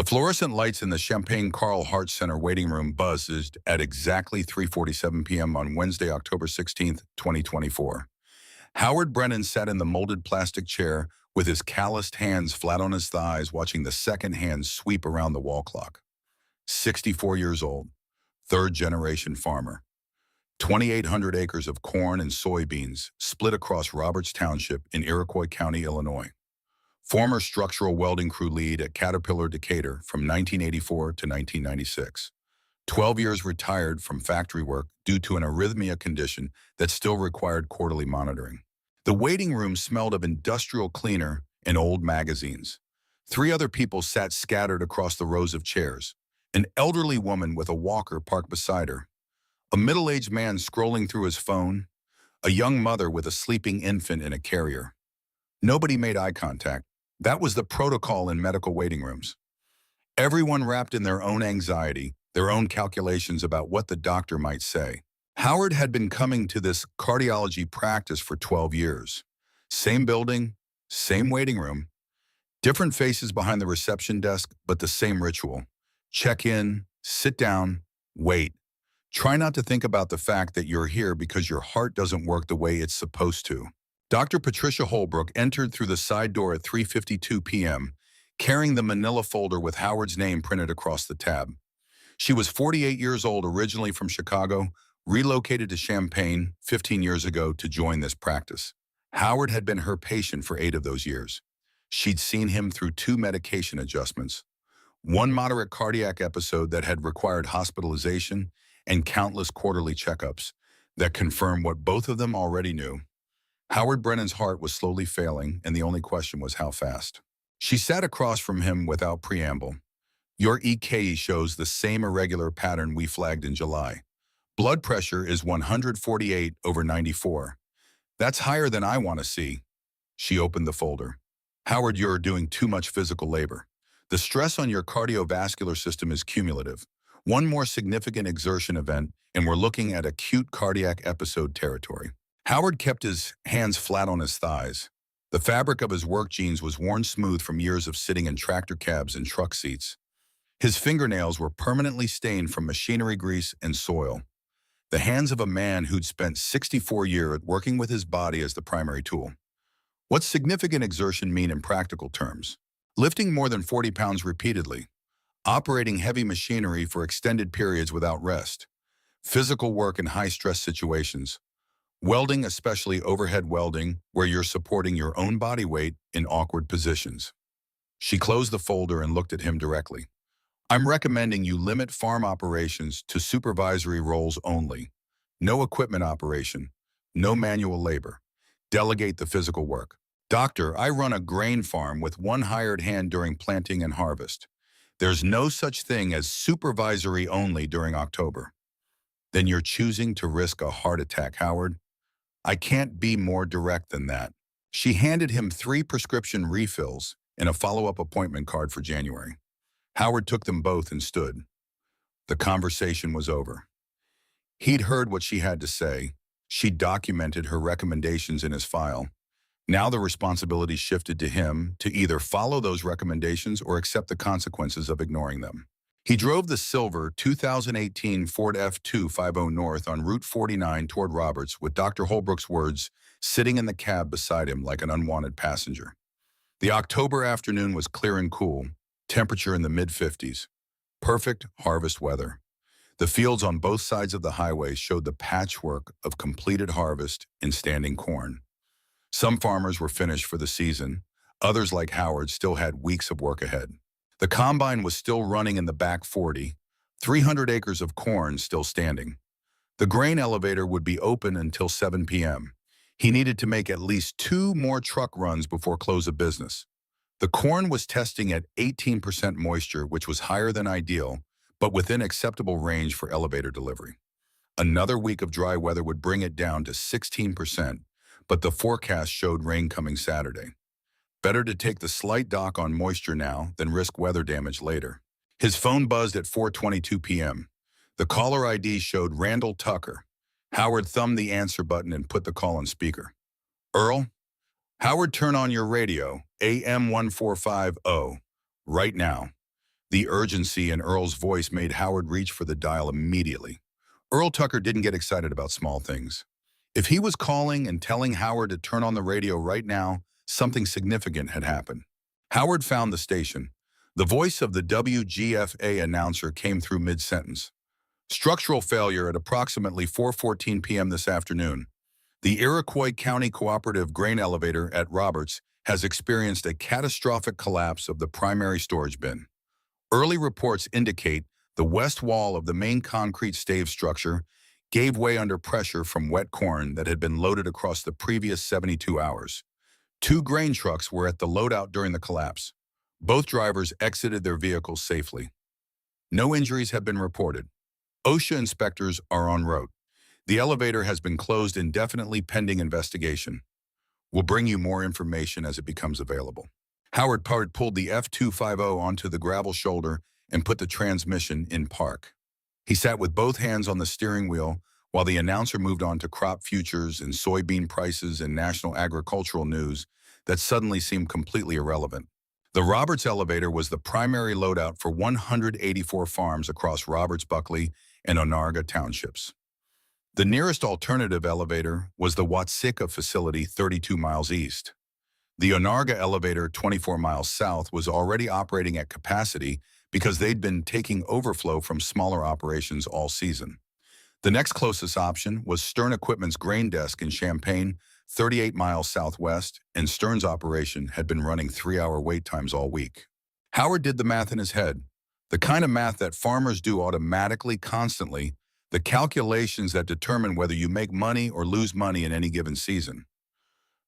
The fluorescent lights in the Champagne Carl Hart Center waiting room buzzed at exactly 3:47 p.m. on Wednesday, October 16th, 2024. Howard Brennan sat in the molded plastic chair with his calloused hands flat on his thighs, watching the second hand sweep around the wall clock. 64 years old, third-generation farmer. 2,800 acres of corn and soybeans split across Roberts Township in Iroquois County, Illinois. Former structural welding crew lead at Caterpillar Decatur from 1984 to 1996. 12 years retired from factory work due to an arrhythmia condition that still required quarterly monitoring. The waiting room smelled of industrial cleaner and old magazines. Three other people sat scattered across the rows of chairs. An elderly woman with a walker parked beside her. A middle-aged man scrolling through his phone. A young mother with a sleeping infant in a carrier. Nobody made eye contact. That was the protocol in medical waiting rooms. Everyone wrapped in their own anxiety, their own calculations about what the doctor might say. Howard had been coming to this cardiology practice for 12 years. Same building, same waiting room, different faces behind the reception desk, but the same ritual. Check in, sit down, wait. Try not to think about the fact that you're here because your heart doesn't work the way it's supposed to. Dr. Patricia Holbrook entered through the side door at 3:52 p.m., carrying the manila folder with Howard's name printed across the tab. She was 48 years old, originally from Chicago, relocated to Champaign 15 years ago to join this practice. Howard had been her patient for 8 of those years. She'd seen him through 2 medication adjustments, one moderate cardiac episode that had required hospitalization, and countless quarterly checkups that confirmed what both of them already knew. Howard Brennan's heart was slowly failing, and the only question was how fast. She sat across from him without preamble. Your EKG shows the same irregular pattern we flagged in July. Blood pressure is 148/94. That's higher than I want to see. She opened the folder. Howard, you're doing too much physical labor. The stress on your cardiovascular system is cumulative. One more significant exertion event, and we're looking at acute cardiac episode territory. Howard kept his hands flat on his thighs. The fabric of his work jeans was worn smooth from years of sitting in tractor cabs and truck seats. His fingernails were permanently stained from machinery grease and soil. The hands of a man who'd spent 64 years working with his body as the primary tool. What's significant exertion mean in practical terms? Lifting more than 40 pounds repeatedly. Operating heavy machinery for extended periods without rest. Physical work in high-stress situations. Welding, especially overhead welding, where you're supporting your own body weight in awkward positions. She closed the folder and looked at him directly. I'm recommending you limit farm operations to supervisory roles only. No equipment operation, no manual labor. Delegate the physical work. Doctor, I run a grain farm with one hired hand during planting and harvest. There's no such thing as supervisory only during October. Then you're choosing to risk a heart attack, Howard. I can't be more direct than that. She handed him 3 prescription refills and a follow-up appointment card for January. Howard took them both and stood. The conversation was over. He'd heard what she had to say. She'd documented her recommendations in his file. Now the responsibility shifted to him to either follow those recommendations or accept the consequences of ignoring them. He drove the silver 2018 Ford F250 North on Route 49 toward Roberts with Dr. Holbrook's words sitting in the cab beside him like an unwanted passenger. The October afternoon was clear and cool, temperature in the mid-50s. Perfect harvest weather. The fields on both sides of the highway showed the patchwork of completed harvest in standing corn. Some farmers were finished for the season. Others, like Howard, still had weeks of work ahead. The combine was still running in the back 40, 300 acres of corn still standing. The grain elevator would be open until 7 p.m. He needed to make at least 2 more truck runs before close of business. The corn was testing at 18% moisture, which was higher than ideal, but within acceptable range for elevator delivery. Another week of dry weather would bring it down to 16%, but the forecast showed rain coming Saturday. Better to take the slight dock on moisture now than risk weather damage later. His phone buzzed at 4:22 p.m. The caller ID showed Randall Tucker. Howard thumbed the answer button and put the call on speaker. Earl? Howard, turn on your radio, AM 1450, right now. The urgency in Earl's voice made Howard reach for the dial immediately. Earl Tucker didn't get excited about small things. If he was calling and telling Howard to turn on the radio right now, something significant had happened. Howard found the station. The voice of the WGFA announcer came through mid-sentence. Structural failure at approximately 4:14 p.m. this afternoon. The Iroquois County Cooperative Grain Elevator at Roberts has experienced a catastrophic collapse of the primary storage bin. Early reports indicate the west wall of the main concrete stave structure gave way under pressure from wet corn that had been loaded across the previous 72 hours. Two grain trucks were at the loadout during the collapse. Both drivers exited their vehicles safely. No injuries have been reported. OSHA inspectors are en route. The elevator has been closed indefinitely pending investigation. We'll bring you more information as it becomes available. Howard pulled the F-250 onto the gravel shoulder and put the transmission in park. He sat with both hands on the steering wheel while the announcer moved on to crop futures and soybean prices and national agricultural news that suddenly seemed completely irrelevant. The Roberts elevator was the primary loadout for 184 farms across Roberts, Buckley, and Onarga townships. The nearest alternative elevator was the Watsika facility 32 miles east. The Onarga elevator 24 miles south was already operating at capacity because they'd been taking overflow from smaller operations all season. The next closest option was Stern Equipment's grain desk in Champaign, 38 miles southwest, and Stern's operation had been running 3-hour wait times all week. Howard did the math in his head, the kind of math that farmers do automatically, constantly, the calculations that determine whether you make money or lose money in any given season.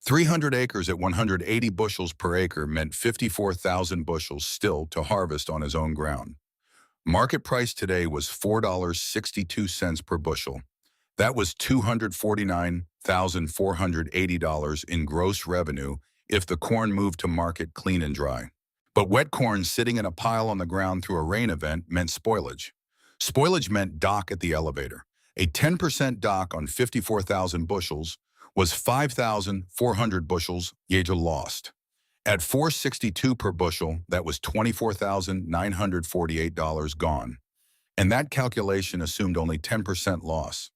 300 acres at 180 bushels per acre meant 54,000 bushels still to harvest on his own ground. Market price today was $4.62 per bushel. That was $249,480 in gross revenue if the corn moved to market clean and dry. But wet corn sitting in a pile on the ground through a rain event meant spoilage. Spoilage meant dock at the elevator. A 10% dock on 54,000 bushels was 5,400 bushels yield lost. At $4.62 per bushel, that was $24,948 gone. And that calculation assumed only 10% loss.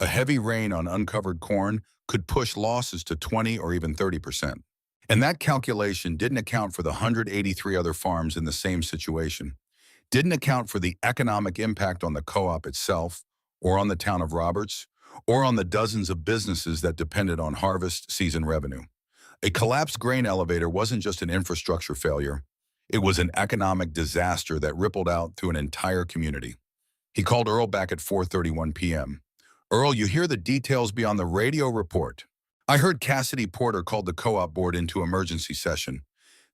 A heavy rain on uncovered corn could push losses to 20 or even 30%. And that calculation didn't account for the 183 other farms in the same situation, didn't account for the economic impact on the co-op itself, or on the town of Roberts, or on the dozens of businesses that depended on harvest season revenue. A collapsed grain elevator wasn't just an infrastructure failure. It was an economic disaster that rippled out through an entire community. He called Earl back at 4:31 p.m. "Earl, you hear the details beyond the radio report." "I heard Cassidy Porter called the co-op board into emergency session.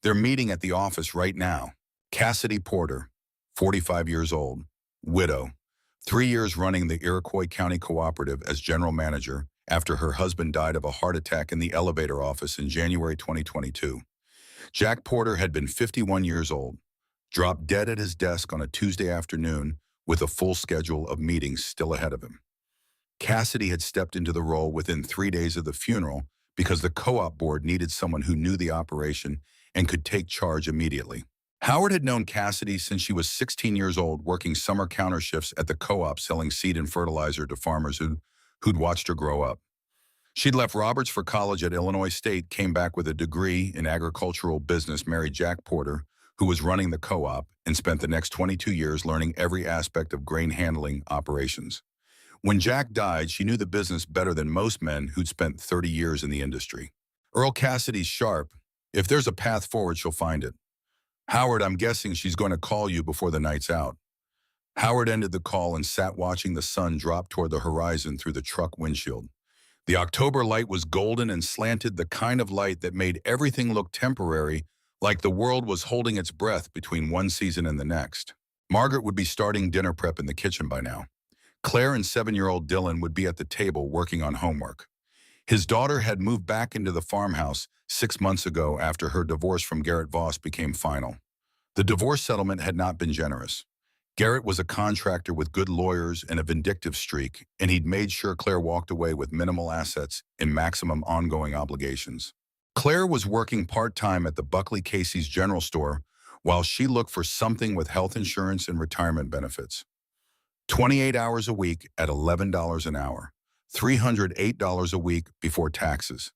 They're meeting at the office right now." Cassidy Porter, 45 years old, widow, 3 years running the Iroquois County Cooperative as general manager after her husband died of a heart attack in the elevator office in January 2022. Jack Porter had been 51 years old, dropped dead at his desk on a Tuesday afternoon with a full schedule of meetings still ahead of him. Cassidy had stepped into the role within 3 days of the funeral because the co-op board needed someone who knew the operation and could take charge immediately. Howard had known Cassidy since she was 16 years old, working summer counter shifts at the co-op selling seed and fertilizer to farmers who'd watched her grow up. She'd left Roberts for college at Illinois State, came back with a degree in agricultural business, married Jack Porter, who was running the co-op, and spent the next 22 years learning every aspect of grain handling operations. When Jack died, she knew the business better than most men who'd spent 30 years in the industry. "Earl, Cassidy's sharp. If there's a path forward, she'll find it. Howard, I'm guessing she's going to call you before the night's out." Howard ended the call and sat watching the sun drop toward the horizon through the truck windshield. The October light was golden and slanted, the kind of light that made everything look temporary, like the world was holding its breath between one season and the next. Margaret would be starting dinner prep in the kitchen by now. Claire and 7-year-old Dylan would be at the table working on homework. His daughter had moved back into the farmhouse 6 months ago after her divorce from Garrett Voss became final. The divorce settlement had not been generous. Garrett was a contractor with good lawyers and a vindictive streak, and he'd made sure Claire walked away with minimal assets and maximum ongoing obligations. Claire was working part-time at the Buckley Casey's general store, while she looked for something with health insurance and retirement benefits. 28 hours a week at $11 an hour, $308 a week before taxes,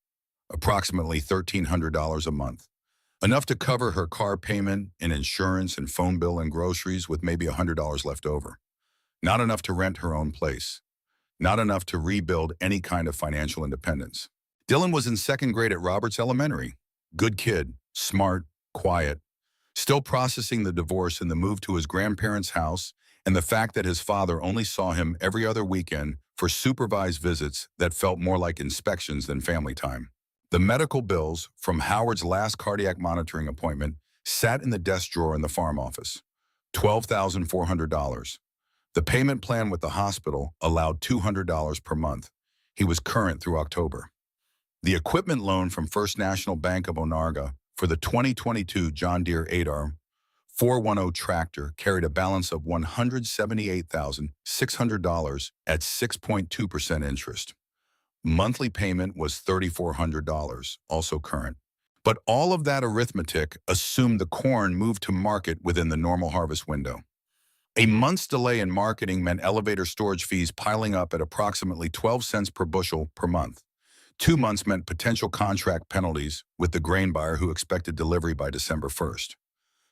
approximately $1,300 a month. Enough to cover her car payment and insurance and phone bill and groceries with maybe $100 left over. Not enough to rent her own place. Not enough to rebuild any kind of financial independence. Dylan was in second grade at Roberts Elementary. Good kid, smart, quiet, still processing the divorce and the move to his grandparents' house and the fact that his father only saw him every other weekend for supervised visits that felt more like inspections than family time. The medical bills from Howard's last cardiac monitoring appointment sat in the desk drawer in the farm office. $12,400. The payment plan with the hospital allowed $200 per month. He was current through October. The equipment loan from First National Bank of Onarga for the 2022 John Deere 8R 410 tractor carried a balance of $178,600 at 6.2% interest. Monthly payment was $3,400, also current. But all of that arithmetic assumed the corn moved to market within the normal harvest window. A month's delay in marketing meant elevator storage fees piling up at approximately 12 cents per bushel per month. 2 months meant potential contract penalties with the grain buyer who expected delivery by December 1st.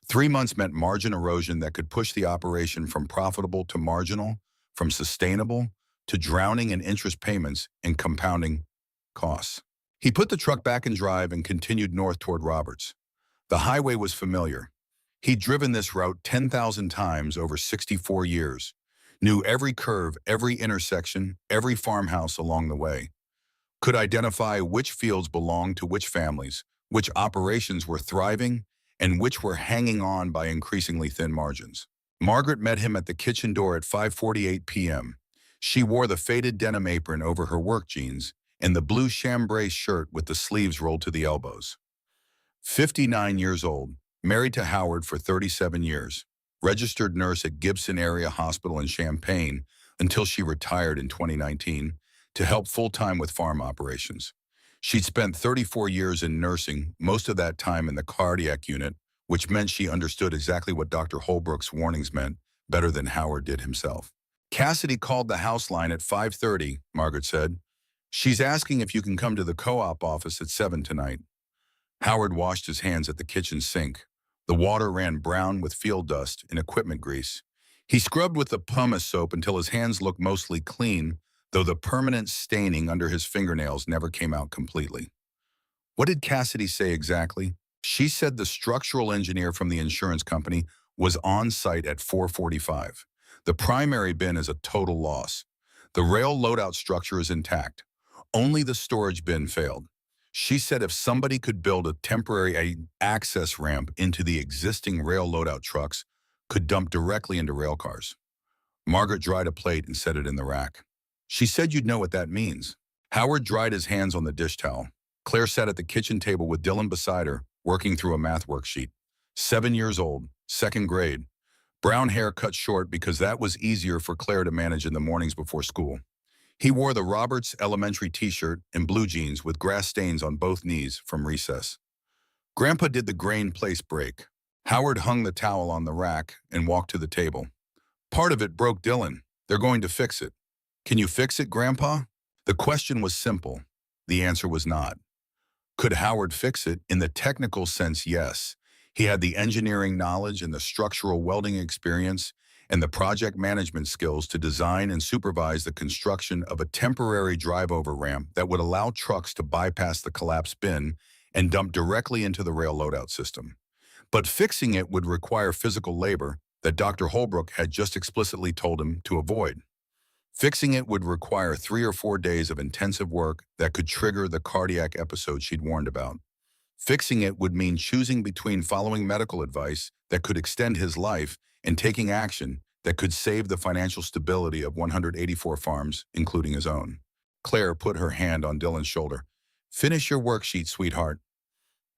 3 months meant margin erosion that could push the operation from profitable to marginal, from sustainable to drowning in interest payments and compounding costs. He put the truck back in drive and continued north toward Roberts. The highway was familiar. He'd driven this route 10,000 times over 64 years, knew every curve, every intersection, every farmhouse along the way, could identify which fields belonged to which families, which operations were thriving, and which were hanging on by increasingly thin margins. Margaret met him at the kitchen door at 5:48 p.m. She wore the faded denim apron over her work jeans and the blue chambray shirt with the sleeves rolled to the elbows. 59 years old, married to Howard for 37 years, registered nurse at Gibson Area Hospital in Champaign until she retired in 2019 to help full-time with farm operations. She'd spent 34 years in nursing, most of that time in the cardiac unit, which meant she understood exactly what Dr. Holbrook's warnings meant better than Howard did himself. Cassidy called the house line at 5:30, Margaret said. She's asking if you can come to the co-op office at 7 tonight. Howard washed his hands at the kitchen sink. The water ran brown with field dust and equipment grease. He scrubbed with the pumice soap until his hands looked mostly clean, though the permanent staining under his fingernails never came out completely. What did Cassidy say exactly? She said the structural engineer from the insurance company was on site at 4:45. The primary bin is a total loss. The rail loadout structure is intact. Only the storage bin failed. She said if somebody could build a temporary access ramp into the existing rail loadout trucks, could dump directly into rail cars. Margaret dried a plate and set it in the rack. She said you'd know what that means. Howard dried his hands on the dish towel. Claire sat at the kitchen table with Dylan beside her, working through a math worksheet. 7 years old, second grade. Brown hair cut short because that was easier for Claire to manage in the mornings before school. He wore the Roberts Elementary t-shirt and blue jeans with grass stains on both knees from recess. Grandpa did the grain place break. Howard hung the towel on the rack and walked to the table. Part of it broke Dylan. They're going to fix it. Can you fix it, Grandpa? The question was simple. The answer was not. Could Howard fix it? In the technical sense, yes. He had the engineering knowledge and the structural welding experience and the project management skills to design and supervise the construction of a temporary drive-over ramp that would allow trucks to bypass the collapsed bin and dump directly into the rail loadout system. But fixing it would require physical labor that Dr. Holbrook had just explicitly told him to avoid. Fixing it would require 3 or 4 days of intensive work that could trigger the cardiac episode she'd warned about. Fixing it would mean choosing between following medical advice that could extend his life and taking action that could save the financial stability of 184 farms, including his own. Claire put her hand on Dylan's shoulder. Finish your worksheet, sweetheart.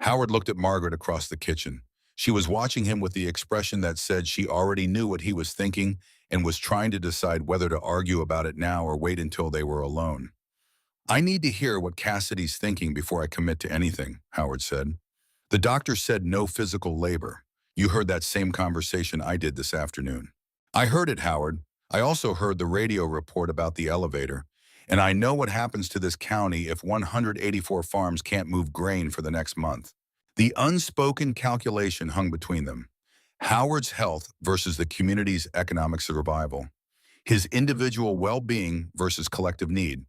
Howard looked at Margaret across the kitchen. She was watching him with the expression that said she already knew what he was thinking and was trying to decide whether to argue about it now or wait until they were alone. I need to hear what Cassidy's thinking before I commit to anything, Howard said. The doctor said no physical labor. You heard that same conversation I did this afternoon. I heard it, Howard. I also heard the radio report about the elevator. And I know what happens to this county if 184 farms can't move grain for the next month. The unspoken calculation hung between them. Howard's health versus the community's economic survival. His individual well-being versus collective need.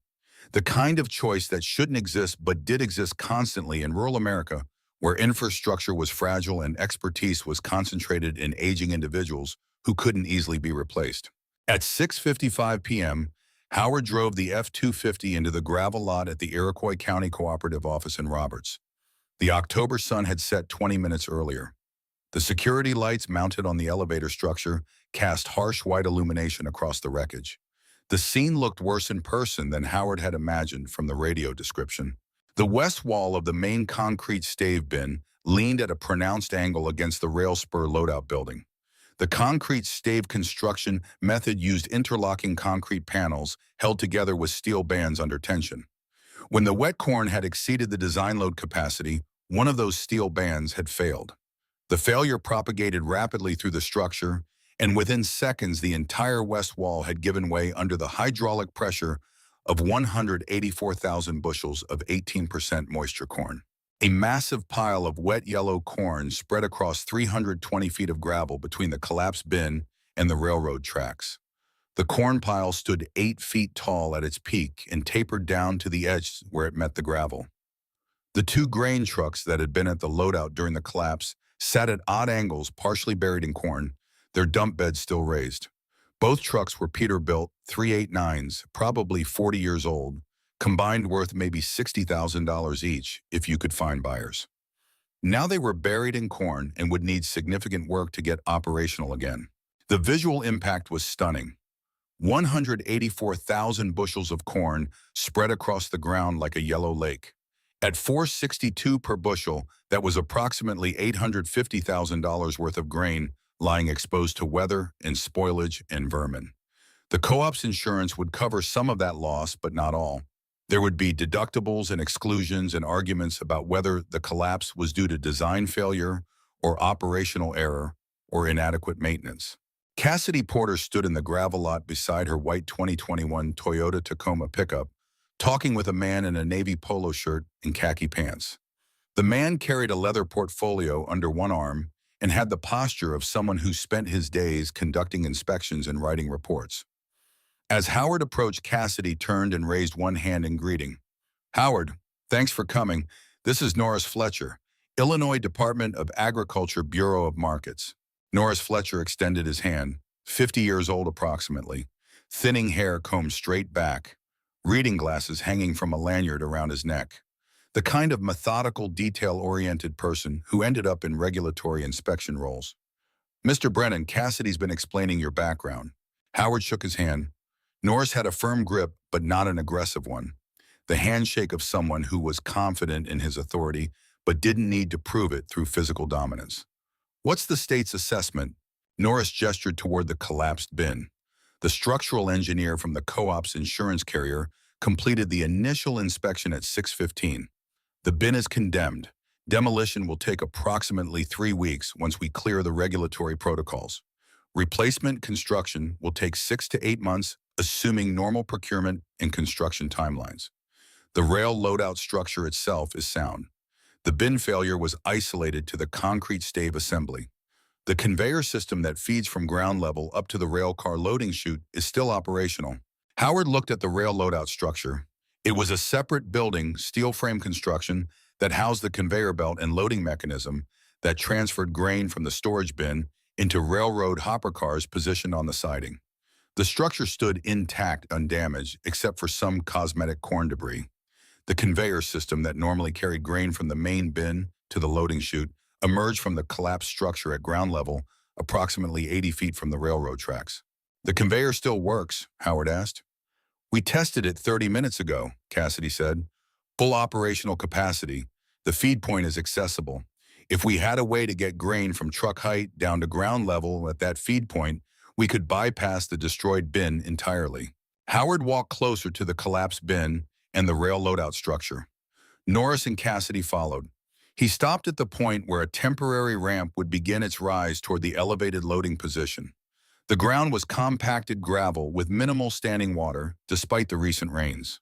The kind of choice that shouldn't exist but did exist constantly in rural America, where infrastructure was fragile and expertise was concentrated in aging individuals who couldn't easily be replaced. At 6:55 p.m., Howard drove the F-250 into the gravel lot at the Iroquois County Cooperative Office in Roberts. The October sun had set 20 minutes earlier. The security lights mounted on the elevator structure cast harsh white illumination across the wreckage. The scene looked worse in person than Howard had imagined from the radio description. The west wall of the main concrete stave bin leaned at a pronounced angle against the rail spur loadout building. The concrete stave construction method used interlocking concrete panels held together with steel bands under tension. When the wet corn had exceeded the design load capacity, one of those steel bands had failed. The failure propagated rapidly through the structure, and within seconds the entire west wall had given way under the hydraulic pressure of 184,000 bushels of 18% moisture corn. A massive pile of wet yellow corn spread across 320 feet of gravel between the collapsed bin and the railroad tracks. The corn pile stood 8 feet tall at its peak and tapered down to the edge where it met the gravel. The two grain trucks that had been at the loadout during the collapse sat at odd angles, partially buried in corn, their dump beds still raised. Both trucks were Peterbilt 389s, probably 40 years old, combined worth maybe $60,000 each if you could find buyers. Now they were buried in corn and would need significant work to get operational again. The visual impact was stunning. 184,000 bushels of corn spread across the ground like a yellow lake. At $4.62 per bushel, that was approximately $850,000 worth of grain lying exposed to weather and spoilage and vermin. The co-op's insurance would cover some of that loss, but not all. There would be deductibles and exclusions and arguments about whether the collapse was due to design failure or operational error or inadequate maintenance. Cassidy Porter stood in the gravel lot beside her white 2021 Toyota Tacoma pickup, talking with a man in a navy polo shirt and khaki pants. The man carried a leather portfolio under one arm and had the posture of someone who spent his days conducting inspections and writing reports. As Howard approached, Cassidy turned and raised one hand in greeting. "Howard, thanks for coming. This is Norris Fletcher, Illinois Department of Agriculture Bureau of Markets." Norris Fletcher extended his hand, 50 years old approximately, thinning hair combed straight back, reading glasses hanging from a lanyard around his neck. The kind of methodical, detail-oriented person who ended up in regulatory inspection roles. "Mr. Brennan, Cassidy's been explaining your background." Howard shook his hand. Norris had a firm grip, but not an aggressive one. The handshake of someone who was confident in his authority, but didn't need to prove it through physical dominance. "What's the state's assessment?" Norris gestured toward the collapsed bin. The structural engineer from the co-op's insurance carrier completed the initial inspection at 6:15. "The bin is condemned. Demolition will take approximately 3 weeks once we clear the regulatory protocols. Replacement construction will take 6 to 8 months, assuming normal procurement and construction timelines. The rail loadout structure itself is sound. The bin failure was isolated to the concrete stave assembly. The conveyor system that feeds from ground level up to the rail car loading chute is still operational." Howard looked at the rail loadout structure. It was a separate building, steel frame construction, that housed the conveyor belt and loading mechanism that transferred grain from the storage bin into railroad hopper cars positioned on the siding. The structure stood intact, undamaged, except for some cosmetic corn debris. The conveyor system that normally carried grain from the main bin to the loading chute emerged from the collapsed structure at ground level, approximately 80 feet from the railroad tracks. "The conveyor still works?" Howard asked. "We tested it 30 minutes ago," Cassidy said. "Full operational capacity. The feed point is accessible. If we had a way to get grain from truck height down to ground level at that feed point, we could bypass the destroyed bin entirely." Howard walked closer to the collapsed bin and the rail loadout structure. Norris and Cassidy followed. He stopped at the point where a temporary ramp would begin its rise toward the elevated loading position. The ground was compacted gravel with minimal standing water, despite the recent rains.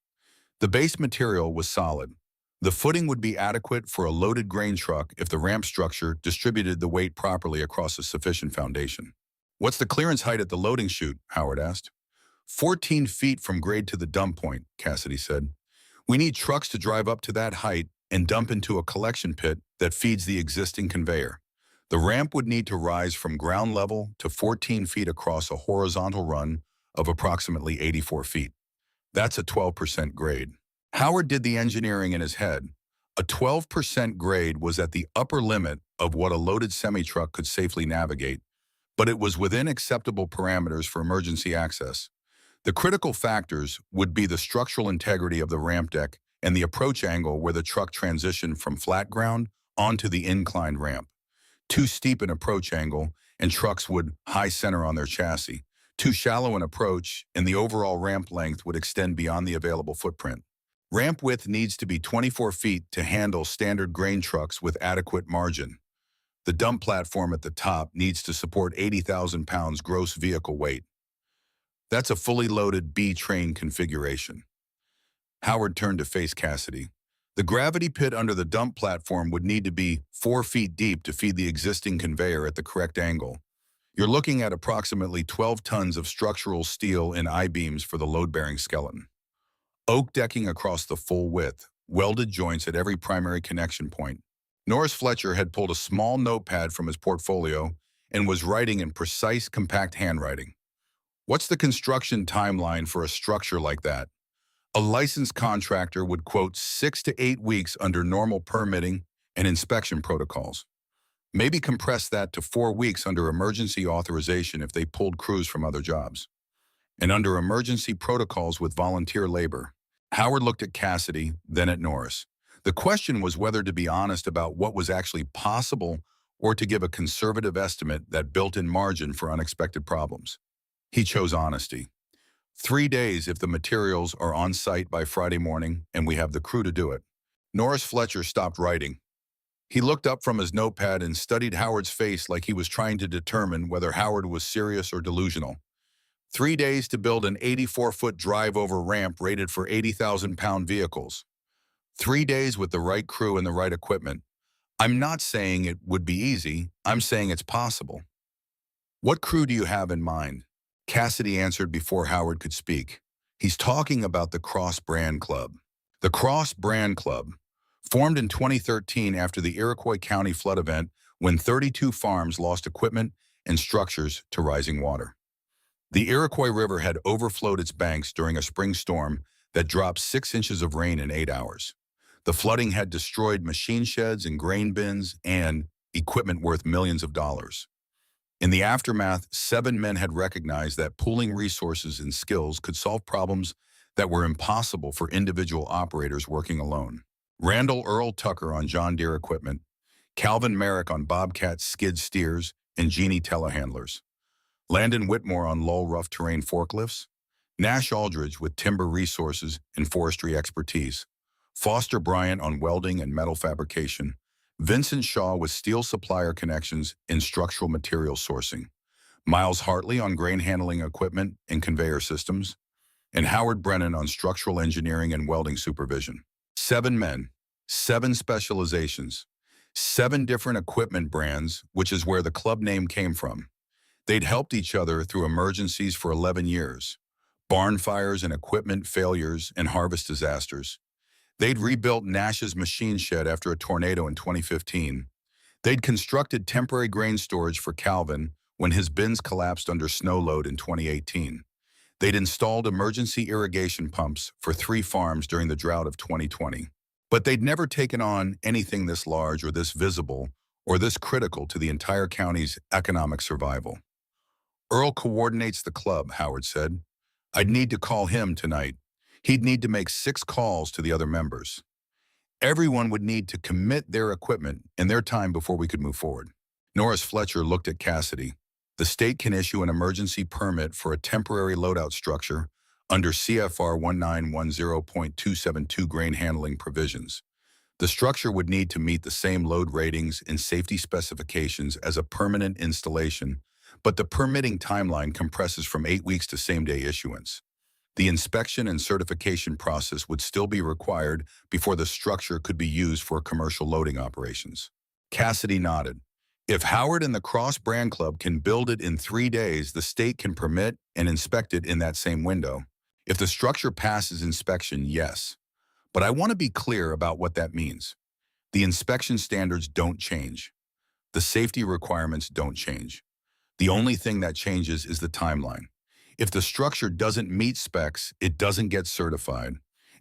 The base material was solid. The footing would be adequate for a loaded grain truck if the ramp structure distributed the weight properly across a sufficient foundation. "What's the clearance height at the loading chute?" Howard asked. 14 feet from grade to the dump point, Cassidy said. "We need trucks to drive up to that height and dump into a collection pit that feeds the existing conveyor. The ramp would need to rise from ground level to 14 feet across a horizontal run of approximately 84 feet. That's a 12% grade." Howard did the engineering in his head. A 12% grade was at the upper limit of what a loaded semi-truck could safely navigate, but it was within acceptable parameters for emergency access. The critical factors would be the structural integrity of the ramp deck and the approach angle where the truck transitioned from flat ground onto the inclined ramp. Too steep an approach angle, and trucks would high center on their chassis. Too shallow an approach, and the overall ramp length would extend beyond the available footprint. Ramp width needs to be 24 feet to handle standard grain trucks with adequate margin. The dump platform at the top needs to support 80,000 pounds gross vehicle weight. That's a fully loaded B-train configuration. Howard turned to face Cassidy. The gravity pit under the dump platform would need to be 4 feet deep to feed the existing conveyor at the correct angle. You're looking at approximately 12 tons of structural steel in I-beams for the load-bearing skeleton. Oak decking across the full width, welded joints at every primary connection point. Norris Fletcher had pulled a small notepad from his portfolio and was writing in precise, compact handwriting. "What's the construction timeline for a structure like that?" A licensed contractor would quote 6 to 8 weeks under normal permitting and inspection protocols. Maybe compress that to 4 weeks under emergency authorization if they pulled crews from other jobs. And under emergency protocols with volunteer labor. Howard looked at Cassidy, then at Norris. The question was whether to be honest about what was actually possible or to give a conservative estimate that built in margin for unexpected problems. He chose honesty. 3 days if the materials are on site by Friday morning and we have the crew to do it. Norris Fletcher stopped writing. He looked up from his notepad and studied Howard's face like he was trying to determine whether Howard was serious or delusional. 3 days to build an 84-foot drive-over ramp rated for 80,000-pound vehicles. 3 days with the right crew and the right equipment. I'm not saying it would be easy. I'm saying it's possible. "What crew do you have in mind?" Cassidy answered before Howard could speak. "He's talking about the Cross Brand Club." The Cross Brand Club, formed in 2013 after the Iroquois County flood event when 32 farms lost equipment and structures to rising water. The Iroquois River had overflowed its banks during a spring storm that dropped 6 inches of rain in 8 hours. The flooding had destroyed machine sheds and grain bins and equipment worth millions of dollars. In the aftermath, 7 men had recognized that pooling resources and skills could solve problems that were impossible for individual operators working alone. Randall Earl Tucker on John Deere equipment, Calvin Merrick on Bobcat skid steers and Genie telehandlers, Landon Whitmore on Lull rough terrain forklifts, Nash Aldridge with timber resources and forestry expertise, Foster Bryant on welding and metal fabrication, Vincent Shaw with steel supplier connections and structural material sourcing, Miles Hartley on grain handling equipment and conveyor systems, and Howard Brennan on structural engineering and welding supervision. 7 men, 7 specializations, 7 different equipment brands, which is where the club name came from. They'd helped each other through emergencies for 11 years, barn fires and equipment failures and harvest disasters. They'd rebuilt Nash's machine shed after a tornado in 2015. They'd constructed temporary grain storage for Calvin when his bins collapsed under snow load in 2018. They'd installed emergency irrigation pumps for 3 farms during the drought of 2020. But they'd never taken on anything this large or this visible or this critical to the entire county's economic survival. "Earl coordinates the club," Howard said. "I'd need to call him tonight. He'd need to make 6 calls to the other members. Everyone would need to commit their equipment and their time before we could move forward." Norris Fletcher looked at Cassidy. "The state can issue an emergency permit for a temporary loadout structure under CFR 1910.272 grain handling provisions. The structure would need to meet the same load ratings and safety specifications as a permanent installation, but the permitting timeline compresses from 8 weeks to same-day issuance. The inspection and certification process would still be required before the structure could be used for commercial loading operations. Cassidy nodded. If Howard and the Cross Brand Club can build it in 3 days, the state can permit and inspect it in that same window. If the structure passes inspection, yes. But I want to be clear about what that means. The inspection standards don't change. The safety requirements don't change. The only thing that changes is the timeline. If the structure doesn't meet specs, it doesn't get certified.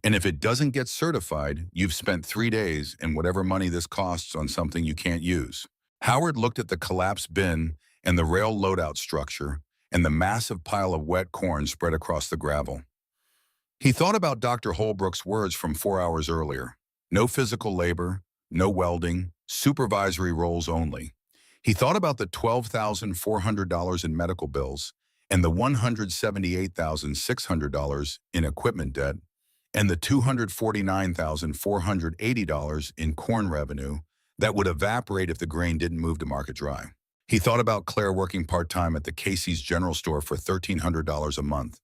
And if it doesn't get certified, you've spent 3 days and whatever money this costs on something you can't use. Howard looked at the collapsed bin and the rail loadout structure and the massive pile of wet corn spread across the gravel. He thought about Dr. Holbrook's words from 4 hours earlier. No physical labor, no welding, supervisory roles only. He thought about the $12,400 in medical bills and the $178,600 in equipment debt and the $249,480 in corn revenue that would evaporate if the grain didn't move to market dry. He thought about Claire working part-time at the Casey's General Store for $1,300 a month.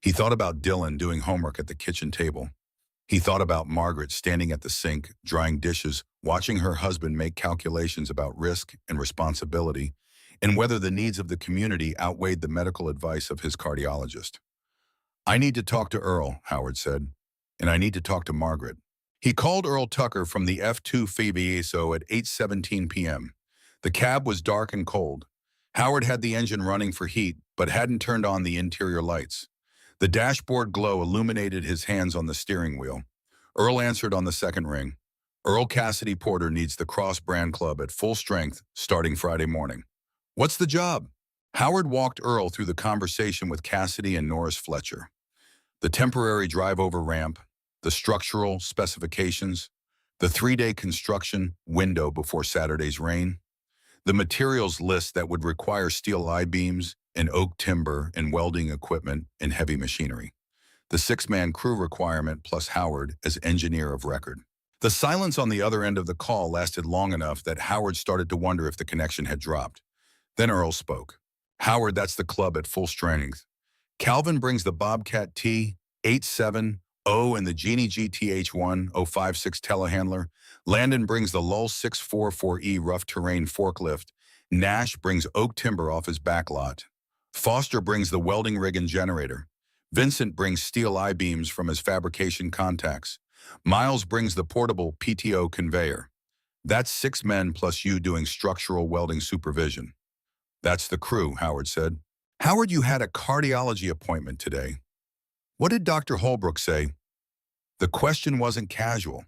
He thought about Dylan doing homework at the kitchen table. He thought about Margaret standing at the sink, drying dishes, watching her husband make calculations about risk and responsibility, and whether the needs of the community outweighed the medical advice of his cardiologist. I need to talk to Earl, Howard said, and I need to talk to Margaret. He called Earl Tucker from the F2 Fabieso at 8:17 p.m. The cab was dark and cold. Howard had the engine running for heat, but hadn't turned on the interior lights. The dashboard glow illuminated his hands on the steering wheel. Earl answered on the second ring. Earl Cassidy Porter needs the Cross Brand Club at full strength starting Friday morning. What's the job? Howard walked Earl through the conversation with Cassidy and Norris Fletcher. The temporary drive-over ramp, the structural specifications, the 3-day construction window before Saturday's rain, the materials list that would require steel I-beams and oak timber and welding equipment and heavy machinery. The 6-man crew requirement plus Howard as engineer of record. The silence on the other end of the call lasted long enough that Howard started to wonder if the connection had dropped. Then Earl spoke. Howard, that's the club at full strength. Calvin brings the Bobcat T870 and the Genie GTH1056 telehandler. Landon brings the Lull 644E rough terrain forklift. Nash brings oak timber off his back lot. Foster brings the welding rig and generator. Vincent brings steel I-beams from his fabrication contacts. Miles brings the portable PTO conveyor. That's 6 men plus you doing structural welding supervision. That's the crew, Howard said. Howard, you had a cardiology appointment today. What did Dr. Holbrook say? The question wasn't casual.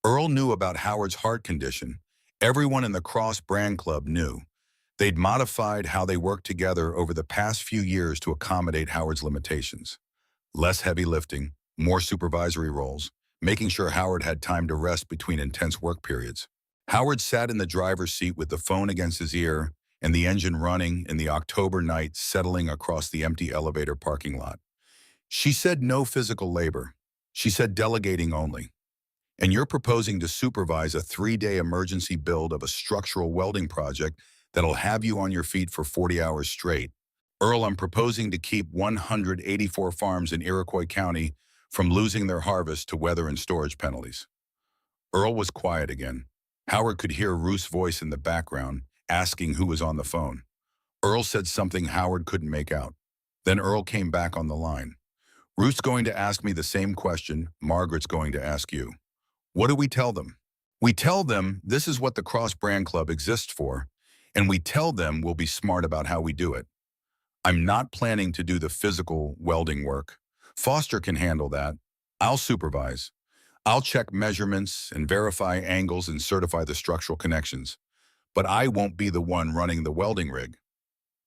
Earl knew about Howard's heart condition. Everyone in the Cross Brand Club knew. They'd modified how they worked together over the past few years to accommodate Howard's limitations. Less heavy lifting, more supervisory roles, making sure Howard had time to rest between intense work periods. Howard sat in the driver's seat with the phone against his ear and the engine running in the October night settling across the empty elevator parking lot. She said no physical labor. She said delegating only. And you're proposing to supervise a 3-day emergency build of a structural welding project that'll have you on your feet for 40 hours straight. Earl, I'm proposing to keep 184 farms in Iroquois County from losing their harvest to weather and storage penalties. Earl was quiet again. Howard could hear Ruth's voice in the background, asking who was on the phone. Earl said something Howard couldn't make out. Then Earl came back on the line. Ruth's going to ask me the same question Margaret's going to ask you. What do we tell them? We tell them this is what the Cross Brand Club exists for, and we tell them we'll be smart about how we do it. I'm not planning to do the physical welding work. Foster can handle that. I'll supervise. I'll check measurements and verify angles and certify the structural connections. But I won't be the one running the welding rig.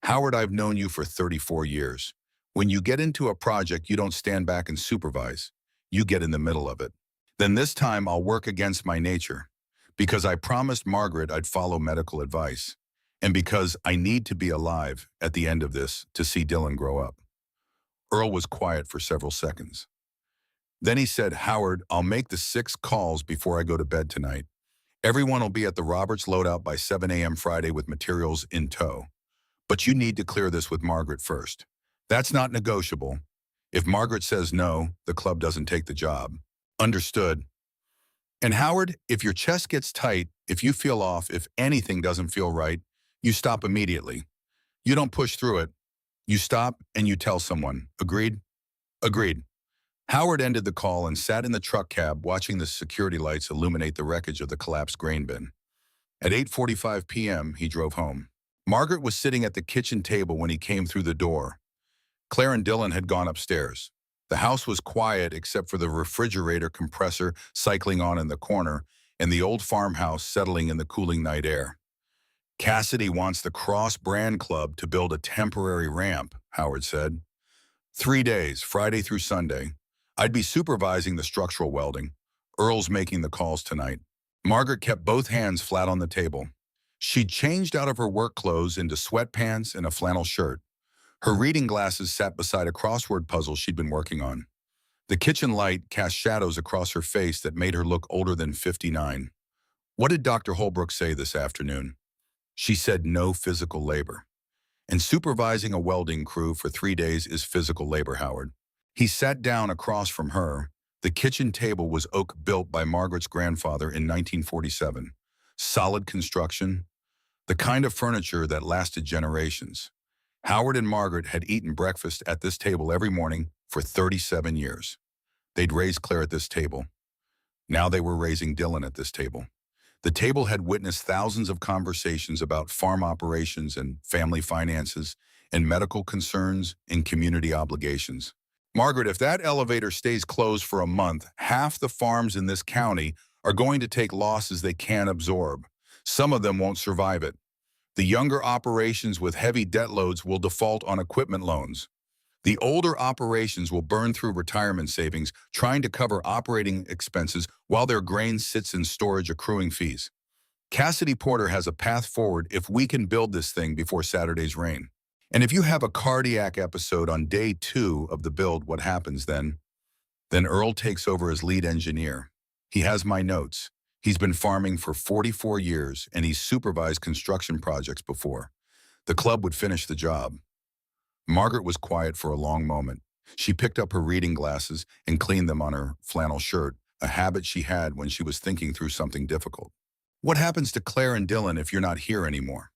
Howard, I've known you for 34 years. When you get into a project, you don't stand back and supervise. You get in the middle of it. Then this time I'll work against my nature, because I promised Margaret I'd follow medical advice, and because I need to be alive at the end of this to see Dylan grow up. Earl was quiet for several seconds. Then he said, Howard, I'll make the 6 calls before I go to bed tonight. Everyone will be at the Roberts loadout by 7 a.m. Friday with materials in tow. But you need to clear this with Margaret first. That's not negotiable. If Margaret says no, the club doesn't take the job. Understood. And Howard, if your chest gets tight, if you feel off, if anything doesn't feel right, you stop immediately. You don't push through it. You stop and you tell someone. Agreed? Agreed. Howard ended the call and sat in the truck cab watching the security lights illuminate the wreckage of the collapsed grain bin. At 8:45 p.m., he drove home. Margaret was sitting at the kitchen table when he came through the door. Claire and Dylan had gone upstairs. The house was quiet except for the refrigerator compressor cycling on in the corner and the old farmhouse settling in the cooling night air. Cassidy wants the Cross Brand Club to build a temporary ramp, Howard said. 3 days, Friday through Sunday. I'd be supervising the structural welding. Earl's making the calls tonight. Margaret kept both hands flat on the table. She'd changed out of her work clothes into sweatpants and a flannel shirt. Her reading glasses sat beside a crossword puzzle she'd been working on. The kitchen light cast shadows across her face that made her look older than 59. What did Dr. Holbrook say this afternoon? She said no physical labor. And supervising a welding crew for 3 days is physical labor, Howard. He sat down across from her. The kitchen table was oak built by Margaret's grandfather in 1947. Solid construction, the kind of furniture that lasted generations. Howard and Margaret had eaten breakfast at this table every morning for 37 years. They'd raised Claire at this table. Now they were raising Dylan at this table. The table had witnessed thousands of conversations about farm operations and family finances and medical concerns and community obligations. Margaret, if that elevator stays closed for a month, half the farms in this county are going to take losses they can't absorb. Some of them won't survive it. The younger operations with heavy debt loads will default on equipment loans. The older operations will burn through retirement savings trying to cover operating expenses while their grain sits in storage accruing fees. Cassidy Porter has a path forward if we can build this thing before Saturday's rain. And if you have a cardiac episode on day 2 of the build, what happens then? Then Earl takes over as lead engineer. He has my notes. He's been farming for 44 years and he's supervised construction projects before. The club would finish the job. Margaret was quiet for a long moment. She picked up her reading glasses and cleaned them on her flannel shirt, a habit she had when she was thinking through something difficult. What happens to Claire and Dylan if you're not here anymore?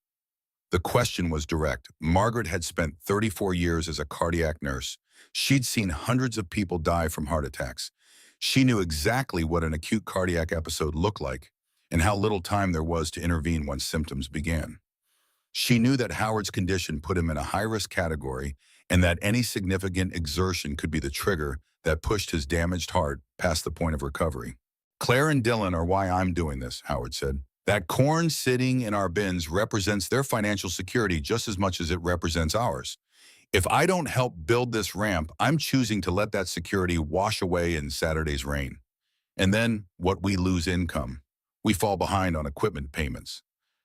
The question was direct. Margaret had spent 34 years as a cardiac nurse. She'd seen hundreds of people die from heart attacks. She knew exactly what an acute cardiac episode looked like and how little time there was to intervene once symptoms began. She knew that Howard's condition put him in a high-risk category and that any significant exertion could be the trigger that pushed his damaged heart past the point of recovery. Claire and Dylan are why I'm doing this, Howard said. That corn sitting in our bins represents their financial security just as much as it represents ours. If I don't help build this ramp, I'm choosing to let that security wash away in Saturday's rain. And then, what we lose income. We fall behind on equipment payments.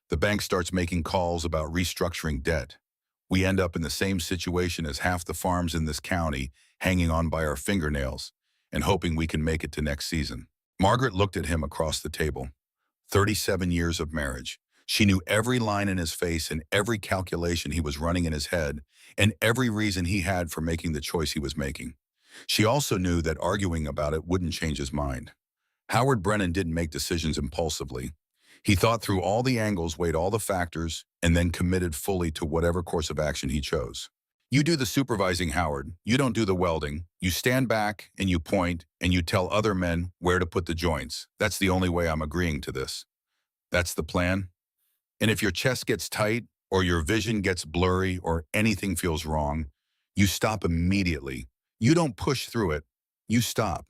The bank starts making calls about restructuring debt. We end up in the same situation as half the farms in this county, hanging on by our fingernails and hoping we can make it to next season. Margaret looked at him across the table. 37 years of marriage. She knew every line in his face and every calculation he was running in his head and every reason he had for making the choice he was making. She also knew that arguing about it wouldn't change his mind. Howard Brennan didn't make decisions impulsively. He thought through all the angles, weighed all the factors, and then committed fully to whatever course of action he chose. You do the supervising, Howard. You don't do the welding. You stand back and you point and you tell other men where to put the joints. That's the only way I'm agreeing to this. That's the plan. And if your chest gets tight or your vision gets blurry or anything feels wrong, you stop immediately. You don't push through it. You stop.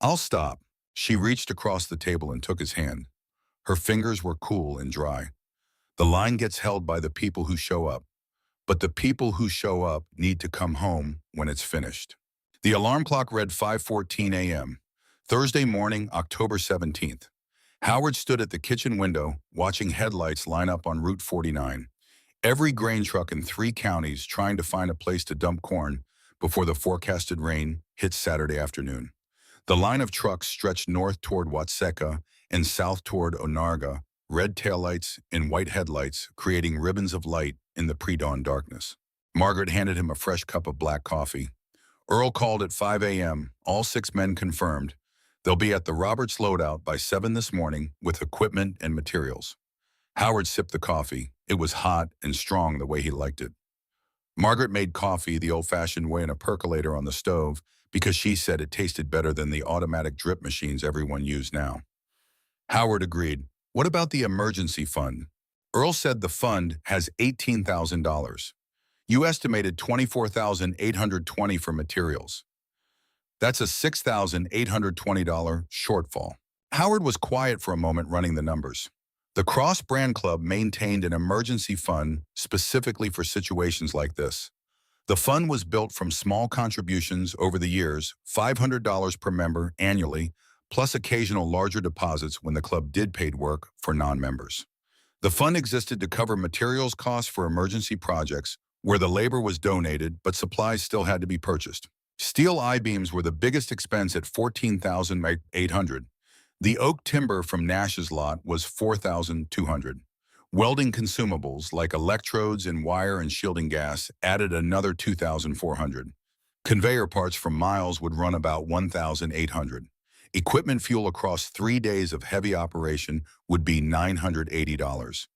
I'll stop. She reached across the table and took his hand. Her fingers were cool and dry. The line gets held by the people who show up. But the people who show up need to come home when it's finished. The alarm clock read 5:14 a.m. Thursday morning, October 17th. Howard stood at the kitchen window, watching headlights line up on Route 49. Every grain truck in 3 counties trying to find a place to dump corn before the forecasted rain hit Saturday afternoon. The line of trucks stretched north toward Watseka and south toward Onarga, red taillights and white headlights creating ribbons of light in the pre-dawn darkness. Margaret handed him a fresh cup of black coffee. Earl called at 5 a.m., all 6 men confirmed. They'll be at the Roberts loadout by 7 this morning with equipment and materials. Howard sipped the coffee. It was hot and strong the way he liked it. Margaret made coffee the old-fashioned way in a percolator on the stove because she said it tasted better than the automatic drip machines everyone used now. Howard agreed. What about the emergency fund? Earl said the fund has $18,000. You estimated $24,820 for materials. That's a $6,820 shortfall. Howard was quiet for a moment running the numbers. The Cross Brand Club maintained an emergency fund specifically for situations like this. The fund was built from small contributions over the years, $500 per member annually, plus occasional larger deposits when the club did paid work for non-members. The fund existed to cover materials costs for emergency projects where the labor was donated but supplies still had to be purchased. Steel I-beams were the biggest expense at $14,800. The oak timber from Nash's lot was $4,200. Welding consumables like electrodes and wire and shielding gas added another $2,400. Conveyor parts from Miles would run about $1,800. Equipment fuel across 3 days of heavy operation would be $980.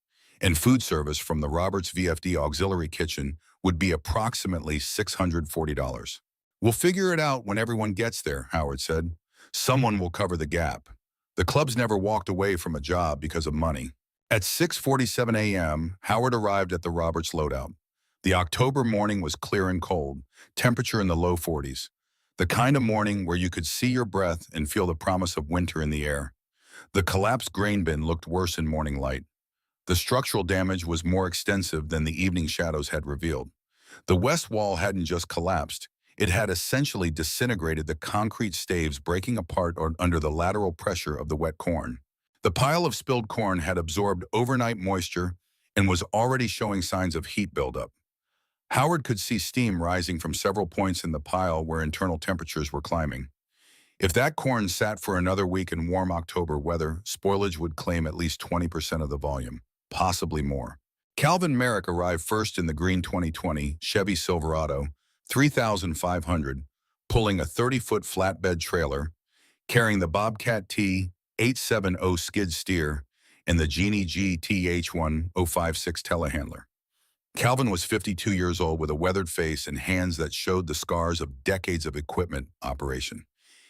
And food service from the Roberts VFD auxiliary kitchen would be approximately $640. We'll figure it out when everyone gets there, Howard said. Someone will cover the gap. The club's never walked away from a job because of money. At 6:47 a.m., Howard arrived at the Roberts loadout. The October morning was clear and cold, temperature in the low 40s. The kind of morning where you could see your breath and feel the promise of winter in the air. The collapsed grain bin looked worse in morning light. The structural damage was more extensive than the evening shadows had revealed. The west wall hadn't just collapsed. It had essentially disintegrated, the concrete staves breaking apart under the lateral pressure of the wet corn. The pile of spilled corn had absorbed overnight moisture and was already showing signs of heat buildup. Howard could see steam rising from several points in the pile where internal temperatures were climbing. If that corn sat for another week in warm October weather, spoilage would claim at least 20% of the volume, possibly more. Calvin Merrick arrived first in the green 2020 Chevy Silverado, 3,500, pulling a 30-foot flatbed trailer, carrying the Bobcat T870 skid steer and the Genie GTH1056 telehandler. Calvin was 52 years old with a weathered face and hands that showed the scars of decades of equipment operation.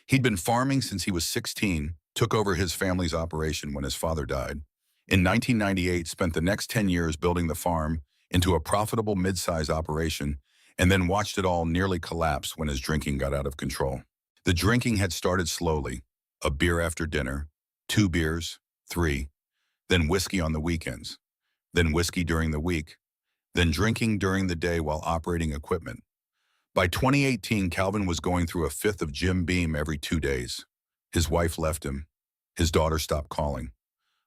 He'd been farming since he was 16, took over his family's operation when his father died. In 1998, spent the next 10 years building the farm into a profitable mid-size operation, and then watched it all nearly collapse when his drinking got out of control. The drinking had started slowly, a beer after dinner, 2 beers, 3, then whiskey on the weekends, then whiskey during the week, then drinking during the day while operating equipment. By 2018, Calvin was going through a fifth of Jim Beam every 2 days. His wife left him. His daughter stopped calling.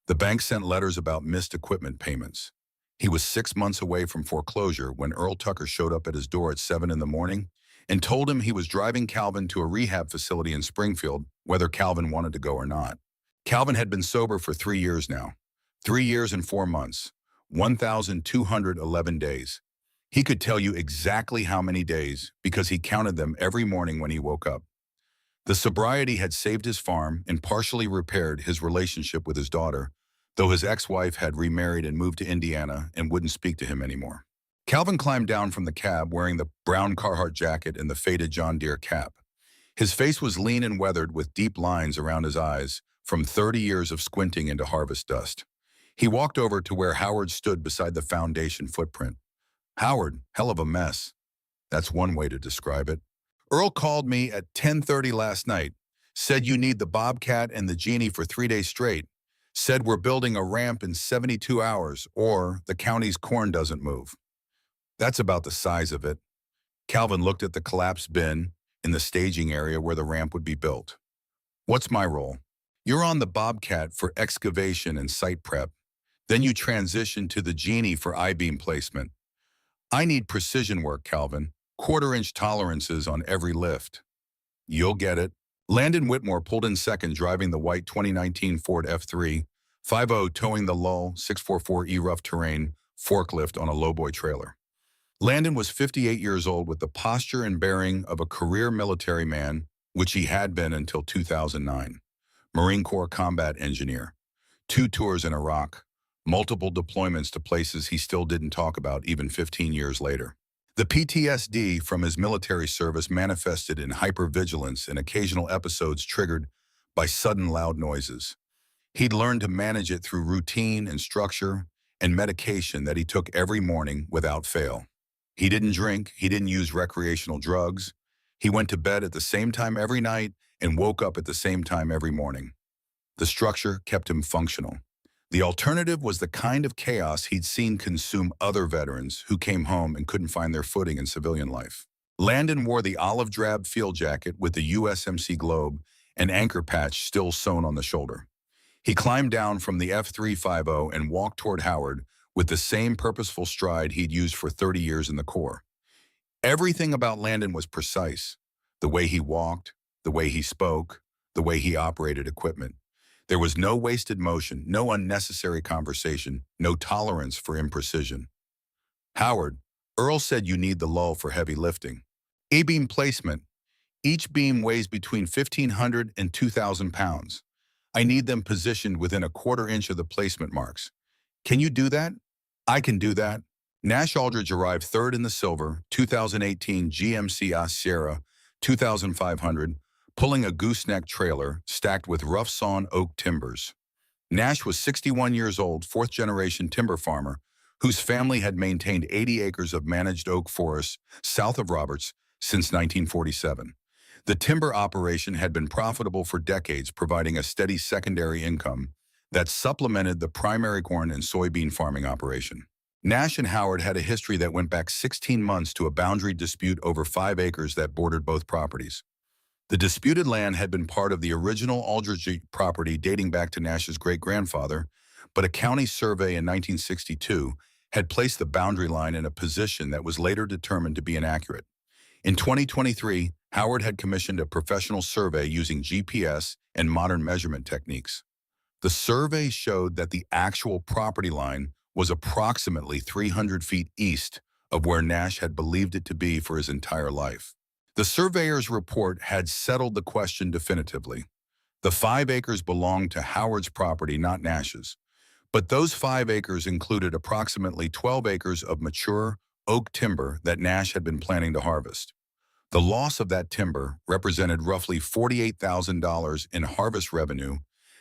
The bank sent letters about missed equipment payments. He was 6 months away from foreclosure when Earl Tucker showed up at his door at 7 in the morning and told him he was driving Calvin to a rehab facility in Springfield, whether Calvin wanted to go or not. Calvin had been sober for 3 years now. 3 years and 4 months, 1,211 days. He could tell you exactly how many days because he counted them every morning when he woke up. The sobriety had saved his farm and partially repaired his relationship with his daughter, though his ex-wife had remarried and moved to Indiana and wouldn't speak to him anymore. Calvin climbed down from the cab wearing the brown Carhartt jacket and the faded John Deere cap. His face was lean and weathered with deep lines around his eyes from 30 years of squinting into harvest dust. He walked over to where Howard stood beside the foundation footprint. Howard, hell of a mess. That's one way to describe it. Earl called me at 10:30 last night, said you need the Bobcat and the Genie for 3 days straight, said we're building a ramp in 72 hours or the county's corn doesn't move. That's about the size of it. Calvin looked at the collapsed bin in the staging area where the ramp would be built. What's my role? You're on the Bobcat for excavation and site prep. Then you transition to the Genie for I-beam placement. I need precision work, Calvin. 1/4-inch tolerances on every lift. You'll get it. Landon Whitmore pulled in second, driving the white 2019 Ford F3 50, towing the Lull 644E rough terrain forklift on a lowboy trailer. Landon was 58 years old with the posture and bearing of a career military man, which he had been until 2009. Marine Corps combat engineer, 2 tours in Iraq, multiple deployments to places he still didn't talk about even 15 years later. The PTSD from his military service manifested in hypervigilance and occasional episodes triggered by sudden loud noises. He'd learned to manage it through routine and structure and medication that he took every morning without fail. He didn't drink, he didn't use recreational drugs. He went to bed at the same time every night and woke up at the same time every morning. The structure kept him functional. The alternative was the kind of chaos he'd seen consume other veterans who came home and couldn't find their footing in civilian life. Landon wore the olive drab field jacket with the USMC globe and anchor patch still sewn on the shoulder. He climbed down from the F350 and walked toward Howard with the same purposeful stride he'd used for 30 years in the Corps. Everything about Landon was precise. The way he walked, the way he spoke, the way he operated equipment. There was no wasted motion, no unnecessary conversation, no tolerance for imprecision. Howard, Earl said you need the lull for heavy lifting. E-beam placement. Each beam weighs between 1,500 and 2,000 pounds. I need them positioned within a quarter-inch of the placement marks. Can you do that? I can do that. Nash Aldridge arrived third in the silver, 2018 GMC Sierra 2500, pulling a gooseneck trailer stacked with rough-sawn oak timbers. Nash was 61 years old, fourth-generation timber farmer, whose family had maintained 80 acres of managed oak forests south of Roberts since 1947. The timber operation had been profitable for decades, providing a steady secondary income that supplemented the primary corn and soybean farming operation. Nash and Howard had a history that went back 16 months to a boundary dispute over 5 acres that bordered both properties. The disputed land had been part of the original Aldridge property dating back to Nash's great-grandfather, but a county survey in 1962 had placed the boundary line in a position that was later determined to be inaccurate. In 2023, Howard had commissioned a professional survey using GPS and modern measurement techniques. The survey showed that the actual property line was approximately 300 feet east of where Nash had believed it to be for his entire life. The surveyor's report had settled the question definitively. The 5 acres belonged to Howard's property, not Nash's. But those 5 acres included approximately 12 acres of mature oak timber that Nash had been planning to harvest. The loss of that timber represented roughly $48,000 in harvest revenue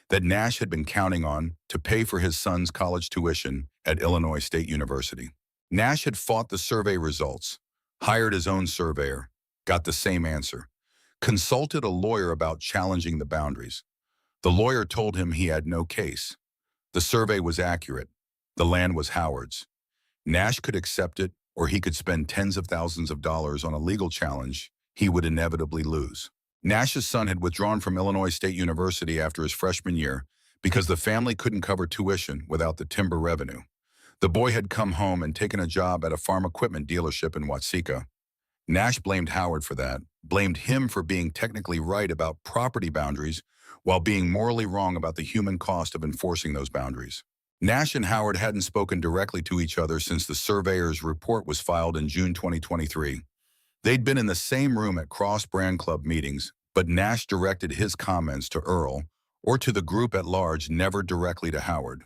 that Nash had been counting on to pay for his son's college tuition at Illinois State University. Nash had fought the survey results, hired his own surveyor, got the same answer, consulted a lawyer about challenging the boundaries. The lawyer told him he had no case. The survey was accurate. The land was Howard's. Nash could accept it, or he could spend tens of thousands of dollars on a legal challenge he would inevitably lose. Nash's son had withdrawn from Illinois State University after his freshman year because the family couldn't cover tuition without the timber revenue. The boy had come home and taken a job at a farm equipment dealership in Watseka. Nash blamed Howard for that, blamed him for being technically right about property boundaries while being morally wrong about the human cost of enforcing those boundaries. Nash and Howard hadn't spoken directly to each other since the surveyor's report was filed in June 2023. They'd been in the same room at cross-brand club meetings, but Nash directed his comments to Earl or to the group at large, never directly to Howard.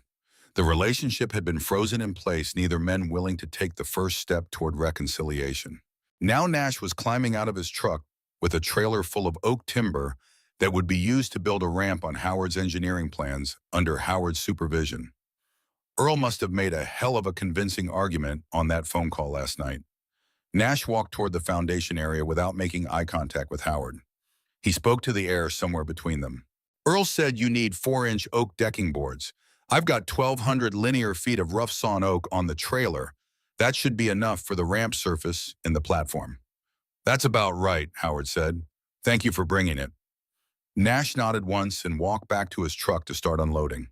The relationship had been frozen in place, neither men willing to take the first step toward reconciliation. Now Nash was climbing out of his truck with a trailer full of oak timber that would be used to build a ramp on Howard's engineering plans under Howard's supervision. Earl must have made a hell of a convincing argument on that phone call last night. Nash walked toward the foundation area without making eye contact with Howard. He spoke to the air somewhere between them. Earl said you need 4-inch oak decking boards. I've got 1,200 linear feet of rough-sawn oak on the trailer. That should be enough for the ramp surface and the platform. That's about right, Howard said. Thank you for bringing it. Nash nodded once and walked back to his truck to start unloading.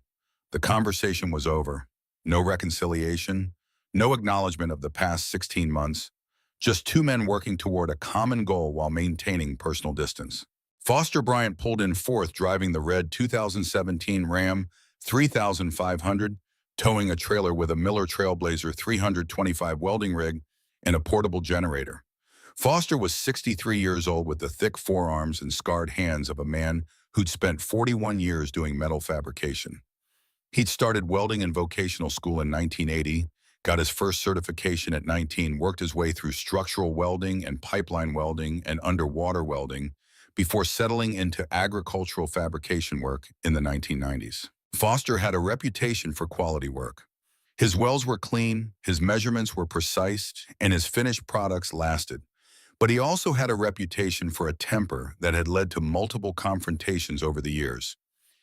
The conversation was over. No reconciliation, no acknowledgement of the past 16 months, just 2 men working toward a common goal while maintaining personal distance. Foster Bryant pulled in fourth, driving the red 2017 Ram 3500, towing a trailer with a Miller Trailblazer 325 welding rig and a portable generator. Foster was 63 years old with the thick forearms and scarred hands of a man who'd spent 41 years doing metal fabrication. He'd started welding in vocational school in 1980, got his first certification at 19, worked his way through structural welding and pipeline welding and underwater welding before settling into agricultural fabrication work in the 1990s. Foster had a reputation for quality work. His welds were clean, his measurements were precise, and his finished products lasted. But he also had a reputation for a temper that had led to multiple confrontations over the years.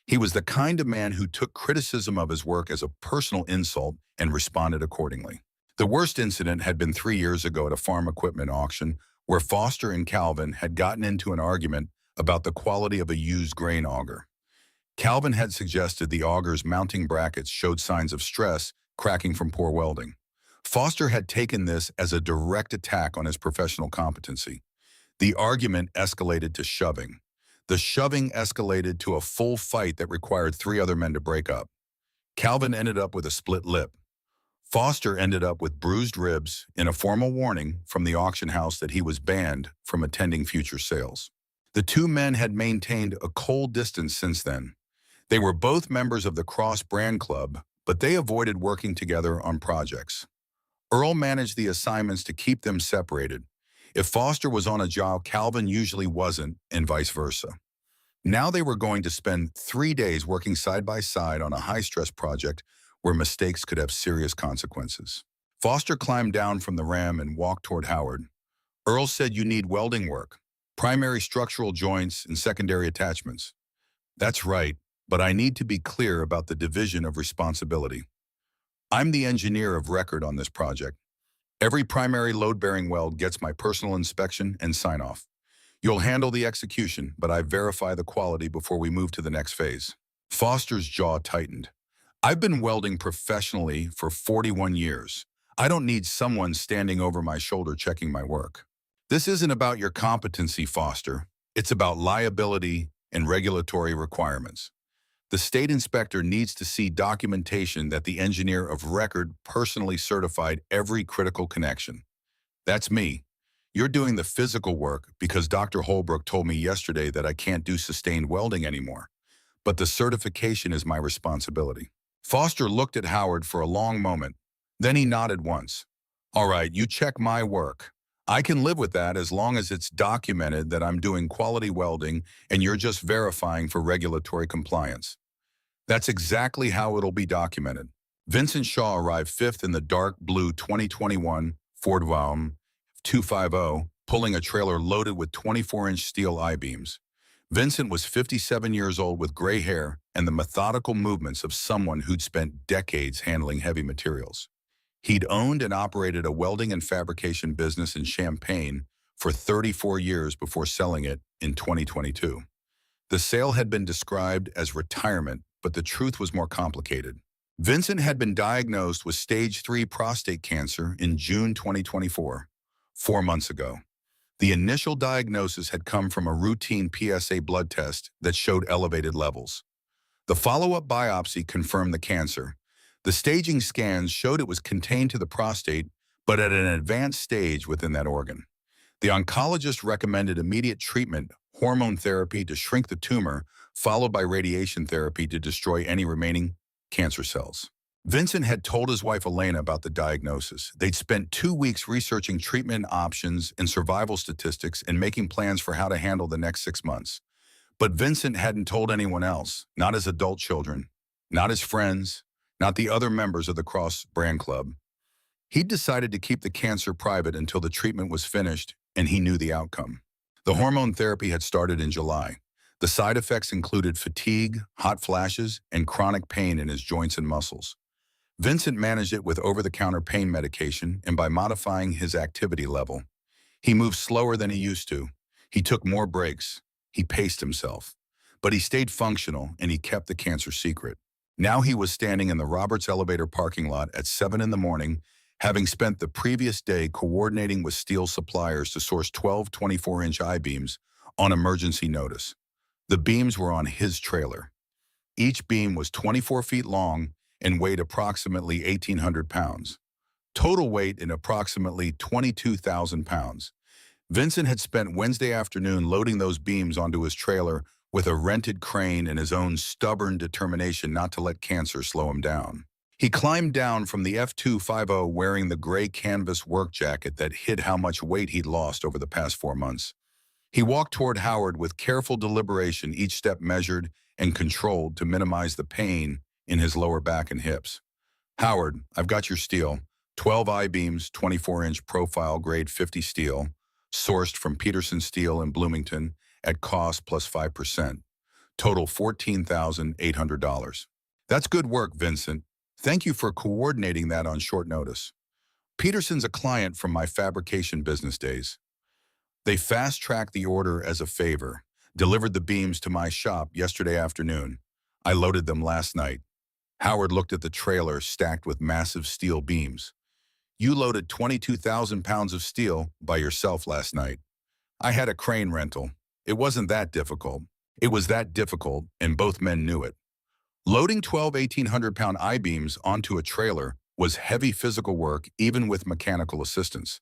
He was the kind of man who took criticism of his work as a personal insult and responded accordingly. The worst incident had been 3 years ago at a farm equipment auction where Foster and Calvin had gotten into an argument about the quality of a used grain auger. Calvin had suggested the auger's mounting brackets showed signs of stress, cracking from poor welding. Foster had taken this as a direct attack on his professional competency. The argument escalated to shoving. The shoving escalated to a full fight that required 3 other men to break up. Calvin ended up with a split lip. Foster ended up with bruised ribs and a formal warning from the auction house that he was banned from attending future sales. The 2 men had maintained a cold distance since then. They were both members of the Cross Brand Club, but they avoided working together on projects. Earl managed the assignments to keep them separated. If Foster was on a job, Calvin usually wasn't, and vice versa. Now they were going to spend 3 days working side by side on a high-stress project where mistakes could have serious consequences. Foster climbed down from the Ram and walked toward Howard. Earl said, "You need welding work, primary structural joints and secondary attachments." "That's right, but I need to be clear about the division of responsibility. I'm the engineer of record on this project. Every primary load-bearing weld gets my personal inspection and sign-off. You'll handle the execution, but I verify the quality before we move to the next phase." Foster's jaw tightened. "I've been welding professionally for 41 years. I don't need someone standing over my shoulder checking my work." "This isn't about your competency, Foster. It's about liability and regulatory requirements. The state inspector needs to see documentation that the engineer of record personally certified every critical connection. That's me. You're doing the physical work because Dr. Holbrook told me yesterday that I can't do sustained welding anymore. But the certification is my responsibility." Foster looked at Howard for a long moment. Then he nodded once. "All right, you check my work. I can live with that as long as it's documented that I'm doing quality welding and you're just verifying for regulatory compliance." That's exactly how it'll be documented. Vincent Shaw arrived 5th in the dark blue 2021 Ford Vaum 250, pulling a trailer loaded with 24-inch steel I-beams. Vincent was 57 years old with gray hair and the methodical movements of someone who'd spent decades handling heavy materials. He'd owned and operated a welding and fabrication business in Champaign for 34 years before selling it in 2022. The sale had been described as retirement, but the truth was more complicated. Vincent had been diagnosed with stage 3 prostate cancer in June 2024, 4 months ago. The initial diagnosis had come from a routine PSA blood test that showed elevated levels. The follow-up biopsy confirmed the cancer. The staging scans showed it was contained to the prostate, but at an advanced stage within that organ. The oncologist recommended immediate treatment, hormone therapy to shrink the tumor, followed by radiation therapy to destroy any remaining cancer cells. Vincent had told his wife Elena about the diagnosis. They'd spent 2 weeks researching treatment options and survival statistics and making plans for how to handle the next 6 months. But Vincent hadn't told anyone else, not his adult children, not his friends, not the other members of the Cross Brand Club. He'd decided to keep the cancer private until the treatment was finished and he knew the outcome. The hormone therapy had started in July. The side effects included fatigue, hot flashes, and chronic pain in his joints and muscles. Vincent managed it with over-the-counter pain medication and by modifying his activity level. He moved slower than he used to. He took more breaks. He paced himself. But he stayed functional and he kept the cancer secret. Now he was standing in the Roberts Elevator parking lot at 7 in the morning, having spent the previous day coordinating with steel suppliers to source 12 24-inch I-beams, on emergency notice. The beams were on his trailer. Each beam was 24 feet long and weighed approximately 1,800 pounds. Total weight in approximately 22,000 pounds. Vincent had spent Wednesday afternoon loading those beams onto his trailer with a rented crane and his own stubborn determination not to let cancer slow him down. He climbed down from the F250 wearing the gray canvas work jacket that hid how much weight he'd lost over the past 4 months. He walked toward Howard with careful deliberation, each step measured and controlled to minimize the pain in his lower back and hips. Howard, I've got your steel. 12 I-beams, 24-inch profile grade 50 steel, sourced from Peterson Steel in Bloomington at cost plus 5%. Total $14,800. That's good work, Vincent. Thank you for coordinating that on short notice. Peterson's a client from my fabrication business days. They fast-tracked the order as a favor, delivered the beams to my shop yesterday afternoon. I loaded them last night. Howard looked at the trailer stacked with massive steel beams. You loaded 22,000 pounds of steel by yourself last night. I had a crane rental. It wasn't that difficult. It was that difficult, and both men knew it. Loading 12 1,800-pound I-beams onto a trailer was heavy physical work, even with mechanical assistance.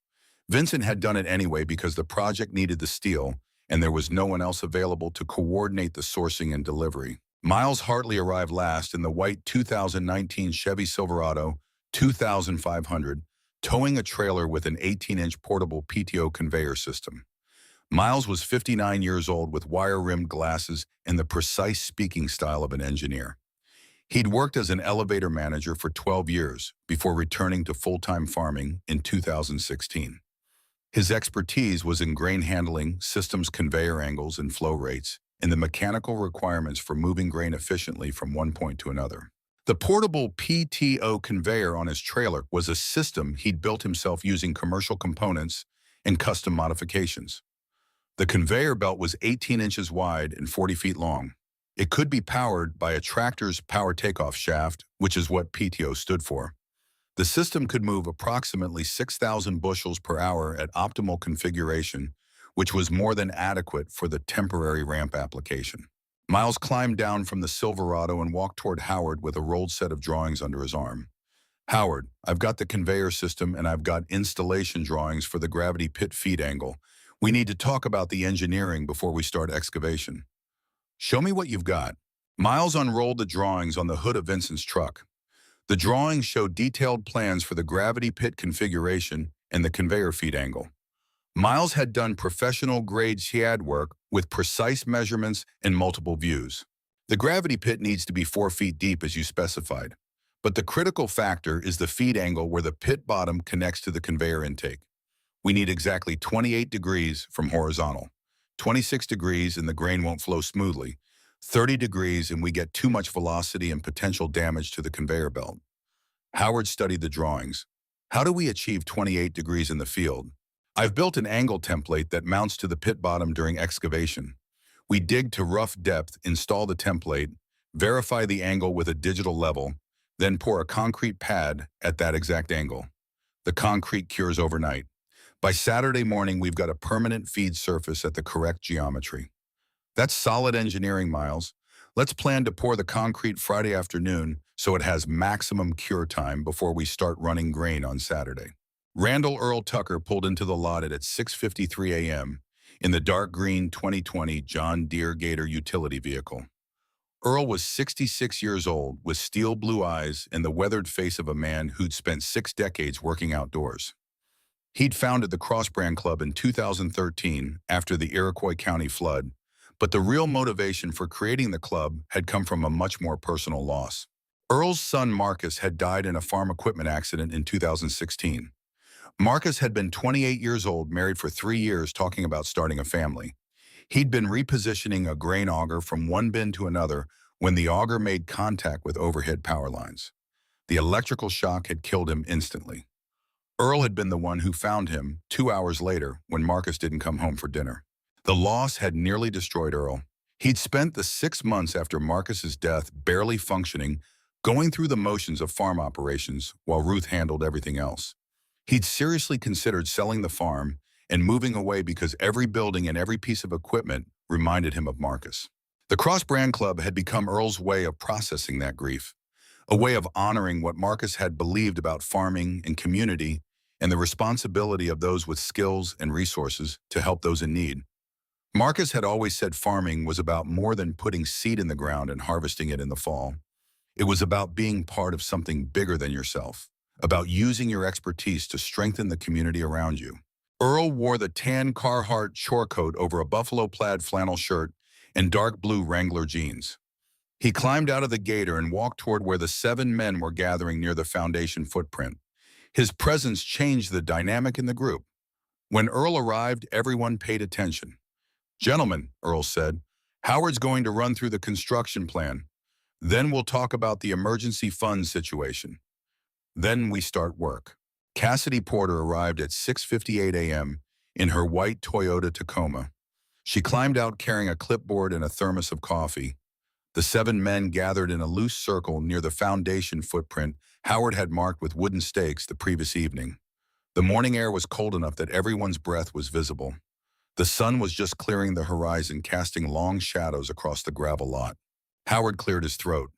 Vincent had done it anyway because the project needed the steel, and there was no one else available to coordinate the sourcing and delivery. Miles Hartley arrived last in the white 2019 Chevy Silverado 2500, towing a trailer with an 18-inch portable PTO conveyor system. Miles was 59 years old with wire-rimmed glasses and the precise speaking style of an engineer. He'd worked as an elevator manager for 12 years before returning to full-time farming in 2016. His expertise was in grain handling, systems conveyor angles and flow rates, and the mechanical requirements for moving grain efficiently from one point to another. The portable PTO conveyor on his trailer was a system he'd built himself using commercial components and custom modifications. The conveyor belt was 18 inches wide and 40 feet long. It could be powered by a tractor's power takeoff shaft, which is what PTO stood for. The system could move approximately 6,000 bushels per hour at optimal configuration, which was more than adequate for the temporary ramp application. Miles climbed down from the Silverado and walked toward Howard with a rolled set of drawings under his arm. Howard, I've got the conveyor system and I've got installation drawings for the gravity pit feed angle. We need to talk about the engineering before we start excavation. Show me what you've got. Miles unrolled the drawings on the hood of Vincent's truck. The drawings showed detailed plans for the gravity pit configuration and the conveyor feed angle. Miles had done professional-grade SHIAD work with precise measurements and multiple views. The gravity pit needs to be 4 feet deep as you specified, but the critical factor is the feed angle where the pit bottom connects to the conveyor intake. We need exactly 28 degrees from horizontal, 26 degrees and the grain won't flow smoothly, 30 degrees and we get too much velocity and potential damage to the conveyor belt. Howard studied the drawings. How do we achieve 28 degrees in the field? I've built an angle template that mounts to the pit bottom during excavation. We dig to rough depth, install the template, verify the angle with a digital level, then pour a concrete pad at that exact angle. The concrete cures overnight. By Saturday morning, we've got a permanent feed surface at the correct geometry. That's solid engineering, Miles. Let's plan to pour the concrete Friday afternoon so it has maximum cure time before we start running grain on Saturday. Randall Earl Tucker pulled into the lot at 6:53 a.m. in the dark green 2020 John Deere Gator utility vehicle. Earl was 66 years old with steel blue eyes and the weathered face of a man who'd spent 6 decades working outdoors. He'd founded the Cross Brand Club in 2013 after the Iroquois County flood, but the real motivation for creating the club had come from a much more personal loss. Earl's son Marcus had died in a farm equipment accident in 2016. Marcus had been 28 years old, married for 3 years, talking about starting a family. He'd been repositioning a grain auger from one bin to another when the auger made contact with overhead power lines. The electrical shock had killed him instantly. Earl had been the one who found him 2 hours later when Marcus didn't come home for dinner. The loss had nearly destroyed Earl. He'd spent the 6 months after Marcus's death barely functioning, going through the motions of farm operations while Ruth handled everything else. He'd seriously considered selling the farm and moving away because every building and every piece of equipment reminded him of Marcus. The Cross-Brand Club had become Earl's way of processing that grief, a way of honoring what Marcus had believed about farming and community and the responsibility of those with skills and resources to help those in need. Marcus had always said farming was about more than putting seed in the ground and harvesting it in the fall. It was about being part of something bigger than yourself, about using your expertise to strengthen the community around you. Earl wore the tan Carhartt chore coat over a buffalo plaid flannel shirt and dark blue Wrangler jeans. He climbed out of the gator and walked toward where the 7 men were gathering near the foundation footprint. His presence changed the dynamic in the group. When Earl arrived, everyone paid attention. "Gentlemen," Earl said, "Howard's going to run through the construction plan. Then we'll talk about the emergency funds situation. Then we start work." Cassidy Porter arrived at 6:58 a.m. in her white Toyota Tacoma. She climbed out carrying a clipboard and a thermos of coffee. The 7 men gathered in a loose circle near the foundation footprint Howard had marked with wooden stakes the previous evening. The morning air was cold enough that everyone's breath was visible. The sun was just clearing the horizon, casting long shadows across the gravel lot. Howard cleared his throat.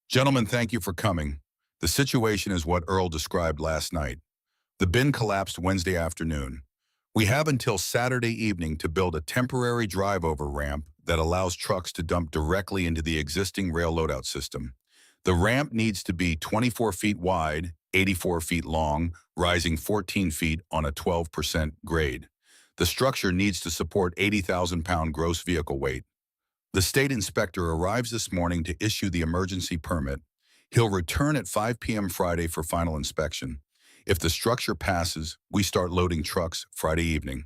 "Gentlemen, thank you for coming. The situation is what Earl described last night. The bin collapsed Wednesday afternoon. We have until Saturday evening to build a temporary drive-over ramp that allows trucks to dump directly into the existing rail loadout system. The ramp needs to be 24 feet wide, 84 feet long, rising 14 feet on a 12% grade. The structure needs to support 80,000-pound gross vehicle weight. The state inspector arrives this morning to issue the emergency permit. He'll return at 5 p.m. Friday for final inspection. If the structure passes, we start loading trucks Friday evening.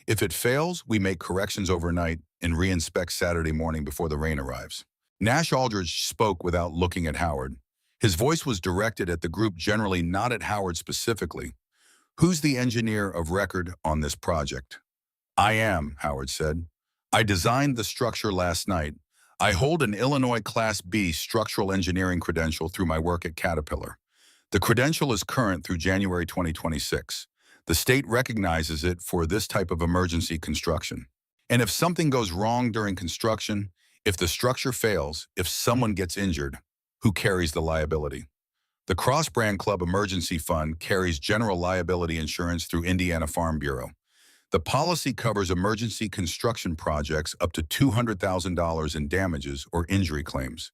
If it fails, we make corrections overnight and re-inspect Saturday morning before the rain arrives." Nash Aldridge spoke without looking at Howard. His voice was directed at the group generally, not at Howard specifically. "Who's the engineer of record on this project?" "I am," Howard said. "I designed the structure last night. I hold an Illinois Class B structural engineering credential through my work at Caterpillar. The credential is current through January 2026. The state recognizes it for this type of emergency construction. And if something goes wrong during construction, if the structure fails, if someone gets injured, who carries the liability?" The Cross-Brand Club Emergency Fund carries general liability insurance through Indiana Farm Bureau. The policy covers emergency construction projects up to $200,000 in damages or injury claims.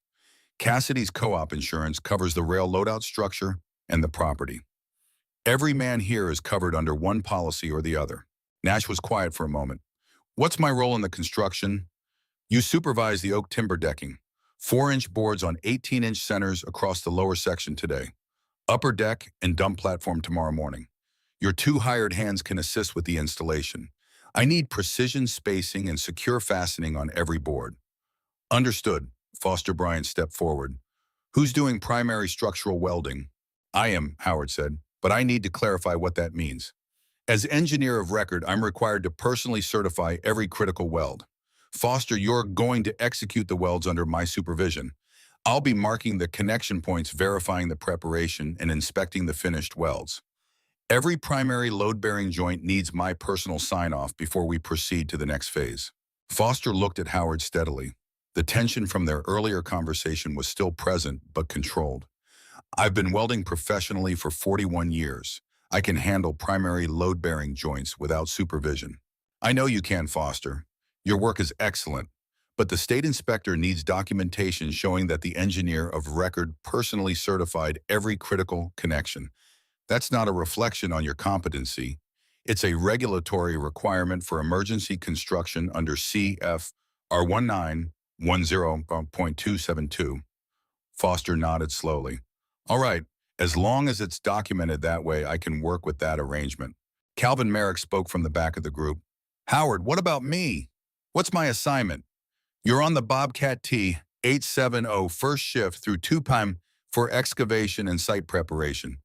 Cassidy's co-op insurance covers the rail loadout structure and the property. Every man here is covered under one policy or the other. Nash was quiet for a moment. "What's my role in the construction?" "You supervise the oak timber decking. 4-inch boards on 18-inch centers across the lower section today. Upper deck and dump platform tomorrow morning. Your 2 hired hands can assist with the installation. I need precision spacing and secure fastening on every board." "Understood." Foster Bryant stepped forward. "Who's doing primary structural welding?" "I am," Howard said, "but I need to clarify what that means. As engineer of record, I'm required to personally certify every critical weld. Foster, you're going to execute the welds under my supervision. I'll be marking the connection points, verifying the preparation, and inspecting the finished welds. Every primary load-bearing joint needs my personal sign-off before we proceed to the next phase." Foster looked at Howard steadily. The tension from their earlier conversation was still present, but controlled. "I've been welding professionally for 41 years. I can handle primary load-bearing joints without supervision." "I know you can, Foster. Your work is excellent, but the state inspector needs documentation showing that the engineer of record personally certified every critical connection. That's not a reflection on your competency. It's a regulatory requirement for emergency construction under CFR 1910.272. Foster nodded slowly. "All right, as long as it's documented that way, I can work with that arrangement." Calvin Merrick spoke from the back of the group. "Howard, what about me? What's my assignment?" "You're on the Bobcat T 870 first shift through 2 p.m. for excavation and site preparation.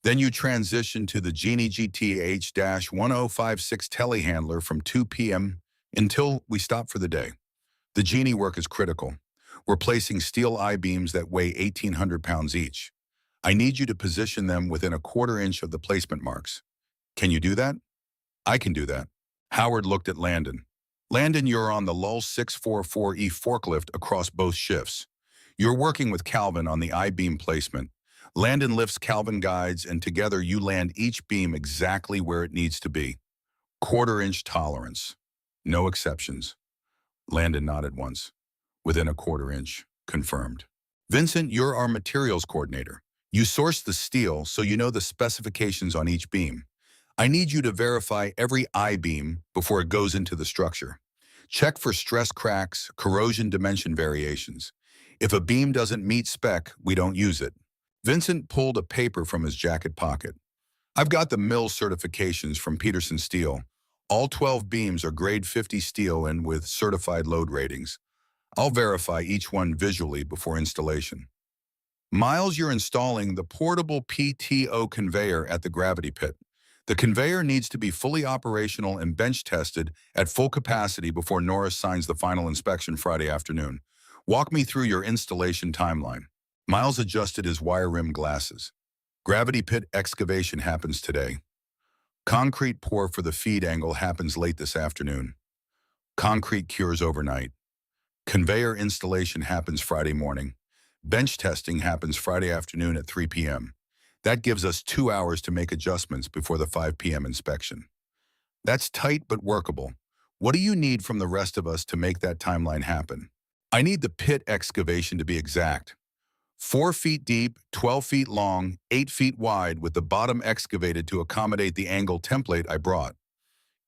Then you transition to the Genie GTH-1056 telehandler from 2 p.m. until we stop for the day. The Genie work is critical. We're placing steel I-beams that weigh 1,800 pounds each. I need you to position them within a 1/4 inch of the placement marks. Can you do that?" I can do that. Howard looked at Landon. Landon, you're on the Lull 644E forklift across both shifts. You're working with Calvin on the I-beam placement. Landon lifts Calvin guides, and together you land each beam exactly where it needs to be. Quarter-inch tolerance. No exceptions. Landon nodded once. Within a quarter inch. Confirmed. Vincent, you're our materials coordinator. You source the steel, so you know the specifications on each beam. I need you to verify every I-beam before it goes into the structure. Check for stress cracks, corrosion dimension variations. If a beam doesn't meet spec, we don't use it. Vincent pulled a paper from his jacket pocket. I've got the mill certifications from Peterson Steel. All 12 beams are grade 50 steel and with certified load ratings. I'll verify each one visually before installation. Miles, you're installing the portable PTO conveyor at the gravity pit. The conveyor needs to be fully operational and bench tested at full capacity before Norris signs the final inspection Friday afternoon. Walk me through your installation timeline. Miles adjusted his wire-rimmed glasses. Gravity pit excavation happens today. Concrete pour for the feed angle happens late this afternoon. Concrete cures overnight. Conveyor installation happens Friday morning. Bench testing happens Friday afternoon at 3 p.m. That gives us 2 hours to make adjustments before the 5 p.m. inspection. That's tight but workable. What do you need from the rest of us to make that timeline happen? I need the pit excavation to be exact. 4 feet deep, 12 feet long, 8 feet wide, with the bottom excavated to accommodate the angle template I brought.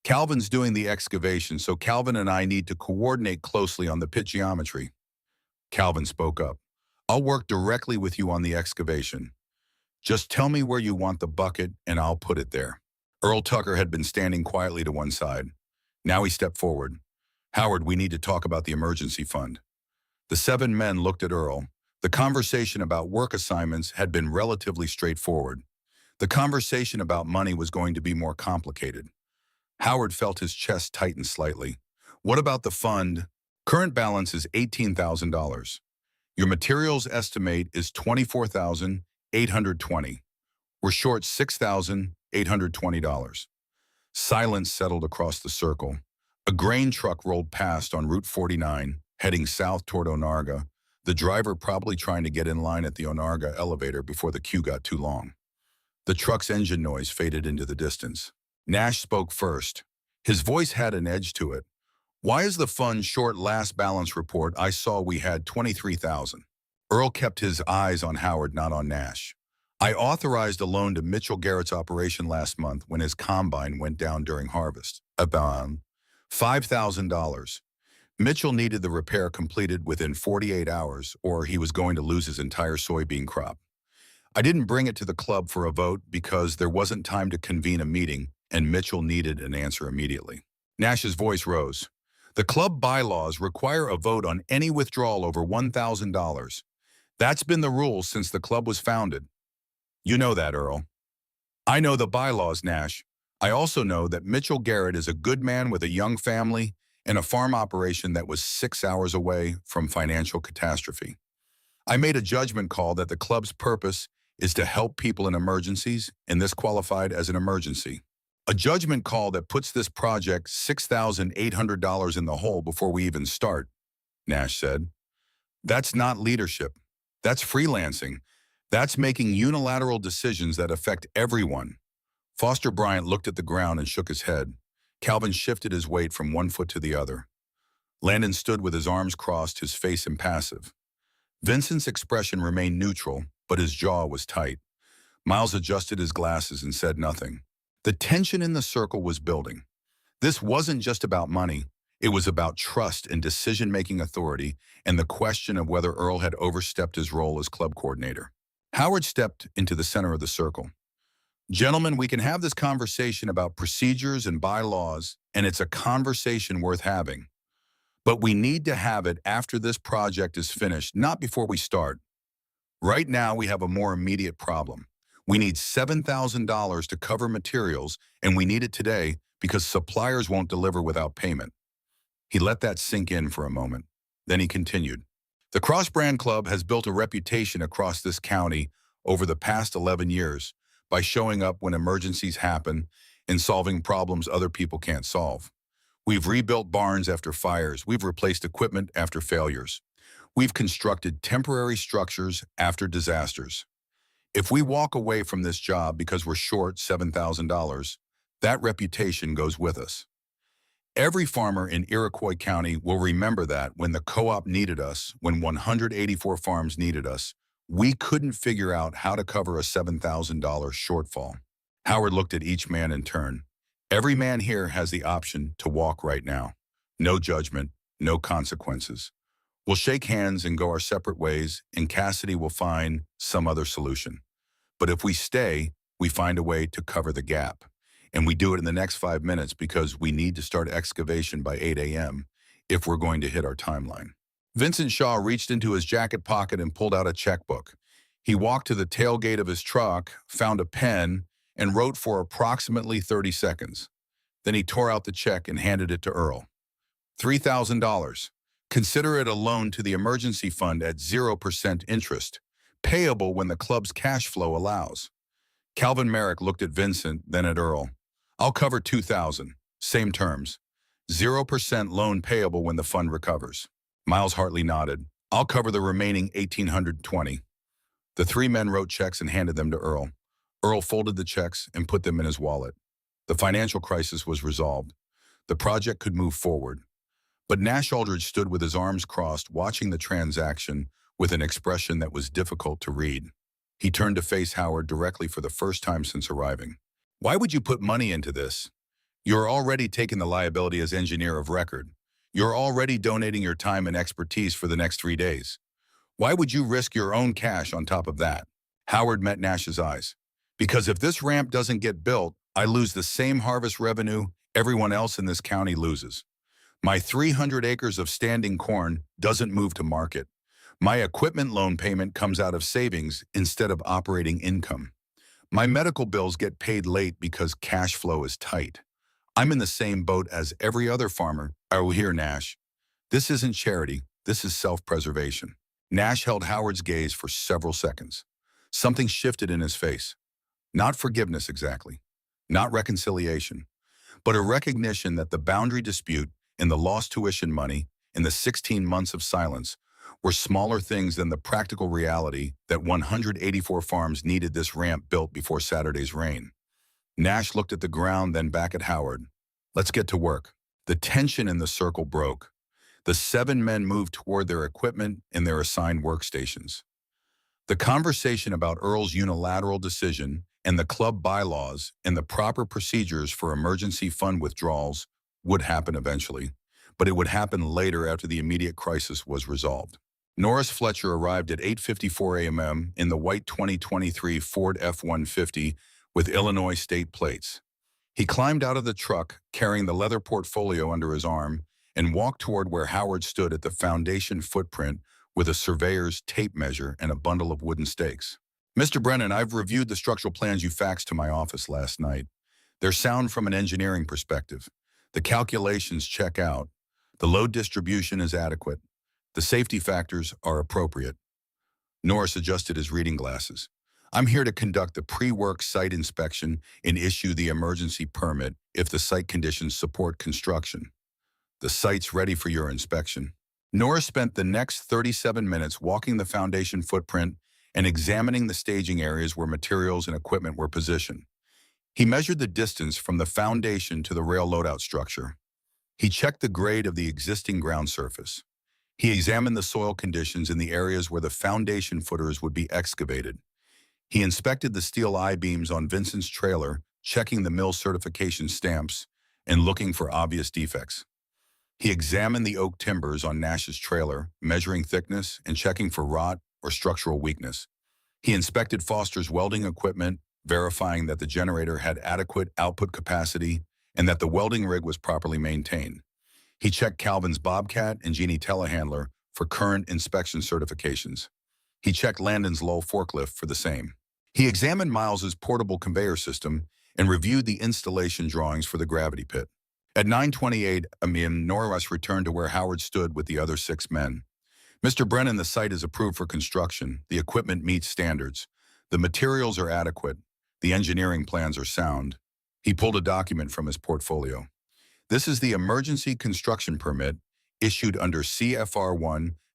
Calvin's doing the excavation, so Calvin and I need to coordinate closely on the pit geometry. Calvin spoke up. I'll work directly with you on the excavation. Just tell me where you want the bucket and I'll put it there. Earl Tucker had been standing quietly to one side. Now he stepped forward. Howard, we need to talk about the emergency fund. The 7 men looked at Earl. The conversation about work assignments had been relatively straightforward. The conversation about money was going to be more complicated. Howard felt his chest tighten slightly. What about the fund? Current balance is $18,000. Your materials estimate is $24,820. We're short $6,820. Silence settled across the circle. A grain truck rolled past on Route 49, heading south toward Onarga, the driver probably trying to get in line at the Onarga elevator before the queue got too long. The truck's engine noise faded into the distance. Nash spoke first. His voice had an edge to it. Why is the fund short? Last balance report I saw we had $23,000. Earl kept his eyes on Howard, not on Nash. I authorized a loan to Mitchell Garrett's operation last month when his combine went down during harvest. About $5,000. Mitchell needed the repair completed within 48 hours or he was going to lose his entire soybean crop. I didn't bring it to the club for a vote because there wasn't time to convene a meeting and Mitchell needed an answer immediately. Nash's voice rose. The club bylaws require a vote on any withdrawal over $1,000. That's been the rule since the club was founded. You know that, Earl. I know the bylaws, Nash. I also know that Mitchell Garrett is a good man with a young family and a farm operation that was 6 hours away from financial catastrophe. I made a judgment call that the club's purpose is to help people in emergencies, and this qualified as an emergency. A judgment call that puts this project $6,800 in the hole before we even start, Nash said. That's not leadership. That's freelancing. That's making unilateral decisions that affect everyone. Foster Bryant looked at the ground and shook his head. Calvin shifted his weight from one foot to the other. Landon stood with his arms crossed, his face impassive. Vincent's expression remained neutral, but his jaw was tight. Miles adjusted his glasses and said nothing. The tension in the circle was building. This wasn't just about money. It was about trust and decision-making authority and the question of whether Earl had overstepped his role as club coordinator. Howard stepped into the center of the circle. Gentlemen, we can have this conversation about procedures and bylaws, and it's a conversation worth having. But we need to have it after this project is finished, not before we start. Right now, we have a more immediate problem. We need $7,000 to cover materials, and we need it today because suppliers won't deliver without payment. He let that sink in for a moment. Then he continued. The Cross Brand Club has built a reputation across this county over the past 11 years by showing up when emergencies happen in solving problems other people can't solve. We've rebuilt barns after fires. We've replaced equipment after failures. We've constructed temporary structures after disasters. If we walk away from this job because we're short $7,000, that reputation goes with us. Every farmer in Iroquois County will remember that when the co-op needed us, when 184 farms needed us, we couldn't figure out how to cover a $7,000 shortfall. Howard looked at each man in turn. Every man here has the option to walk right now. No judgment, no consequences. We'll shake hands and go our separate ways, and Cassidy will find some other solution. But if we stay, we find a way to cover the gap. And we do it in the next 5 minutes because we need to start excavation by 8 a.m. if we're going to hit our timeline. Vincent Shaw reached into his jacket pocket and pulled out a checkbook. He walked to the tailgate of his truck, found a pen, and wrote for approximately 30 seconds. Then he tore out the check and handed it to Earl. $3,000. Consider it a loan to the emergency fund at 0% interest, payable when the club's cash flow allows. Calvin Merrick looked at Vincent, then at Earl. I'll cover $2,000. Same terms. 0% loan payable when the fund recovers. Miles Hartley nodded. I'll cover the remaining $1,820. The three men wrote checks and handed them to Earl. Earl folded the checks and put them in his wallet. The financial crisis was resolved. The project could move forward. But Nash Aldridge stood with his arms crossed, watching the transaction with an expression that was difficult to read. He turned to face Howard directly for the first time since arriving. Why would you put money into this? You're already taking the liability as engineer of record. You're already donating your time and expertise for the next 3 days. Why would you risk your own cash on top of that? Howard met Nash's eyes. Because if this ramp doesn't get built, I lose the same harvest revenue everyone else in this county loses. My 300 acres of standing corn doesn't move to market. My equipment loan payment comes out of savings instead of operating income. My medical bills get paid late because cash flow is tight. I'm in the same boat as every other farmer. Oh, here, Nash. This isn't charity. This is self-preservation. Nash held Howard's gaze for several seconds. Something shifted in his face. Not forgiveness exactly. Not reconciliation. But a recognition that the boundary dispute and the lost tuition money and the 16 months of silence were smaller things than the practical reality that 184 farms needed this ramp built before Saturday's rain. Nash looked at the ground, then back at Howard. Let's get to work. The tension in the circle broke. The 7 men moved toward their equipment and their assigned workstations. The conversation about Earl's unilateral decision and the club bylaws and the proper procedures for emergency fund withdrawals would happen eventually, but it would happen later after the immediate crisis was resolved. Norris Fletcher arrived at 8:54 a.m. in the white 2023 Ford F-150 with Illinois state plates. He climbed out of the truck, carrying the leather portfolio under his arm, and walked toward where Howard stood at the foundation footprint with a surveyor's tape measure and a bundle of wooden stakes. Mr. Brennan, I've reviewed the structural plans you faxed to my office last night. They're sound from an engineering perspective. The calculations check out. The load distribution is adequate. The safety factors are appropriate. Norris adjusted his reading glasses. I'm here to conduct the pre-work site inspection and issue the emergency permit if the site conditions support construction. The site's ready for your inspection. Norris spent the next 37 minutes walking the foundation footprint and examining the staging areas where materials and equipment were positioned. He measured the distance from the foundation to the rail loadout structure. He checked the grade of the existing ground surface. He examined the soil conditions in the areas where the foundation footers would be excavated. He inspected the steel I-beams on Vincent's trailer, checking the mill certification stamps and looking for obvious defects. He examined the oak timbers on Nash's trailer, measuring thickness and checking for rot or structural weakness. He inspected Foster's welding equipment, verifying that the generator had adequate output capacity and that the welding rig was properly maintained. He checked Calvin's Bobcat and Genie telehandler for current inspection certifications. He checked Landon's Lull forklift for the same. He examined Miles's portable conveyor system and reviewed the installation drawings for the gravity pit. At 9:28 a.m., Norris returned to where Howard stood with the other 6 men. Mr. Brennan, the site is approved for construction. The equipment meets standards. The materials are adequate. The engineering plans are sound. He pulled a document from his portfolio. This is the emergency construction permit issued under CFR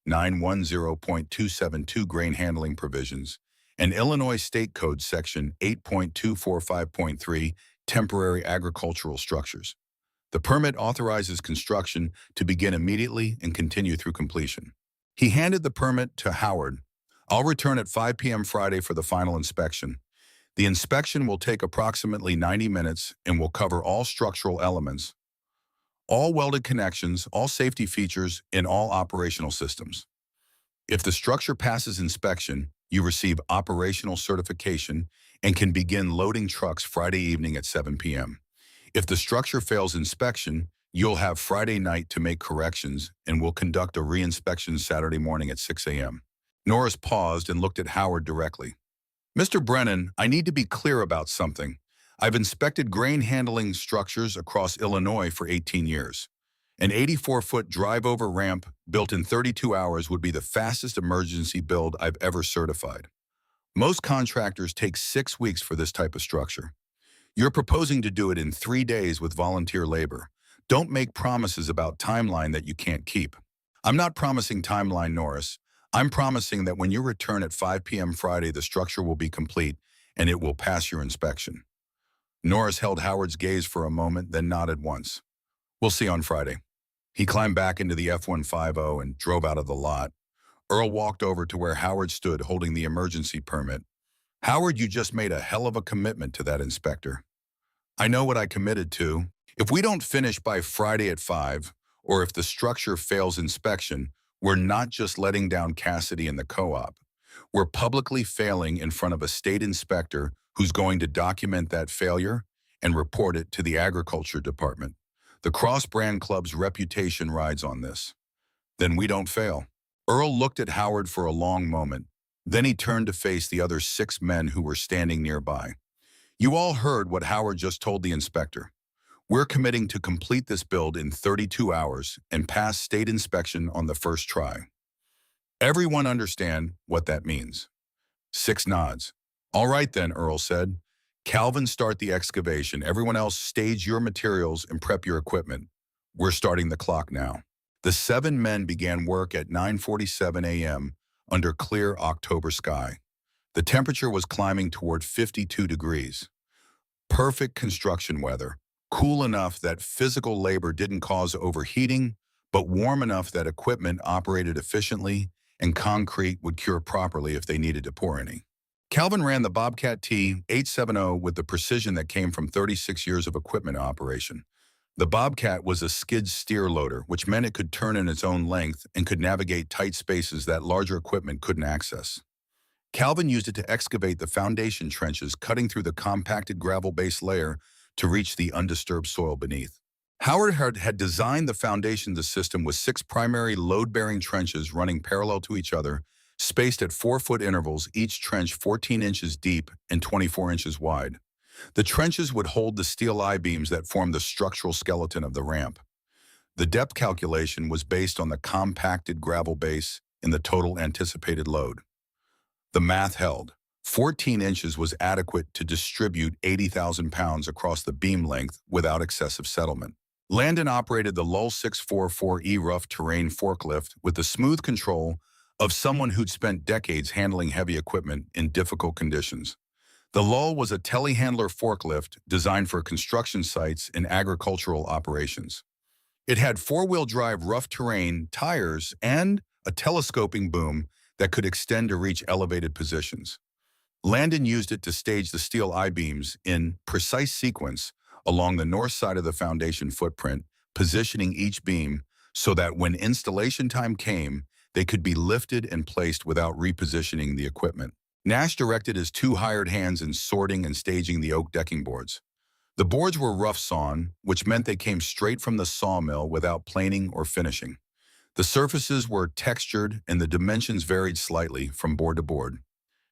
1910.272 grain handling provisions and Illinois State Code Section 8.245.3 temporary agricultural structures. The permit authorizes construction to begin immediately and continue through completion. He handed the permit to Howard. I'll return at 5 p.m. Friday for the final inspection. The inspection will take approximately 90 minutes and will cover all structural elements, all welded connections, all safety features, and all operational systems. If the structure passes inspection, you receive operational certification and can begin loading trucks Friday evening at 7 p.m. If the structure fails inspection, you'll have Friday night to make corrections and we'll conduct a re-inspection Saturday morning at 6 a.m. Norris paused and looked at Howard directly. Mr. Brennan, I need to be clear about something. I've inspected grain handling structures across Illinois for 18 years. An 84-foot drive-over ramp built in 32 hours would be the fastest emergency build I've ever certified. Most contractors take 6 weeks for this type of structure. You're proposing to do it in 3 days with volunteer labor. Don't make promises about timeline that you can't keep. I'm not promising timeline, Norris. I'm promising that when you return at 5 p.m. Friday, the structure will be complete and it will pass your inspection. Norris held Howard's gaze for a moment, then nodded once. We'll see on Friday. He climbed back into the F-150 and drove out of the lot. Earl walked over to where Howard stood holding the emergency permit. Howard, you just made a hell of a commitment to that inspector. I know what I committed to. If we don't finish by Friday at 5, or if the structure fails inspection, we're not just letting down Cassidy and the co-op. We're publicly failing in front of a state inspector who's going to document that failure and report it to the Agriculture Department. The Cross-Brand Club's reputation rides on this. Then we don't fail. Earl looked at Howard for a long moment. Then he turned to face the other 6 men who were standing nearby. You all heard what Howard just told the inspector. We're committing to complete this build in 32 hours and pass state inspection on the first try. Everyone understand what that means? 6 nods. All right then, Earl said. Calvin, start the excavation. Everyone else stage your materials and prep your equipment. We're starting the clock now. The 7 men began work at 9:47 a.m. under clear October sky. The temperature was climbing toward 52 degrees. Perfect construction weather, cool enough that physical labor didn't cause overheating, but warm enough that equipment operated efficiently and concrete would cure properly if they needed to pour any. Calvin ran the Bobcat T870 with the precision that came from 36 years of equipment operation. The Bobcat was a skid steer loader, which meant it could turn in its own length and could navigate tight spaces that larger equipment couldn't access. Calvin used it to excavate the foundation trenches, cutting through the compacted gravel base layer to reach the undisturbed soil beneath. Howard had designed the foundation system with 6 primary load-bearing trenches running parallel to each other, spaced at 4-foot intervals, each trench 14 inches deep and 24 inches wide. The trenches would hold the steel I-beams that formed the structural skeleton of the ramp. The depth calculation was based on the compacted gravel base and the total anticipated load. The math held. 14 inches was adequate to distribute 80,000 pounds across the beam length without excessive settlement. Landon operated the Lull 644E rough terrain forklift with the smooth control of someone who'd spent decades handling heavy equipment in difficult conditions. The Lull was a telehandler forklift designed for construction sites and agricultural operations. It had 4-wheel drive rough terrain tires and a telescoping boom that could extend to reach elevated positions. Landon used it to stage the steel I-beams in precise sequence along the north side of the foundation footprint, positioning each beam so that when installation time came, they could be lifted and placed without repositioning the equipment. Nash directed his 2 hired hands in sorting and staging the oak decking boards. The boards were rough sawn, which meant they came straight from the sawmill without planing or finishing. The surfaces were textured and the dimensions varied slightly from board to board.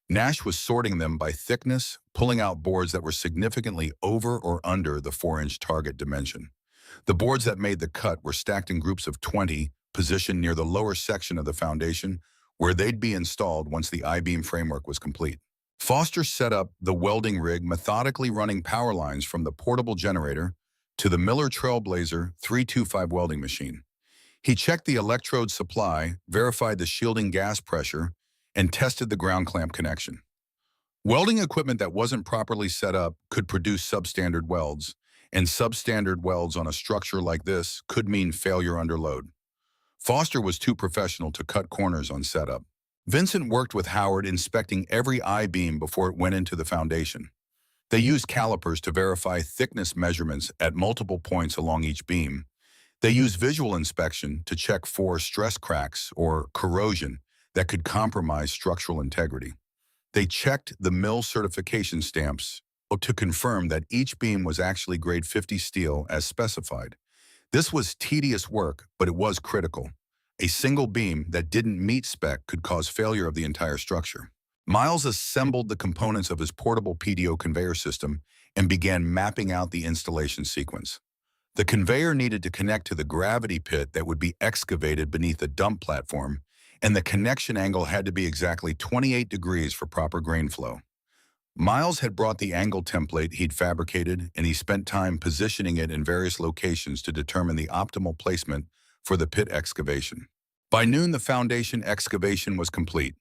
Nash was sorting them by thickness, pulling out boards that were significantly over or under the 4-inch target dimension. The boards that made the cut were stacked in groups of 20, positioned near the lower section of the foundation, where they'd be installed once the I-beam framework was complete. Foster set up the welding rig, methodically running power lines from the portable generator to the Miller Trailblazer 325 welding machine. He checked the electrode supply, verified the shielding gas pressure, and tested the ground clamp connection. Welding equipment that wasn't properly set up could produce substandard welds, and substandard welds on a structure like this could mean failure under load. Foster was too professional to cut corners on setup. Vincent worked with Howard, inspecting every I-beam before it went into the foundation. They used calipers to verify thickness measurements at multiple points along each beam. They used visual inspection to check for stress cracks or corrosion that could compromise structural integrity. They checked the mill certification stamps to confirm that each beam was actually grade 50 steel as specified. This was tedious work, but it was critical. A single beam that didn't meet spec could cause failure of the entire structure. Miles assembled the components of his portable PDO conveyor system and began mapping out the installation sequence. The conveyor needed to connect to the gravity pit that would be excavated beneath the dump platform, and the connection angle had to be exactly 28 degrees for proper grain flow. Miles had brought the angle template he'd fabricated, and he spent time positioning it in various locations to determine the optimal placement for the pit excavation. By noon, the foundation excavation was complete.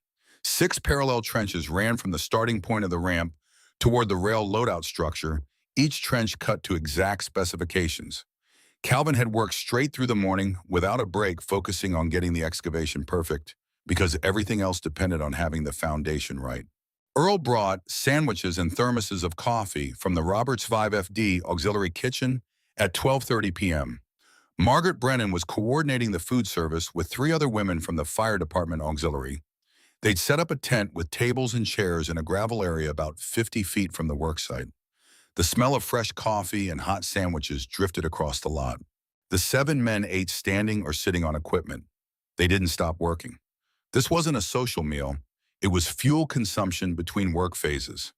6 parallel trenches ran from the starting point of the ramp toward the rail loadout structure, each trench cut to exact specifications. Calvin had worked straight through the morning without a break, focusing on getting the excavation perfect because everything else depended on having the foundation right. Earl brought sandwiches and thermoses of coffee from the Roberts 5FD auxiliary kitchen at 12:30 p.m. Margaret Brennan was coordinating the food service with 3 other women from the fire department auxiliary. They'd set up a tent with tables and chairs in a gravel area about 50 feet from the worksite. The smell of fresh coffee and hot sandwiches drifted across the lot. The 7 men ate standing or sitting on equipment. They didn't stop working. This wasn't a social meal. It was fuel consumption between work phases.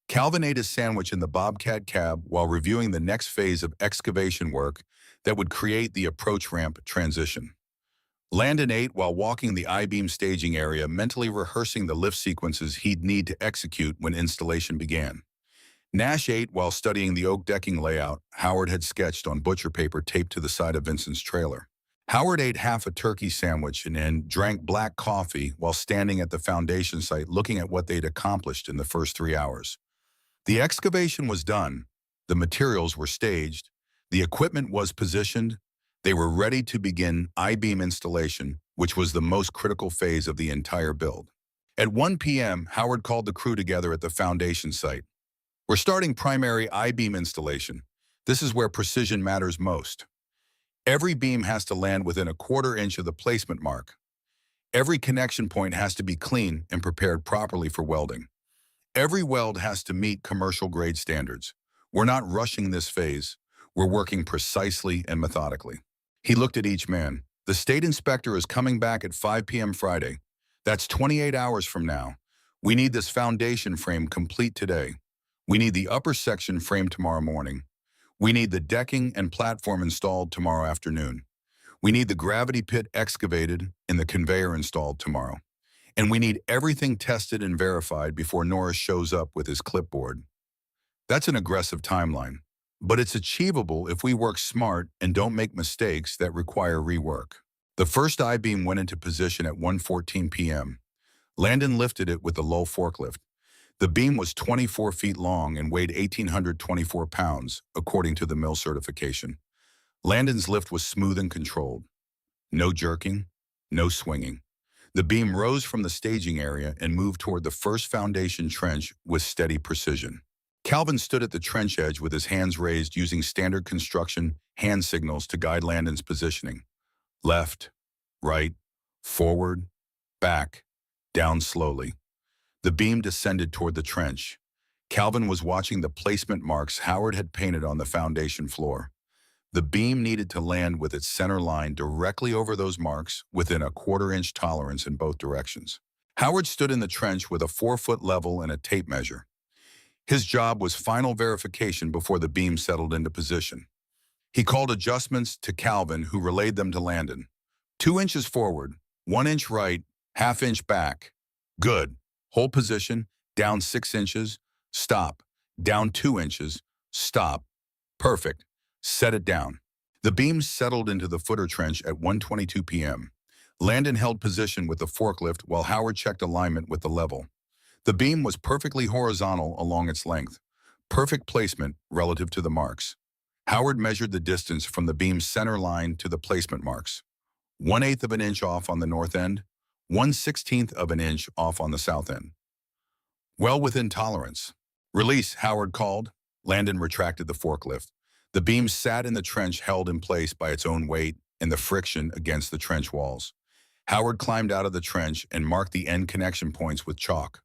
Calvin ate his sandwich in the Bobcat cab while reviewing the next phase of excavation work that would create the approach ramp transition. Landon ate while walking the I-beam staging area, mentally rehearsing the lift sequences he'd need to execute when installation began. Nash ate while studying the oak decking layout Howard had sketched on butcher paper taped to the side of Vincent's trailer. Howard ate half a turkey sandwich and then drank black coffee while standing at the foundation site looking at what they'd accomplished in the first 3 hours. The excavation was done, the materials were staged, the equipment was positioned, they were ready to begin I-beam installation, which was the most critical phase of the entire build. At 1 p.m., Howard called the crew together at the foundation site. We're starting primary I-beam installation. This is where precision matters most. Every beam has to land within a 1/4 inch of the placement mark. Every connection point has to be clean and prepared properly for welding. Every weld has to meet commercial grade standards. We're not rushing this phase. We're working precisely and methodically. He looked at each man. The state inspector is coming back at 5 p.m. Friday. That's 28 hours from now. We need this foundation frame complete today. We need the upper section framed tomorrow morning. We need the decking and platform installed tomorrow afternoon. We need the gravity pit excavated and the conveyor installed tomorrow. And we need everything tested and verified before Norris shows up with his clipboard. That's an aggressive timeline, but it's achievable if we work smart and don't make mistakes that require rework. The first I-beam went into position at 1:14 p.m. Landon lifted it with the Lowell forklift. The beam was 24 feet long and weighed 1,824 pounds, according to the mill certification. Landon's lift was smooth and controlled. No jerking, no swinging. The beam rose from the staging area and moved toward the first foundation trench with steady precision. Calvin stood at the trench edge with his hands raised, using standard construction hand signals to guide Landon's positioning. Left, right, forward, back, down slowly. The beam descended toward the trench. Calvin was watching the placement marks Howard had painted on the foundation floor. The beam needed to land with its center line directly over those marks within a 1/4 inch tolerance in both directions. Howard stood in the trench with a 4-foot level and a tape measure. His job was final verification before the beam settled into position. He called adjustments to Calvin, who relayed them to Landon. 2 inches forward, 1 inch right, 1/2 inch back. Good. Hold position, Down 6 inches, stop. Down 2 inches, stop. Perfect. Set it down. The beams settled into the footer trench at 1:22 p.m. Landon held position with the forklift while Howard checked alignment with the level. The beam was perfectly horizontal along its length. Perfect placement relative to the marks. Howard measured the distance from the beam's center line to the placement marks. 1/8 of an inch off on the north end, 1/16 of an inch off on the south end. Well within tolerance. Release, Howard called. Landon retracted the forklift. The beam sat in the trench held in place by its own weight and the friction against the trench walls. Howard climbed out of the trench and marked the end connection points with chalk.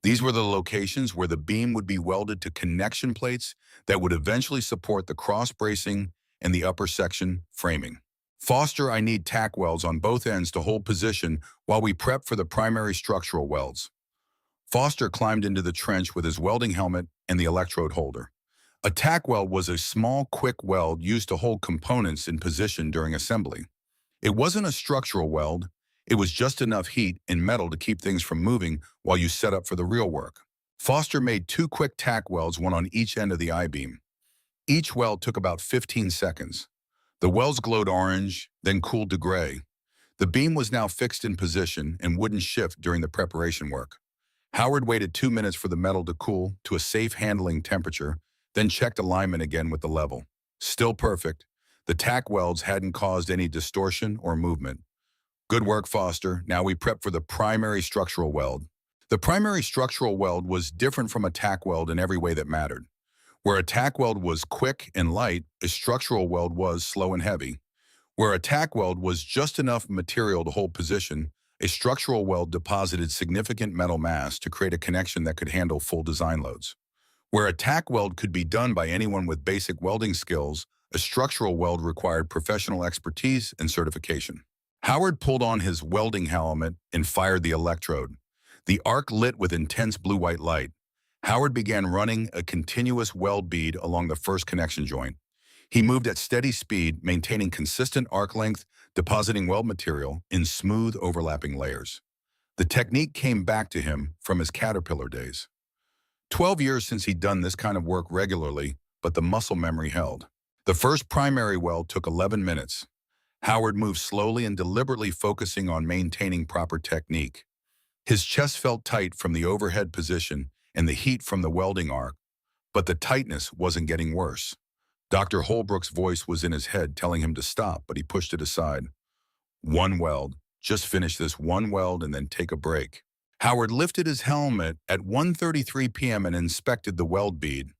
These were the locations where the beam would be welded to connection plates that would eventually support the cross bracing and the upper section framing. Foster, I need tack welds on both ends to hold position while we prep for the primary structural welds. Foster climbed into the trench with his welding helmet and the electrode holder. A tack weld was a small, quick weld used to hold components in position during assembly. It wasn't a structural weld. It was just enough heat and metal to keep things from moving while you set up for the real work. Foster made 2 quick tack welds, one on each end of the I-beam. Each weld took about 15 seconds. The welds glowed orange, then cooled to gray. The beam was now fixed in position and wouldn't shift during the preparation work. Howard waited 2 minutes for the metal to cool to a safe handling temperature, then checked alignment again with the level. Still perfect. The tack welds hadn't caused any distortion or movement. Good work, Foster. Now we prep for the primary structural weld. The primary structural weld was different from a tack weld in every way that mattered. Where a tack weld was quick and light, a structural weld was slow and heavy. Where a tack weld was just enough material to hold position, a structural weld deposited significant metal mass to create a connection that could handle full design loads. Where a tack weld could be done by anyone with basic welding skills, a structural weld required professional expertise and certification. Howard pulled on his welding helmet and fired the electrode. The arc lit with intense blue-white light. Howard began running a continuous weld bead along the first connection joint. He moved at steady speed, maintaining consistent arc length, depositing weld material in smooth, overlapping layers. The technique came back to him from his Caterpillar days. 12 years since he'd done this kind of work regularly, but the muscle memory held. The first primary weld took 11 minutes. Howard moved slowly and deliberately, focusing on maintaining proper technique. His chest felt tight from the overhead position and the heat from the welding arc, but the tightness wasn't getting worse. Dr. Holbrook's voice was in his head telling him to stop, but he pushed it aside. One weld. Just finish this one weld and then take a break. Howard lifted his helmet at 1:33 p.m. and inspected the weld bead.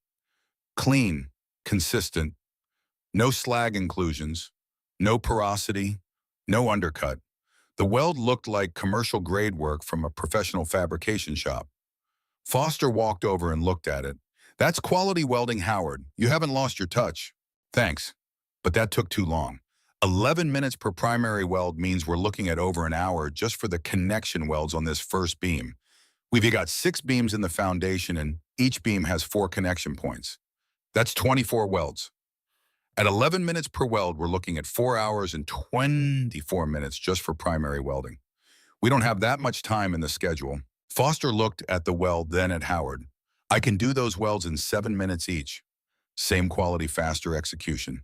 Clean, consistent, no slag inclusions, no porosity, no undercut. The weld looked like commercial grade work from a professional fabrication shop. Foster walked over and looked at it. That's quality welding, Howard. You haven't lost your touch. Thanks, but that took too long. 11 minutes per primary weld means we're looking at over an hour just for the connection welds on this first beam. We've got 6 beams in the foundation and each beam has 4 connection points. That's 24 welds. At 11 minutes per weld, we're looking at 4 hours and 24 minutes just for primary welding. We don't have that much time in the schedule. Foster looked at the weld, then at Howard. I can do those welds in 7 minutes each. Same quality, faster execution.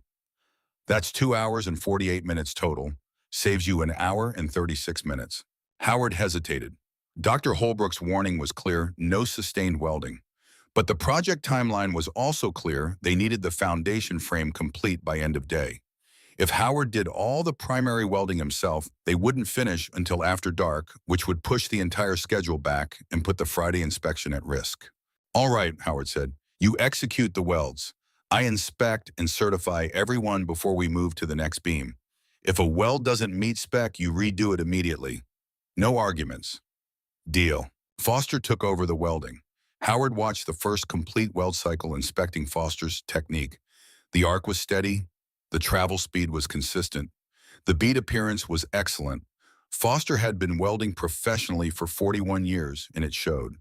That's 2 hours and 48 minutes total. Saves you an hour and 36 minutes. Howard hesitated. Dr. Holbrook's warning was clear, no sustained welding. But the project timeline was also clear. They needed the foundation frame complete by end of day. If Howard did all the primary welding himself, they wouldn't finish until after dark, which would push the entire schedule back and put the Friday inspection at risk. All right, Howard said, you execute the welds. I inspect and certify every one before we move to the next beam. If a weld doesn't meet spec, you redo it immediately. No arguments. Deal. Foster took over the welding. Howard watched the first complete weld cycle, inspecting Foster's technique. The arc was steady. The travel speed was consistent. The bead appearance was excellent. Foster had been welding professionally for 41 years, and it showed.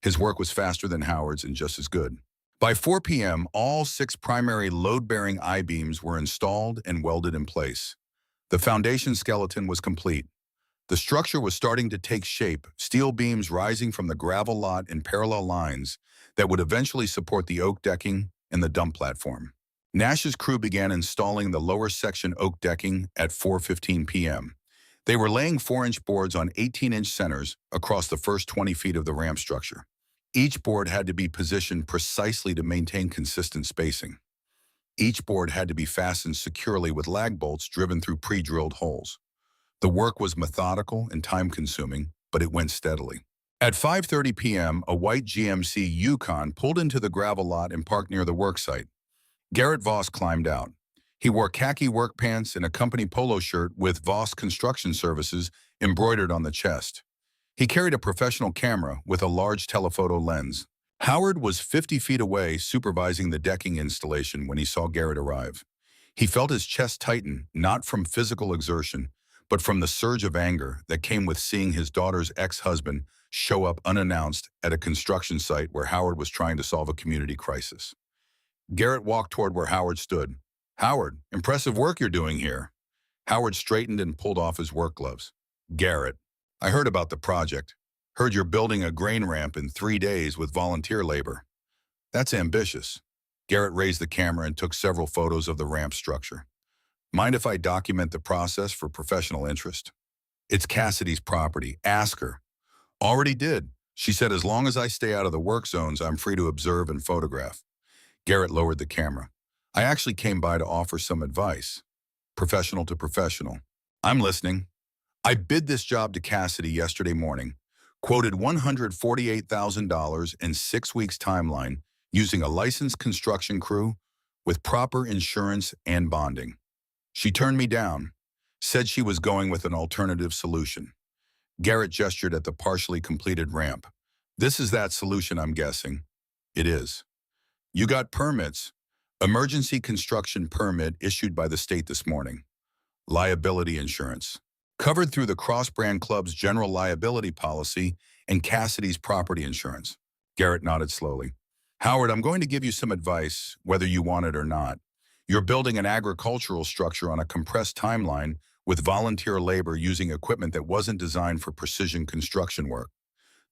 His work was faster than Howard's and just as good. By 4 p.m., all 6 primary load-bearing I-beams were installed and welded in place. The foundation skeleton was complete. The structure was starting to take shape, steel beams rising from the gravel lot in parallel lines that would eventually support the oak decking and the dump platform. Nash's crew began installing the lower section oak decking at 4:15 p.m. They were laying 4-inch boards on 18-inch centers across the first 20 feet of the ramp structure. Each board had to be positioned precisely to maintain consistent spacing. Each board had to be fastened securely with lag bolts driven through pre-drilled holes. The work was methodical and time-consuming, but it went steadily. At 5:30 p.m., a white GMC Yukon pulled into the gravel lot and parked near the worksite. Garrett Voss climbed out. He wore khaki work pants and a company polo shirt with Voss Construction Services embroidered on the chest. He carried a professional camera with a large telephoto lens. Howard was 50 feet away supervising the decking installation when he saw Garrett arrive. He felt his chest tighten, not from physical exertion, but from the surge of anger that came with seeing his daughter's ex-husband show up unannounced at a construction site where Howard was trying to solve a community crisis. Garrett walked toward where Howard stood. "Howard, impressive work you're doing here." Howard straightened and pulled off his work gloves. "Garrett, I heard about the project. Heard you're building a grain ramp in 3 days with volunteer labor. That's ambitious." Garrett raised the camera and took several photos of the ramp structure. "Mind if I document the process for professional interest?" "It's Cassidy's property. Ask her." "Already did. She said as long as I stay out of the work zones, I'm free to observe and photograph." Garrett lowered the camera. "I actually came by to offer some advice. Professional to professional." "I'm listening." "I bid this job to Cassidy yesterday morning. Quoted $148,000 in 6 weeks timeline using a licensed construction crew with proper insurance and bonding. She turned me down, said she was going with an alternative solution." Garrett gestured at the partially completed ramp. "This is that solution, I'm guessing." "It is." "You got permits." "Emergency construction permit issued by the state this morning." "Liability insurance." "Covered through the Cross-Brand Club's general liability policy and Cassidy's property insurance." Garrett nodded slowly. "Howard, I'm going to give you some advice, whether you want it or not. You're building an agricultural structure on a compressed timeline with volunteer labor using equipment that wasn't designed for precision construction work.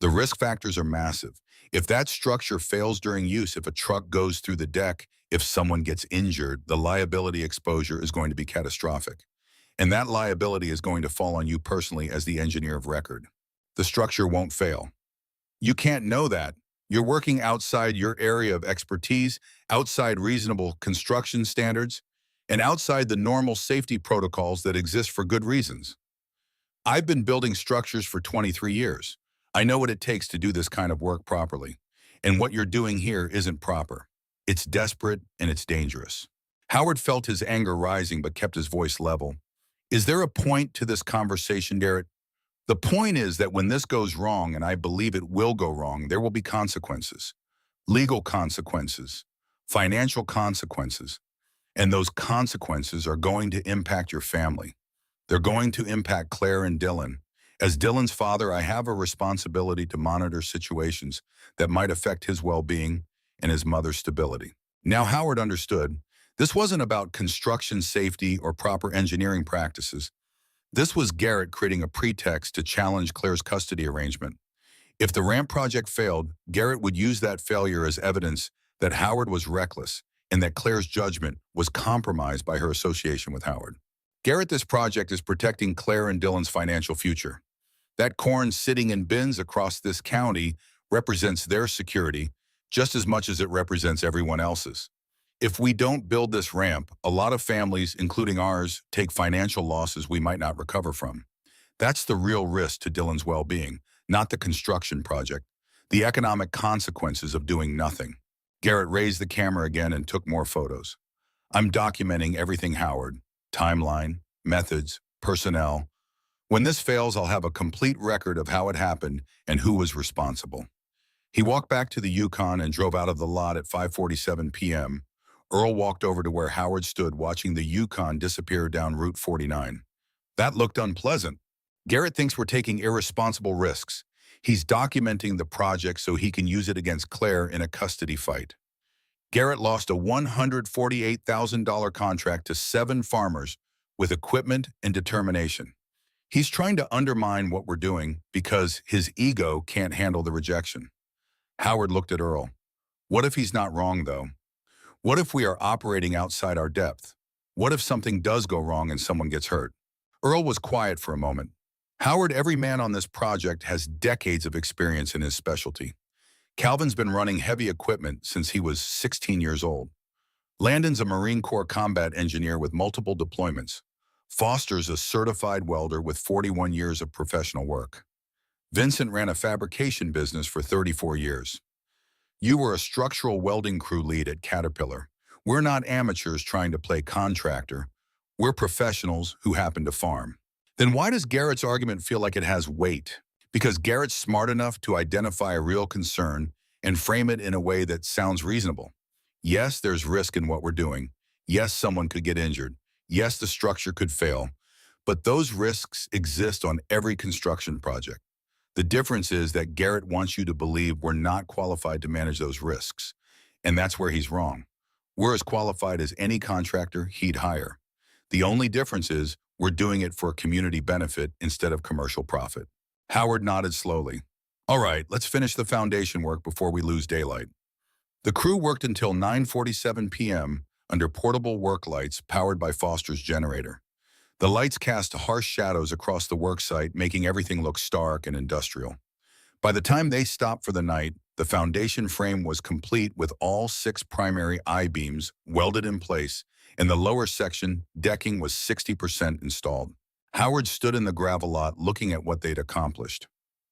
The risk factors are massive. If that structure fails during use, if a truck goes through the deck, if someone gets injured, the liability exposure is going to be catastrophic. And that liability is going to fall on you personally as the engineer of record. The structure won't fail. You can't know that. You're working outside your area of expertise, outside reasonable construction standards, and outside the normal safety protocols that exist for good reasons. I've been building structures for 23 years. I know what it takes to do this kind of work properly. And what you're doing here isn't proper. It's desperate and it's dangerous." Howard felt his anger rising but kept his voice level. "Is there a point to this conversation, Garrett? The point is that when this goes wrong, and I believe it will go wrong, there will be consequences. Legal consequences, financial consequences, and those consequences are going to impact your family. They're going to impact Claire and Dylan. As Dylan's father, I have a responsibility to monitor situations that might affect his well-being and his mother's stability." Now Howard understood. This wasn't about construction safety or proper engineering practices. This was Garrett creating a pretext to challenge Claire's custody arrangement. If the ramp project failed, Garrett would use that failure as evidence that Howard was reckless and that Claire's judgment was compromised by her association with Howard. "Garrett, this project is protecting Claire and Dylan's financial future. That corn sitting in bins across this county represents their security just as much as it represents everyone else's. If we don't build this ramp, a lot of families, including ours, take financial losses we might not recover from. That's the real risk to Dylan's well-being, not the construction project, the economic consequences of doing nothing." Garrett raised the camera again and took more photos. "I'm documenting everything, Howard. Timeline, methods, personnel. When this fails, I'll have a complete record of how it happened and who was responsible." He walked back to the Yukon and drove out of the lot at 5:47 p.m. Earl walked over to where Howard stood watching the Yukon disappear down Route 49. "That looked unpleasant. Garrett thinks we're taking irresponsible risks. He's documenting the project so he can use it against Claire in a custody fight." Garrett lost a $148,000 contract to 7 farmers with equipment and determination. He's trying to undermine what we're doing because his ego can't handle the rejection. Howard looked at Earl. What if he's not wrong, though? What if we are operating outside our depth? What if something does go wrong and someone gets hurt? Earl was quiet for a moment. Howard, every man on this project has decades of experience in his specialty. Calvin's been running heavy equipment since he was 16 years old. Landon's a Marine Corps combat engineer with multiple deployments. Foster's a certified welder with 41 years of professional work. Vincent ran a fabrication business for 34 years. You were a structural welding crew lead at Caterpillar. We're not amateurs trying to play contractor. We're professionals who happen to farm. Then why does Garrett's argument feel like it has weight? Because Garrett's smart enough to identify a real concern and frame it in a way that sounds reasonable. Yes, there's risk in what we're doing. Yes, someone could get injured. Yes, the structure could fail. But those risks exist on every construction project. The difference is that Garrett wants you to believe we're not qualified to manage those risks. And that's where he's wrong. We're as qualified as any contractor he'd hire. The only difference is we're doing it for community benefit instead of commercial profit. Howard nodded slowly. All right, let's finish the foundation work before we lose daylight. The crew worked until 9:47 p.m. under portable work lights powered by Foster's generator. The lights cast harsh shadows across the worksite, making everything look stark and industrial. By the time they stopped for the night, the foundation frame was complete with all 6 primary I-beams welded in place, and the lower section decking was 60% installed. Howard stood in the gravel lot looking at what they'd accomplished.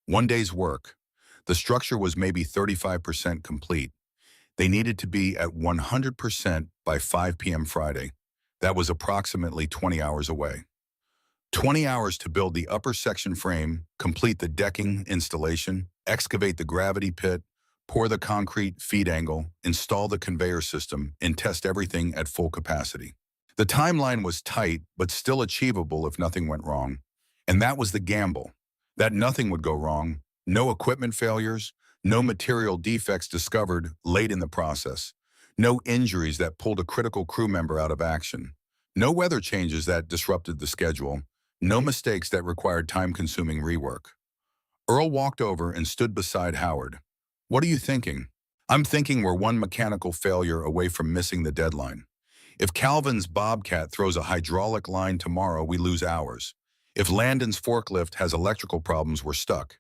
One day's work. The structure was maybe 35% complete. They needed to be at 100% by 5 p.m. Friday. That was approximately 20 hours away. 20 hours to build the upper section frame, complete the decking installation, excavate the gravity pit, pour the concrete feed angle, install the conveyor system, and test everything at full capacity. The timeline was tight, but still achievable if nothing went wrong. And that was the gamble, that nothing would go wrong, no equipment failures, no material defects discovered late in the process, no injuries that pulled a critical crew member out of action, no weather changes that disrupted the schedule, no mistakes that required time-consuming rework. Earl walked over and stood beside Howard. What are you thinking? I'm thinking we're one mechanical failure away from missing the deadline. If Calvin's Bobcat throws a hydraulic line tomorrow, we lose hours. If Landon's forklift has electrical problems, we're stuck.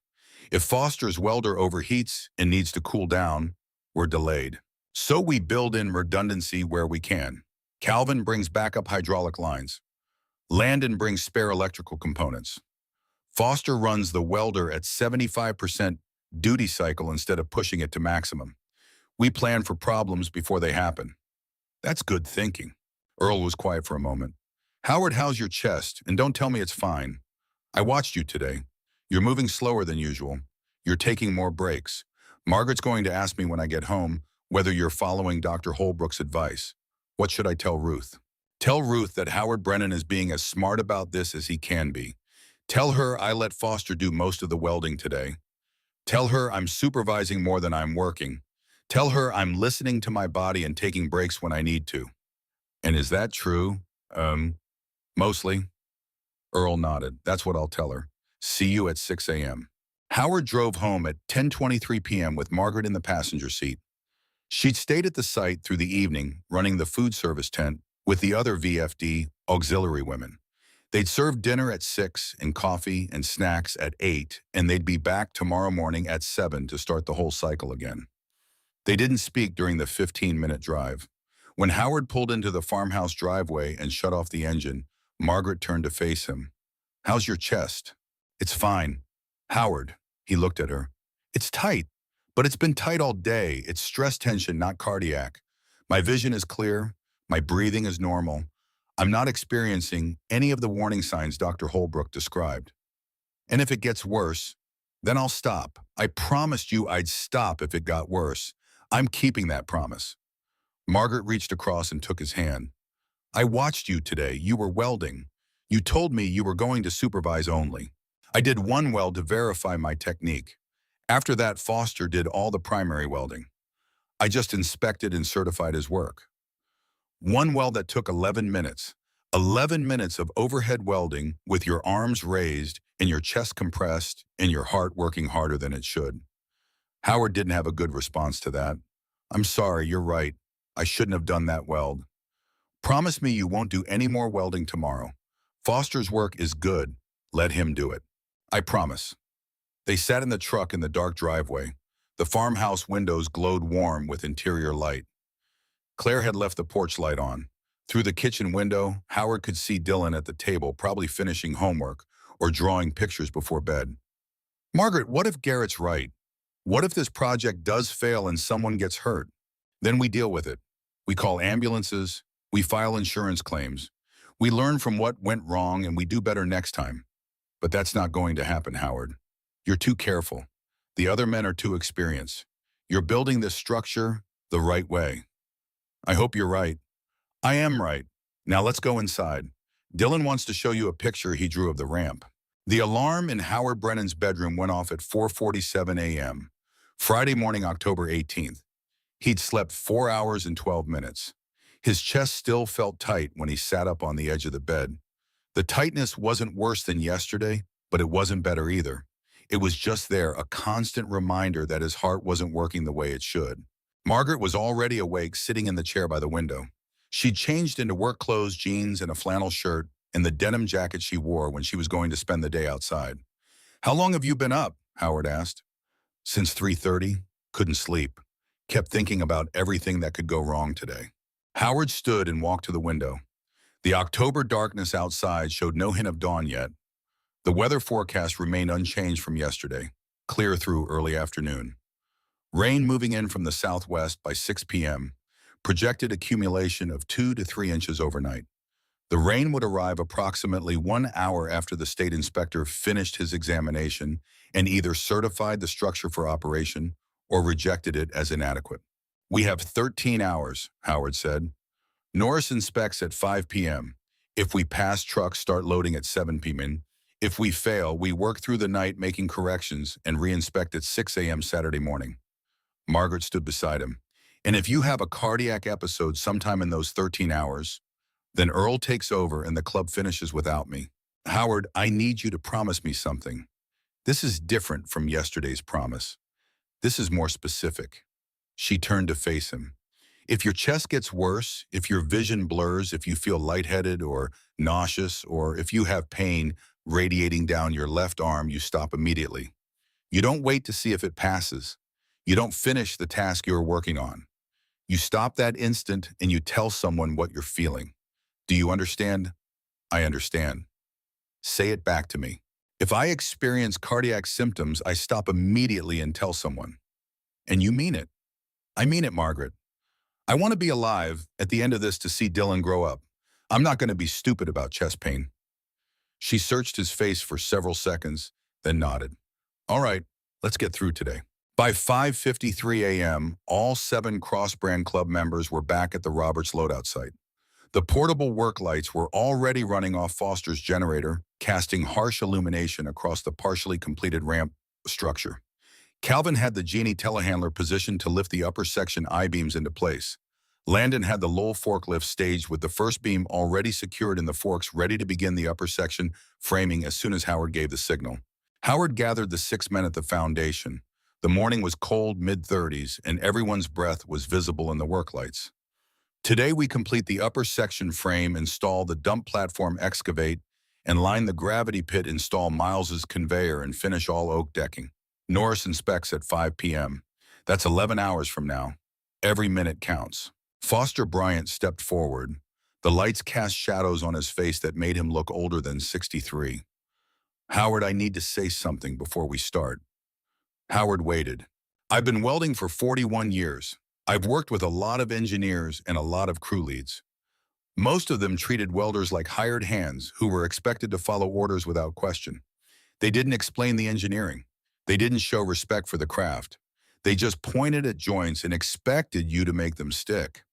If Foster's welder overheats and needs to cool down, we're delayed. So we build in redundancy where we can. Calvin brings backup hydraulic lines. Landon brings spare electrical components. Foster runs the welder at 75% duty cycle instead of pushing it to maximum. We plan for problems before they happen. That's good thinking. Earl was quiet for a moment. Howard, how's your chest? And don't tell me it's fine. I watched you today. You're moving slower than usual. You're taking more breaks. Margaret's going to ask me when I get home whether you're following Dr. Holbrook's advice. What should I tell Ruth? Tell Ruth that Howard Brennan is being as smart about this as he can be. Tell her I let Foster do most of the welding today. Tell her I'm supervising more than I'm working. Tell her I'm listening to my body and taking breaks when I need to. And is that true? Mostly. Earl nodded. That's what I'll tell her. See you at 6 a.m. Howard drove home at 10:23 p.m. with Margaret in the passenger seat. She'd stayed at the site through the evening, running the food service tent with the other VFD auxiliary women. They'd serve dinner at 6 and coffee and snacks at 8, and they'd be back tomorrow morning at 7 to start the whole cycle again. They didn't speak during the 15-minute drive. When Howard pulled into the farmhouse driveway and shut off the engine, Margaret turned to face him. How's your chest? It's fine. Howard, he looked at her. It's tight, but it's been tight all day. It's stress tension, not cardiac. My vision is clear. My breathing is normal. I'm not experiencing any of the warning signs Dr. Holbrook described. And if it gets worse, then I'll stop. I promised you I'd stop if it got worse. I'm keeping that promise. Margaret reached across and took his hand. I watched you today. You were welding. You told me you were going to supervise only. I did one weld to verify my technique. After that, Foster did all the primary welding. I just inspected and certified his work. One weld that took 11 minutes. 11 minutes of overhead welding with your arms raised and your chest compressed and your heart working harder than it should. Howard didn't have a good response to that. I'm sorry, you're right. I shouldn't have done that weld. Promise me you won't do any more welding tomorrow. Foster's work is good. Let him do it. I promise. They sat in the truck in the dark driveway. The farmhouse windows glowed warm with interior light. Claire had left the porch light on. Through the kitchen window, Howard could see Dylan at the table, probably finishing homework or drawing pictures before bed. Margaret, what if Garrett's right? What if this project does fail and someone gets hurt? Then we deal with it. We call ambulances. We file insurance claims. We learn from what went wrong and we do better next time. But that's not going to happen, Howard. You're too careful. The other men are too experienced. You're building this structure the right way. I hope you're right. I am right. Now let's go inside. Dylan wants to show you a picture he drew of the ramp. The alarm in Howard Brennan's bedroom went off at 4:47 a.m. Friday morning, October 18th. He'd slept 4 hours and 12 minutes. His chest still felt tight when he sat up on the edge of the bed. The tightness wasn't worse than yesterday, but it wasn't better either. It was just there, a constant reminder that his heart wasn't working the way it should. Margaret was already awake, sitting in the chair by the window. She'd changed into work clothes, jeans, and a flannel shirt, and the denim jacket she wore when she was going to spend the day outside. How long have you been up? Howard asked. Since 3:30. Couldn't sleep. Kept thinking about everything that could go wrong today. Howard stood and walked to the window. The October darkness outside showed no hint of dawn yet. The weather forecast remained unchanged from yesterday, clear through early afternoon. Rain moving in from the southwest by 6 p.m., projected accumulation of 2 to 3 inches overnight. The rain would arrive approximately 1 hour after the state inspector finished his examination and either certified the structure for operation or rejected it as inadequate. We have 13 hours, Howard said. Norris inspects at 5 p.m. If we pass, trucks start loading at 7 p.m. If we fail, we work through the night making corrections and re-inspect at 6 a.m. Saturday morning. Margaret stood beside him. And if you have a cardiac episode sometime in those 13 hours, then Earl takes over and the club finishes without me. Howard, I need you to promise me something. This is different from yesterday's promise. This is more specific. She turned to face him. If your chest gets worse, if your vision blurs, if you feel lightheaded or nauseous, or if you have pain radiating down your left arm, you stop immediately. You don't wait to see if it passes. You don't finish the task you're working on. You stop that instant and you tell someone what you're feeling. Do you understand? I understand. Say it back to me. If I experience cardiac symptoms, I stop immediately and tell someone. And you mean it. I mean it, Margaret. I want to be alive at the end of this to see Dylan grow up. I'm not going to be stupid about chest pain. She searched his face for several seconds, then nodded. All right, let's get through today. By 5:53 a.m., all 7 cross-brand club members were back at the Roberts loadout site. The portable work lights were already running off Foster's generator, casting harsh illumination across the partially completed ramp structure. Calvin had the Genie telehandler positioned to lift the upper section I-beams into place. Landon had the Lowell forklift staged with the first beam already secured in the forks, ready to begin the upper section framing as soon as Howard gave the signal. Howard gathered the 6 men at the foundation. The morning was cold, mid-30s, and everyone's breath was visible in the work lights. Today we complete the upper section frame, install the dump platform, excavate, and line the gravity pit, install Miles's conveyor, and finish all oak decking. Norris inspects at 5 p.m. That's 11 hours from now. Every minute counts. Foster Bryant stepped forward. The lights cast shadows on his face that made him look older than 63. Howard, I need to say something before we start. Howard waited. I've been welding for 41 years. I've worked with a lot of engineers and a lot of crew leads. Most of them treated welders like hired hands who were expected to follow orders without question. They didn't explain the engineering. They didn't show respect for the craft. They just pointed at joints and expected you to make them stick.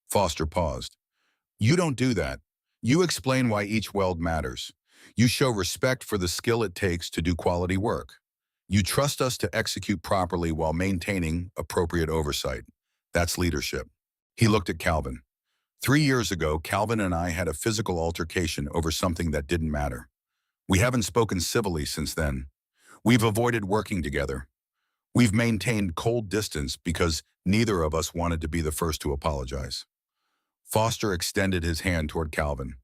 Foster paused. You don't do that. You explain why each weld matters. You show respect for the skill it takes to do quality work. You trust us to execute properly while maintaining appropriate oversight. That's leadership. He looked at Calvin. 3 years ago, Calvin and I had a physical altercation over something that didn't matter. We haven't spoken civilly since then. We've avoided working together. We've maintained cold distance because neither of us wanted to be the first to apologize. Foster extended his hand toward Calvin.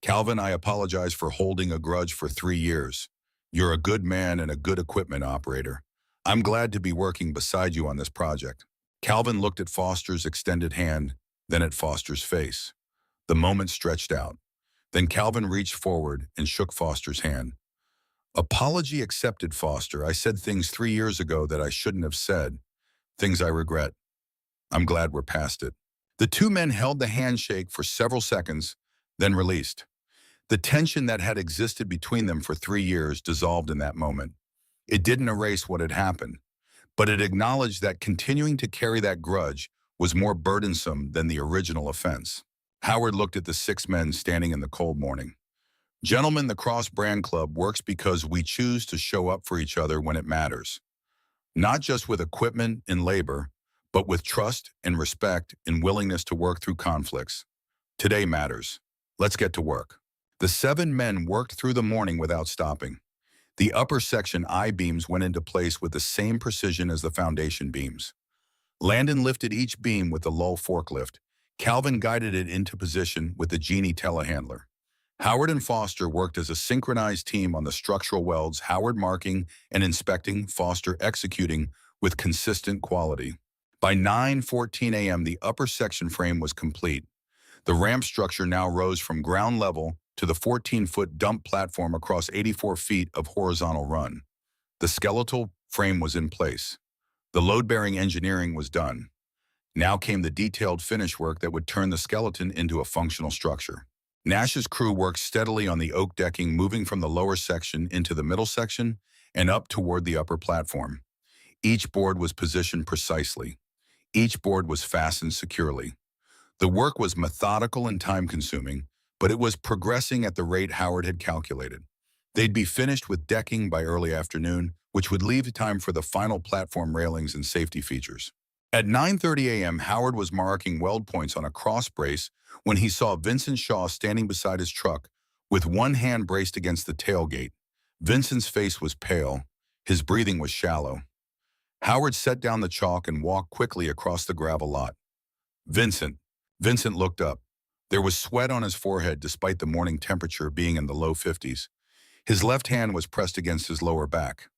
Calvin, I apologize for holding a grudge for 3 years. You're a good man and a good equipment operator. I'm glad to be working beside you on this project. Calvin looked at Foster's extended hand, then at Foster's face. The moment stretched out. Then Calvin reached forward and shook Foster's hand. Apology accepted, Foster. I said things 3 years ago that I shouldn't have said, things I regret. I'm glad we're past it. The two men held the handshake for several seconds, then released. The tension that had existed between them for 3 years dissolved in that moment. It didn't erase what had happened, but it acknowledged that continuing to carry that grudge was more burdensome than the original offense. Howard looked at the 6 men standing in the cold morning. Gentlemen, the Cross Brand Club works because we choose to show up for each other when it matters. Not just with equipment and labor, but with trust and respect and willingness to work through conflicts. Today matters. Let's get to work. The 7 men worked through the morning without stopping. The upper section I-beams went into place with the same precision as the foundation beams. Landon lifted each beam with the Lull forklift. Calvin guided it into position with the Genie telehandler. Howard and Foster worked as a synchronized team on the structural welds, Howard marking and inspecting, Foster executing with consistent quality. By 9:14 a.m., the upper section frame was complete. The ramp structure now rose from ground level to the 14-foot dump platform across 84 feet of horizontal run. The skeletal frame was in place. The load-bearing engineering was done. Now came the detailed finish work that would turn the skeleton into a functional structure. Nash's crew worked steadily on the oak decking, moving from the lower section into the middle section and up toward the upper platform. Each board was positioned precisely. Each board was fastened securely. The work was methodical and time-consuming, but it was progressing at the rate Howard had calculated. They'd be finished with decking by early afternoon, which would leave time for the final platform railings and safety features. At 9:30 a.m., Howard was marking weld points on a cross brace when he saw Vincent Shaw standing beside his truck with one hand braced against the tailgate. Vincent's face was pale. His breathing was shallow. Howard set down the chalk and walked quickly across the gravel lot. Vincent. Vincent looked up. There was sweat on his forehead despite the morning temperature being in the low 50s. His left hand was pressed against his lower back.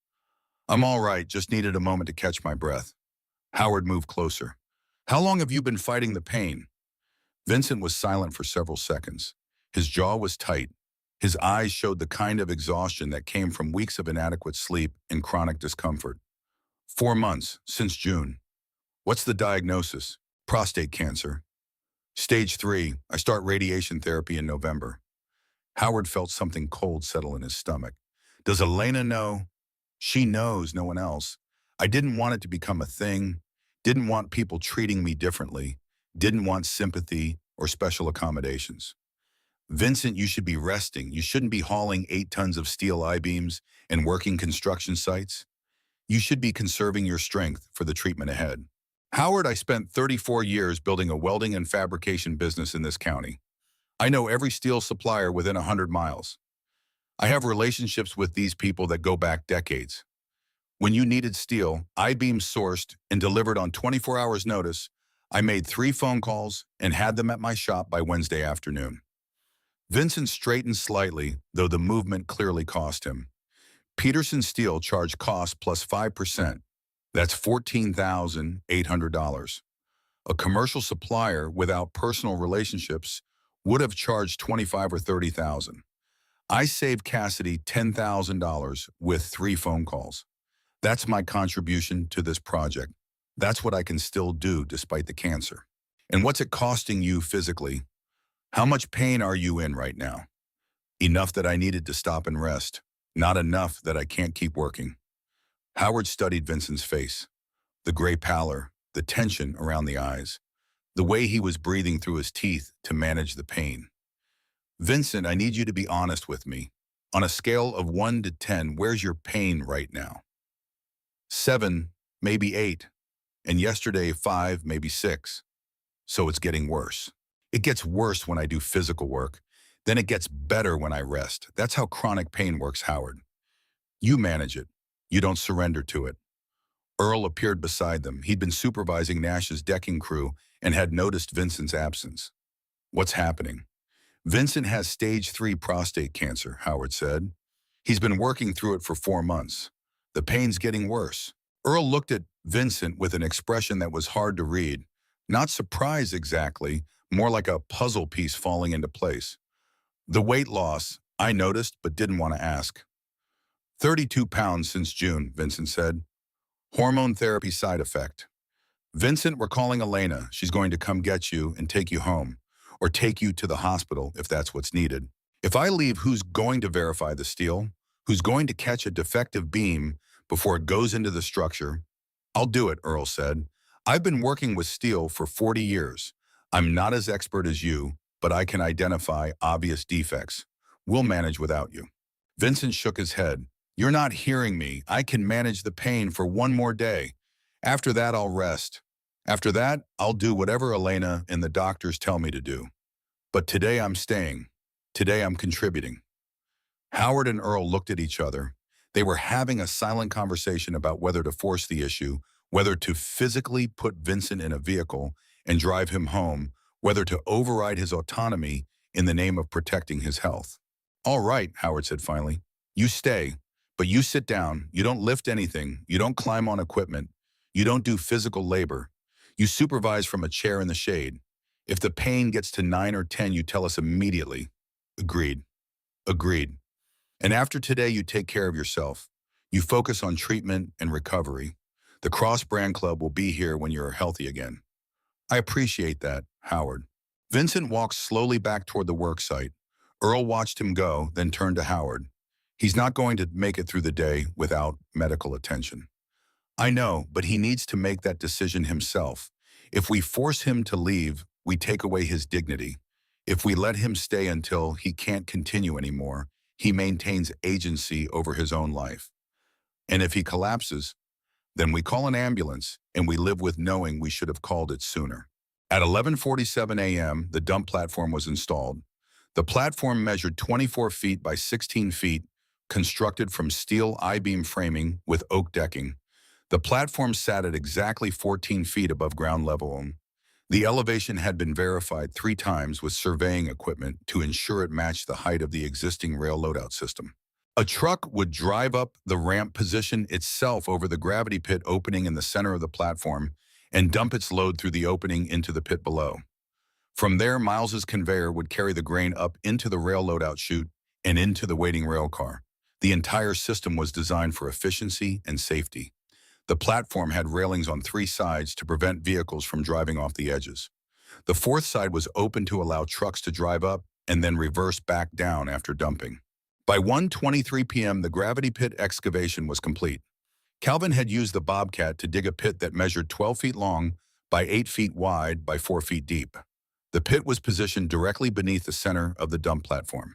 I'm all right, just needed a moment to catch my breath. Howard moved closer. How long have you been fighting the pain? Vincent was silent for several seconds. His jaw was tight. His eyes showed the kind of exhaustion that came from weeks of inadequate sleep and chronic discomfort. 4 months, since June. What's the diagnosis? Prostate cancer. Stage 3, I start radiation therapy in November. Howard felt something cold settle in his stomach. Does Elena know? She knows, no one else. I didn't want it to become a thing, didn't want people treating me differently, didn't want sympathy or special accommodations. Vincent, you should be resting. You shouldn't be hauling 8 tons of steel I-beams and working construction sites. You should be conserving your strength for the treatment ahead. Howard, I spent 34 years building a welding and fabrication business in this county. I know every steel supplier within 100 miles. I have relationships with these people that go back decades. When you needed steel, I-beams sourced and delivered on 24 hours notice, I made 3 phone calls and had them at my shop by Wednesday afternoon. Vincent straightened slightly, though the movement clearly cost him. Peterson Steel charged cost plus 5%. That's $14,800. A commercial supplier without personal relationships would have charged $25,000 or $30,000. I saved Cassidy $10,000 with 3 phone calls. That's my contribution to this project. That's what I can still do despite the cancer. And what's it costing you physically? How much pain are you in right now? Enough that I needed to stop and rest. Not enough that I can't keep working. Howard studied Vincent's face. The gray pallor, the tension around the eyes, the way he was breathing through his teeth to manage the pain. Vincent, I need you to be honest with me. On a scale of 1 to 10, where's your pain right now? 7, maybe 8, and yesterday 5, maybe 6. So it's getting worse. It gets worse when I do physical work. Then it gets better when I rest. That's how chronic pain works, Howard. You manage it. You don't surrender to it. Earl appeared beside them. He'd been supervising Nash's decking crew and had noticed Vincent's absence. What's happening? Vincent has stage 3 prostate cancer, Howard said. He's been working through it for 4 months. The pain's getting worse. Earl looked at Vincent with an expression that was hard to read. Not surprise exactly, more like a puzzle piece falling into place. The weight loss, I noticed but didn't want to ask. 32 pounds since June, Vincent said. Hormone therapy side effect. Vincent, we're calling Elena. She's going to come get you and take you home, or take you to the hospital if that's what's needed. If I leave, who's going to verify the steel? Who's going to catch a defective beam before it goes into the structure? I'll do it, Earl said. I've been working with steel for 40 years. I'm not as expert as you, but I can identify obvious defects. We'll manage without you. Vincent shook his head. You're not hearing me. I can manage the pain for one more day. After that, I'll rest. After that, I'll do whatever Elena and the doctors tell me to do. But today I'm staying. Today I'm contributing. Howard and Earl looked at each other. They were having a silent conversation about whether to force the issue, whether to physically put Vincent in a vehicle and drive him home, whether to override his autonomy in the name of protecting his health. All right, Howard said finally. You stay, but you sit down. You don't lift anything. You don't climb on equipment. You don't do physical labor. You supervise from a chair in the shade. If the pain gets to 9 or 10, you tell us immediately. Agreed. Agreed. And after today, you take care of yourself. You focus on treatment and recovery. The Cross Brand Club will be here when you're healthy again. I appreciate that, Howard. Vincent walked slowly back toward the work site. Earl watched him go, then turned to Howard. He's not going to make it through the day without medical attention. I know, but he needs to make that decision himself. If we force him to leave, we take away his dignity. If we let him stay until he can't continue anymore, he maintains agency over his own life. And if he collapses, then we call an ambulance and we live with knowing we should have called it sooner. At 11:47 a.m., the dump platform was installed. The platform measured 24 feet by 16 feet, constructed from steel I-beam framing with oak decking. The platform sat at exactly 14 feet above ground level. The elevation had been verified 3 times with surveying equipment to ensure it matched the height of the existing rail loadout system. A truck would drive up the ramp, position itself over the gravity pit opening in the center of the platform, and dump its load through the opening into the pit below. From there, Miles's conveyor would carry the grain up into the rail loadout chute and into the waiting rail car. The entire system was designed for efficiency and safety. The platform had railings on 3 sides to prevent vehicles from driving off the edges. The 4th side was open to allow trucks to drive up and then reverse back down after dumping. By 1:23 p.m., the gravity pit excavation was complete. Calvin had used the Bobcat to dig a pit that measured 12 feet long by 8 feet wide by 4 feet deep. The pit was positioned directly beneath the center of the dump platform.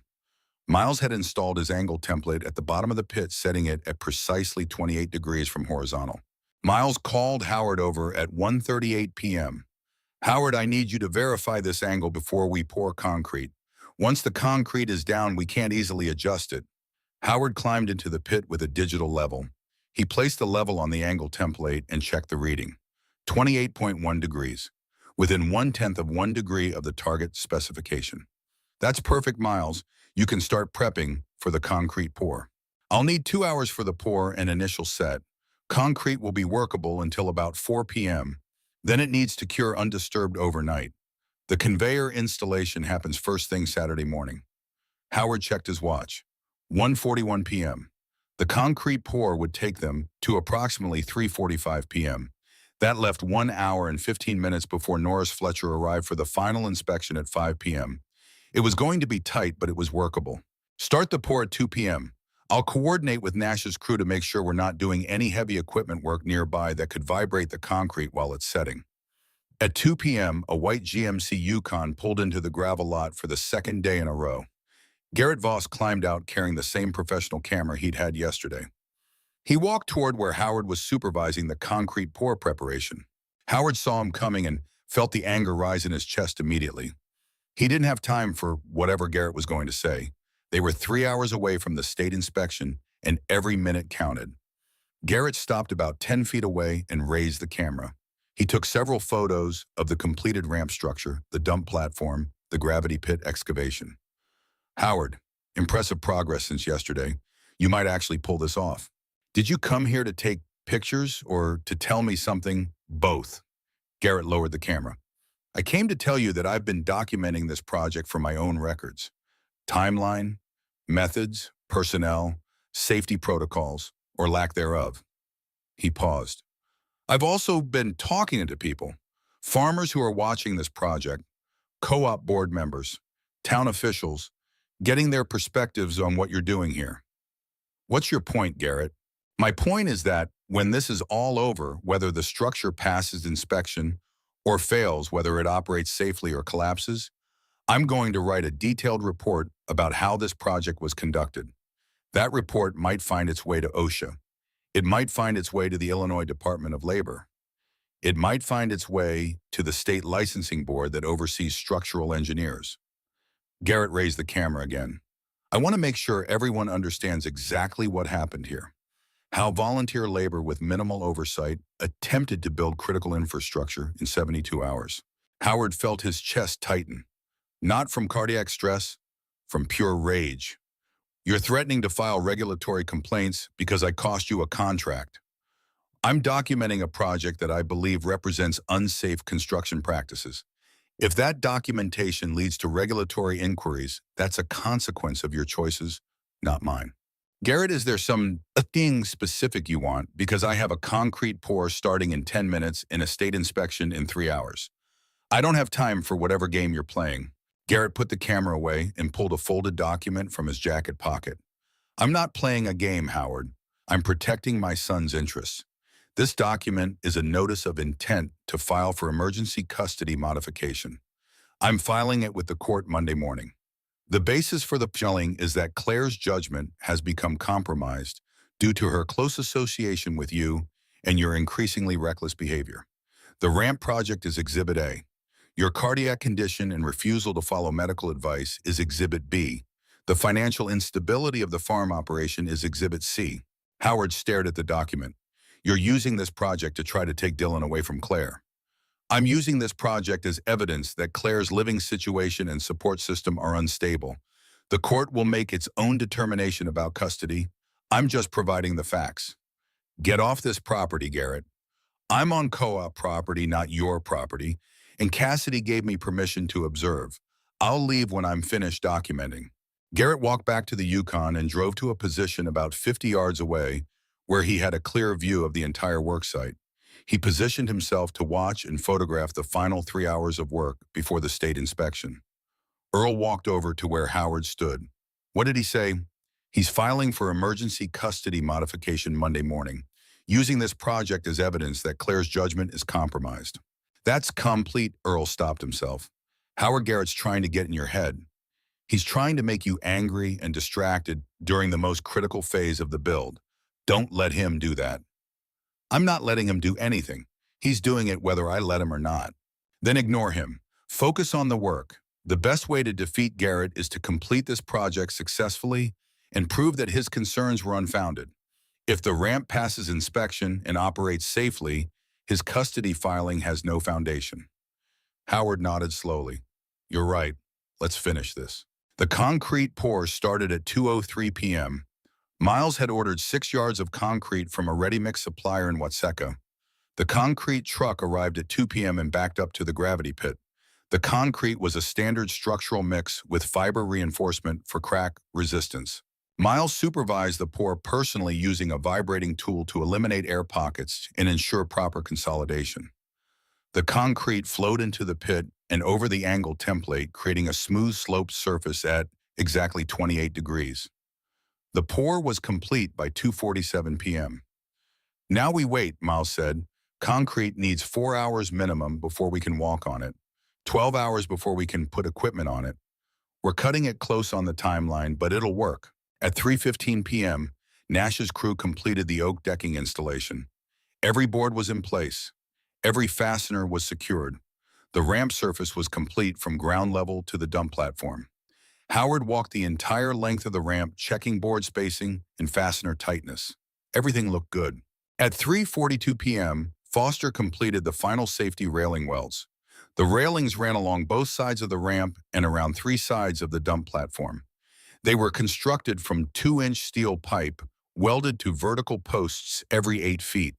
Miles had installed his angle template at the bottom of the pit, setting it at precisely 28 degrees from horizontal. Miles called Howard over at 1:38 p.m. Howard, I need you to verify this angle before we pour concrete. Once the concrete is down, we can't easily adjust it. Howard climbed into the pit with a digital level. He placed the level on the angle template and checked the reading. 28.1 degrees, within 1/10 of 1 degree of the target specification. That's perfect, Miles. You can start prepping for the concrete pour. I'll need 2 hours for the pour and initial set. Concrete will be workable until about 4 p.m. Then it needs to cure undisturbed overnight. The conveyor installation happens first thing Saturday morning. Howard checked his watch. 1:41 p.m. The concrete pour would take them to approximately 3:45 p.m. That left 1 hour and 15 minutes before Norris Fletcher arrived for the final inspection at 5 p.m. It was going to be tight, but it was workable. Start the pour at 2 p.m. I'll coordinate with Nash's crew to make sure we're not doing any heavy equipment work nearby that could vibrate the concrete while it's setting. At 2 p.m., a white GMC Yukon pulled into the gravel lot for the 2nd day in a row. Garrett Voss climbed out carrying the same professional camera he'd had yesterday. He walked toward where Howard was supervising the concrete pour preparation. Howard saw him coming and felt the anger rise in his chest immediately. He didn't have time for whatever Garrett was going to say. They were 3 hours away from the state inspection, and every minute counted. Garrett stopped about 10 feet away and raised the camera. He took several photos of the completed ramp structure, the dump platform, the gravity pit excavation. Howard, impressive progress since yesterday. You might actually pull this off. Did you come here to take pictures or to tell me something? Both. Garrett lowered the camera. I came to tell you that I've been documenting this project for my own records. Timeline, methods, personnel, safety protocols, or lack thereof. He paused. I've also been talking to people, farmers who are watching this project, co-op board members, town officials, getting their perspectives on what you're doing here. What's your point, Garrett? My point is that when this is all over, whether the structure passes inspection or fails, whether it operates safely or collapses, I'm going to write a detailed report about how this project was conducted. That report might find its way to OSHA. It might find its way to the Illinois Department of Labor. It might find its way to the state licensing board that oversees structural engineers. Garrett raised the camera again. I want to make sure everyone understands exactly what happened here. How volunteer labor with minimal oversight attempted to build critical infrastructure in 72 hours. Howard felt his chest tighten, not from cardiac stress, from pure rage. You're threatening to file regulatory complaints because I cost you a contract. I'm documenting a project that I believe represents unsafe construction practices. If that documentation leads to regulatory inquiries, that's a consequence of your choices, not mine. Garrett, is there thing specific you want? Because I have a concrete pour starting in 10 minutes and a state inspection in 3 hours. I don't have time for whatever game you're playing. Garrett put the camera away and pulled a folded document from his jacket pocket. I'm not playing a game, Howard. I'm protecting my son's interests. This document is a notice of intent to file for emergency custody modification. I'm filing it with the court Monday morning. The basis for the filing is that Claire's judgment has become compromised due to her close association with you and your increasingly reckless behavior. The ramp project is Exhibit A. Your cardiac condition and refusal to follow medical advice is Exhibit B. The financial instability of the farm operation is Exhibit C. Howard stared at the document. You're using this project to try to take Dylan away from Claire. I'm using this project as evidence that Claire's living situation and support system are unstable. The court will make its own determination about custody. I'm just providing the facts. Get off this property, Garrett. I'm on co-op property, not your property, and Cassidy gave me permission to observe. I'll leave when I'm finished documenting. Garrett walked back to the Yukon and drove to a position about 50 yards away where he had a clear view of the entire worksite. He positioned himself to watch and photograph the final 3 hours of work before the state inspection. Earl walked over to where Howard stood. What did he say? He's filing for emergency custody modification Monday morning, using this project as evidence that Claire's judgment is compromised. That's complete. Earl stopped himself. Howard, Garrett's trying to get in your head. He's trying to make you angry and distracted during the most critical phase of the build. Don't let him do that. I'm not letting him do anything. He's doing it whether I let him or not. Then ignore him. Focus on the work. The best way to defeat Garrett is to complete this project successfully and prove that his concerns were unfounded. If the ramp passes inspection and operates safely, his custody filing has no foundation. Howard nodded slowly. You're right. Let's finish this. The concrete pour started at 2:03 p.m. Miles had ordered 6 yards of concrete from a ready-mix supplier in Watseka. The concrete truck arrived at 2 p.m. and backed up to the gravity pit. The concrete was a standard structural mix with fiber reinforcement for crack resistance. Miles supervised the pour personally using a vibrating tool to eliminate air pockets and ensure proper consolidation. The concrete flowed into the pit and over the angled template, creating a smooth sloped surface at exactly 28 degrees. The pour was complete by 2:47 p.m. Now we wait, Miles said. Concrete needs 4 hours minimum before we can walk on it, 12 hours before we can put equipment on it. We're cutting it close on the timeline, but it'll work. At 3:15 p.m., Nash's crew completed the oak decking installation. Every board was in place. Every fastener was secured. The ramp surface was complete from ground level to the dump platform. Howard walked the entire length of the ramp, checking board spacing and fastener tightness. Everything looked good. At 3:42 p.m., Foster completed the final safety railing welds. The railings ran along both sides of the ramp and around three sides of the dump platform. They were constructed from 2-inch steel pipe, welded to vertical posts every 8 feet.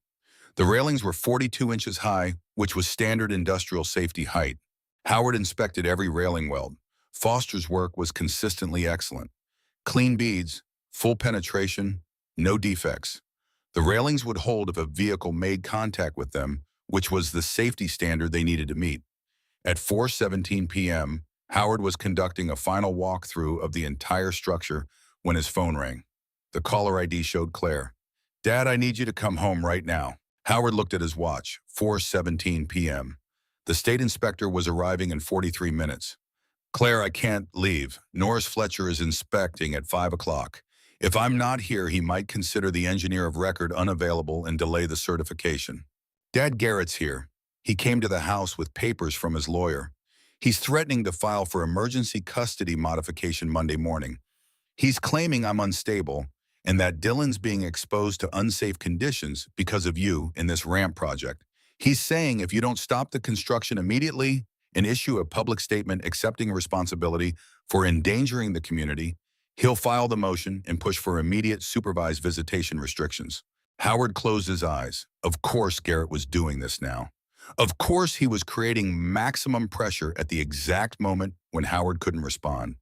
The railings were 42 inches high, which was standard industrial safety height. Howard inspected every railing weld. Foster's work was consistently excellent. Clean beads, full penetration, no defects. The railings would hold if a vehicle made contact with them, which was the safety standard they needed to meet. At 4:17 p.m., Howard was conducting a final walkthrough of the entire structure when his phone rang. The caller ID showed Claire. "Dad, I need you to come home right now." Howard looked at his watch, 4:17 p.m. The state inspector was arriving in 43 minutes. "Claire, I can't leave. Norris Fletcher is inspecting at 5 o'clock. If I'm not here, he might consider the engineer of record unavailable and delay the certification." "Dad, Garrett's here. He came to the house with papers from his lawyer. He's threatening to file for emergency custody modification Monday morning. He's claiming I'm unstable and that Dylan's being exposed to unsafe conditions because of you in this ramp project. He's saying if you don't stop the construction immediately and issue a public statement accepting responsibility for endangering the community, he'll file the motion and push for immediate supervised visitation restrictions." Howard closed his eyes. Of course Garrett was doing this now. Of course he was creating maximum pressure at the exact moment when Howard couldn't respond.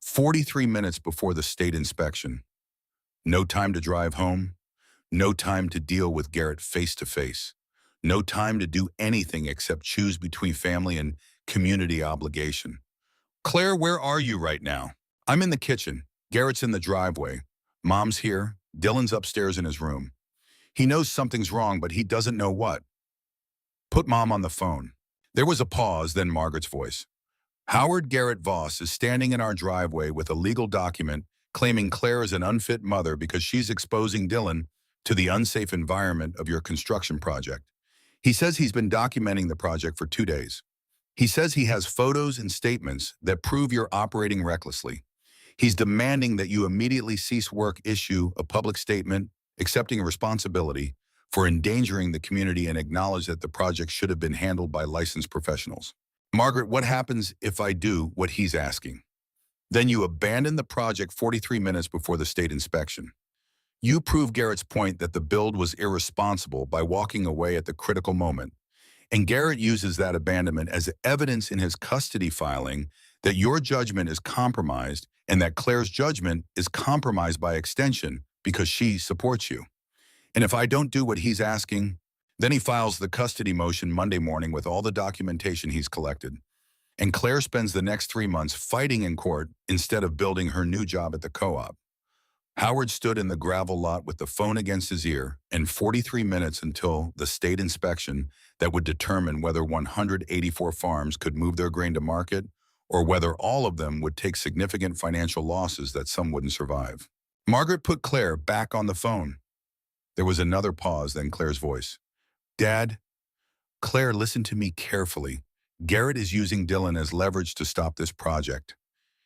43 minutes before the state inspection. No time to drive home. No time to deal with Garrett face to face. No time to do anything except choose between family and community obligation. "Claire, where are you right now?" "I'm in the kitchen. Garrett's in the driveway. Mom's here. Dylan's upstairs in his room. He knows something's wrong, but he doesn't know what." "Put Mom on the phone." There was a pause, then Margaret's voice. "Howard Garrett Voss is standing in our driveway with a legal document claiming Claire is an unfit mother because she's exposing Dylan to the unsafe environment of your construction project. He says he's been documenting the project for 2 days. He says he has photos and statements that prove you're operating recklessly. He's demanding that you immediately cease work, issue a public statement accepting responsibility for endangering the community, and acknowledge that the project should have been handled by licensed professionals." "Margaret, what happens if I do what he's asking?" "Then you abandon the project 43 minutes before the state inspection. You prove Garrett's point that the build was irresponsible by walking away at the critical moment. And Garrett uses that abandonment as evidence in his custody filing that your judgment is compromised and that Claire's judgment is compromised by extension because she supports you. And if I don't do what he's asking, then he files the custody motion Monday morning with all the documentation he's collected. And Claire spends the next 3 months fighting in court instead of building her new job at the co-op." Howard stood in the gravel lot with the phone against his ear, and 43 minutes until the state inspection that would determine whether 184 farms could move their grain to market or whether all of them would take significant financial losses that some wouldn't survive. Margaret put Claire back on the phone. There was another pause, then Claire's voice. "Dad, Claire, listen to me carefully. Garrett is using Dylan as leverage to stop this project.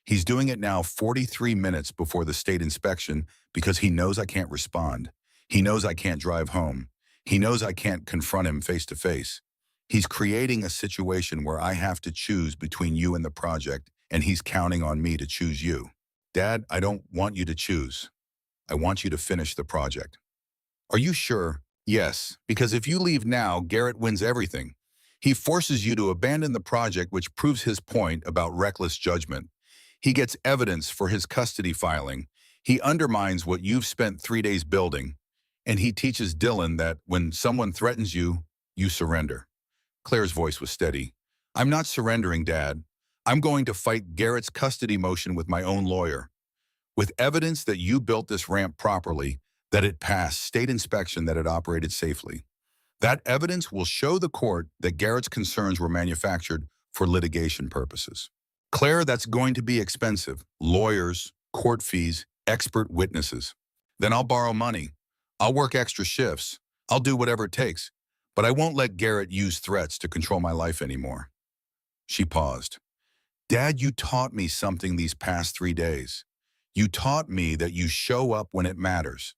He's doing it now 43 minutes before the state inspection because he knows I can't respond. He knows I can't drive home. He knows I can't confront him face to face. He's creating a situation where I have to choose between you and the project, and he's counting on me to choose you. Dad, I don't want you to choose. I want you to finish the project." "Are you sure?" "Yes, because if you leave now, Garrett wins everything. He forces you to abandon the project, which proves his point about reckless judgment. He gets evidence for his custody filing. He undermines what you've spent 3 days building. And he teaches Dylan that when someone threatens you, you surrender." Claire's voice was steady. "I'm not surrendering, Dad. I'm going to fight Garrett's custody motion with my own lawyer. With evidence that you built this ramp properly, that it passed state inspection, that it operated safely. That evidence will show the court that Garrett's concerns were manufactured for litigation purposes. Claire, that's going to be expensive. Lawyers, court fees, expert witnesses. Then I'll borrow money. I'll work extra shifts. I'll do whatever it takes. But I won't let Garrett use threats to control my life anymore." She paused. Dad, you taught me something these past 3 days. You taught me that you show up when it matters,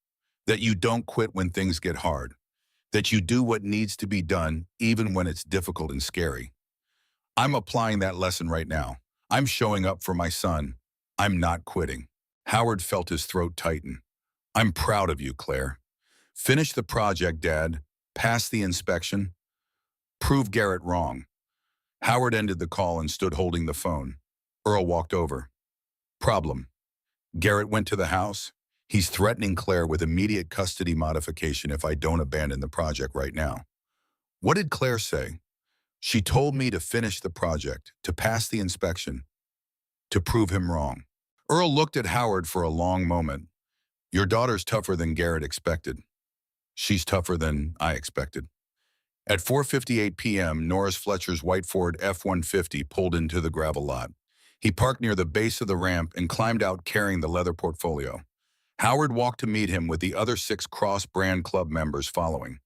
that you don't quit when things get hard, that you do what needs to be done even when it's difficult and scary. I'm applying that lesson right now. I'm showing up for my son. I'm not quitting. Howard felt his throat tighten. I'm proud of you, Claire. Finish the project, Dad. Pass the inspection. Prove Garrett wrong. Howard ended the call and stood holding the phone. Earl walked over. Problem. Garrett went to the house. He's threatening Claire with immediate custody modification if I don't abandon the project right now. What did Claire say? She told me to finish the project, to pass the inspection, to prove him wrong. Earl looked at Howard for a long moment. Your daughter's tougher than Garrett expected. She's tougher than I expected. At 4:58 p.m., Norris Fletcher's white Ford F-150 pulled into the gravel lot. He parked near the base of the ramp and climbed out carrying the leather portfolio. Howard walked to meet him with the other 6 cross-brand club members following.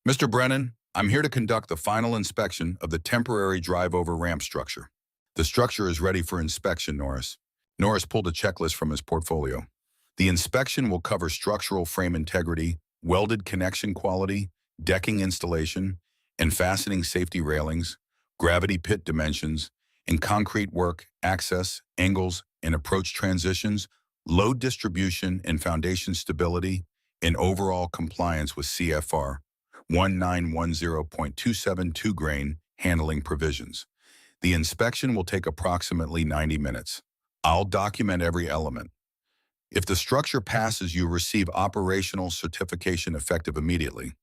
Mr. Brennan, I'm here to conduct the final inspection of the temporary drive-over ramp structure. The structure is ready for inspection, Norris. Norris pulled a checklist from his portfolio. The inspection will cover structural frame integrity, welded connection quality, decking installation, and fastening safety railings, gravity pit dimensions, and concrete work, access, angles, and approach transitions, load distribution and foundation stability, and overall compliance with CFR 1910.272 grain handling provisions. The inspection will take approximately 90 minutes. I'll document every element. If the structure passes, you receive operational certification effective immediately.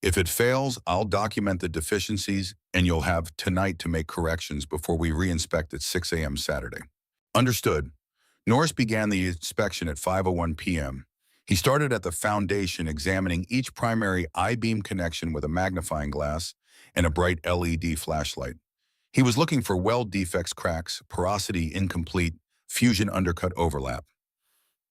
If it fails, I'll document the deficiencies and you'll have tonight to make corrections before we re-inspect at 6 a.m. Saturday. Understood. Norris began the inspection at 5:01 p.m. He started at the foundation, examining each primary I-beam connection with a magnifying glass and a bright LED flashlight. He was looking for weld defects, cracks, porosity incomplete, fusion undercut overlap.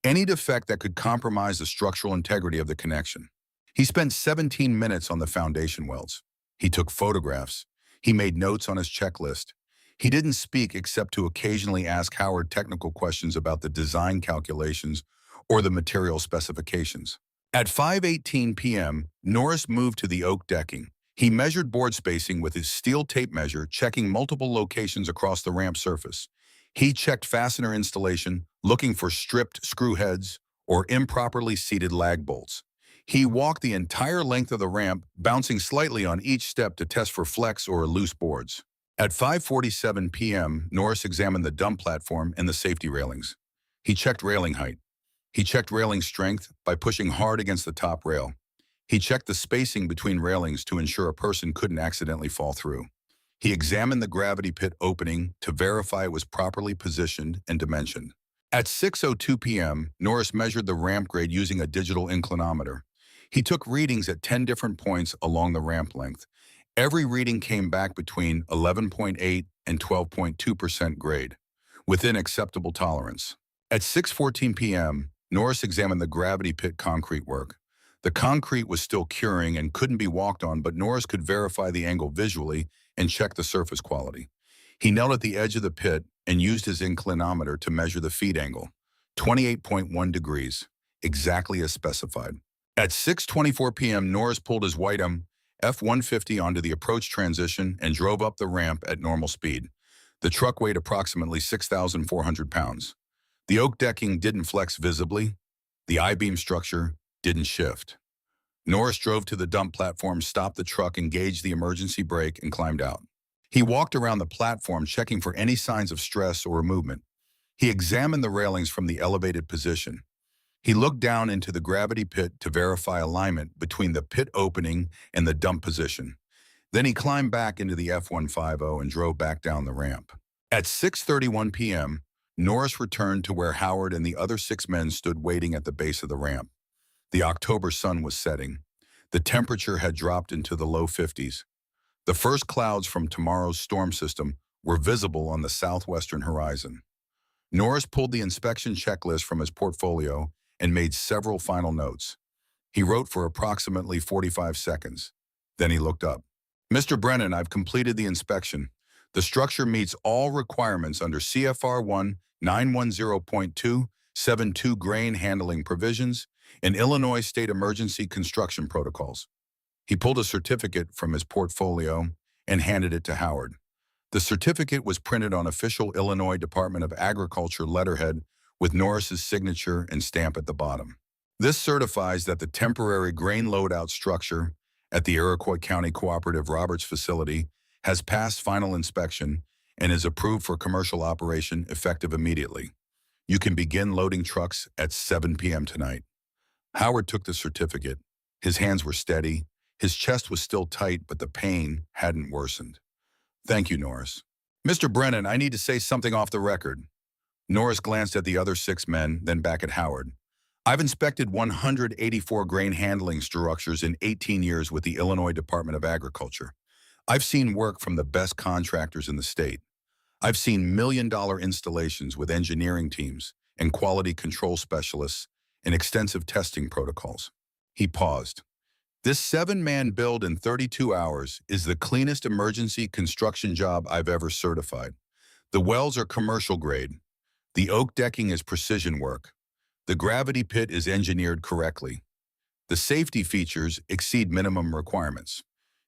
Any defect that could compromise the structural integrity of the connection. He spent 17 minutes on the foundation welds. He took photographs. He made notes on his checklist. He didn't speak except to occasionally ask Howard technical questions about the design calculations or the material specifications. At 5:18 p.m., Norris moved to the oak decking. He measured board spacing with his steel tape measure, checking multiple locations across the ramp surface. He checked fastener installation, looking for stripped screw heads or improperly seated lag bolts. He walked the entire length of the ramp, bouncing slightly on each step to test for flex or loose boards. At 5:47 p.m., Norris examined the dump platform and the safety railings. He checked railing height. He checked railing strength by pushing hard against the top rail. He checked the spacing between railings to ensure a person couldn't accidentally fall through. He examined the gravity pit opening to verify it was properly positioned and dimensioned. At 6:02 p.m., Norris measured the ramp grade using a digital inclinometer. He took readings at 10 different points along the ramp length. Every reading came back between 11.8 and 12.2% grade, within acceptable tolerance. At 6:14 p.m., Norris examined the gravity pit concrete work. The concrete was still curing and couldn't be walked on, but Norris could verify the angle visually and check the surface quality. He knelt at the edge of the pit and used his inclinometer to measure the feed angle, 28.1 degrees, exactly as specified. At 6:24 p.m., Norris pulled his white F-150 onto the approach transition and drove up the ramp at normal speed. The truck weighed approximately 6,400 pounds. The oak decking didn't flex visibly. The I-beam structure didn't shift. Norris drove to the dump platform, stopped the truck, engaged the emergency brake, and climbed out. He walked around the platform, checking for any signs of stress or movement. He examined the railings from the elevated position. He looked down into the gravity pit to verify alignment between the pit opening and the dump position. Then he climbed back into the F-150 and drove back down the ramp. At 6:31 p.m., Norris returned to where Howard and the other 6 men stood waiting at the base of the ramp. The October sun was setting. The temperature had dropped into the low 50s. The first clouds from tomorrow's storm system were visible on the southwestern horizon. Norris pulled the inspection checklist from his portfolio and made several final notes. He wrote for approximately 45 seconds. Then he looked up. Mr. Brennan, I've completed the inspection. The structure meets all requirements under CFR 1910.272 grain handling provisions and Illinois State Emergency Construction Protocols. He pulled a certificate from his portfolio and handed it to Howard. The certificate was printed on official Illinois Department of Agriculture letterhead with Norris's signature and stamp at the bottom. This certifies that the temporary grain loadout structure at the Iroquois County Cooperative Roberts facility has passed final inspection and is approved for commercial operation effective immediately. You can begin loading trucks at 7 p.m. tonight. Howard took the certificate. His hands were steady. His chest was still tight, but the pain hadn't worsened. Thank you, Norris. Mr. Brennan, I need to say something off the record. Norris glanced at the other 6 men, then back at Howard. I've inspected 184 grain handling structures in 18 years with the Illinois Department of Agriculture. I've seen work from the best contractors in the state. I've seen million-dollar installations with engineering teams and quality control specialists and extensive testing protocols. He paused. This 7-man build in 32 hours is the cleanest emergency construction job I've ever certified. The wells are commercial grade. The oak decking is precision work. The gravity pit is engineered correctly. The safety features exceed minimum requirements.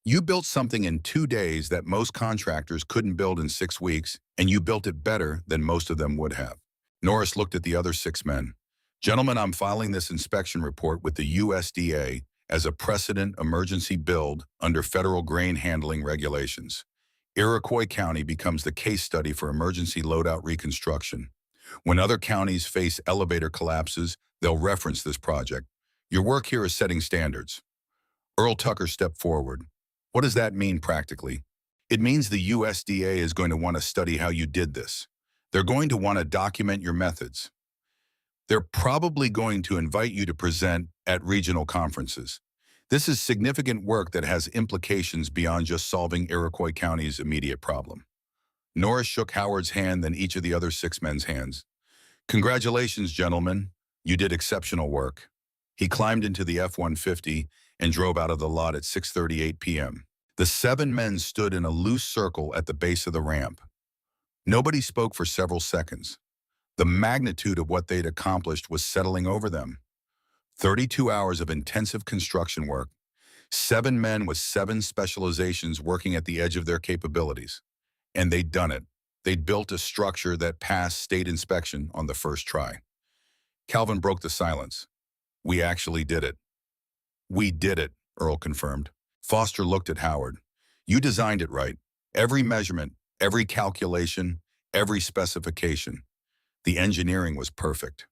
You built something in 2 days that most contractors couldn't build in 6 weeks, and you built it better than most of them would have. Norris looked at the other 6 men. Gentlemen, I'm filing this inspection report with the USDA as a precedent emergency build under federal grain handling regulations. Iroquois County becomes the case study for emergency loadout reconstruction. When other counties face elevator collapses, they'll reference this project. Your work here is setting standards. Earl Tucker stepped forward. What does that mean practically? It means the USDA is going to want to study how you did this. They're going to want to document your methods. They're probably going to invite you to present at regional conferences. This is significant work that has implications beyond just solving Iroquois County's immediate problem. Norris shook Howard's hand, then each of the other 6 men's hands. Congratulations, gentlemen. You did exceptional work. He climbed into the F-150 and drove out of the lot at 6:38 p.m. The 7 men stood in a loose circle at the base of the ramp. Nobody spoke for several seconds. The magnitude of what they'd accomplished was settling over them. 32 hours of intensive construction work, 7 men with 7 specializations working at the edge of their capabilities. And they'd done it. They'd built a structure that passed state inspection on the first try. Calvin broke the silence. We actually did it. We did it, Earl confirmed. Foster looked at Howard. You designed it right. Every measurement, every calculation, every specification. The engineering was perfect.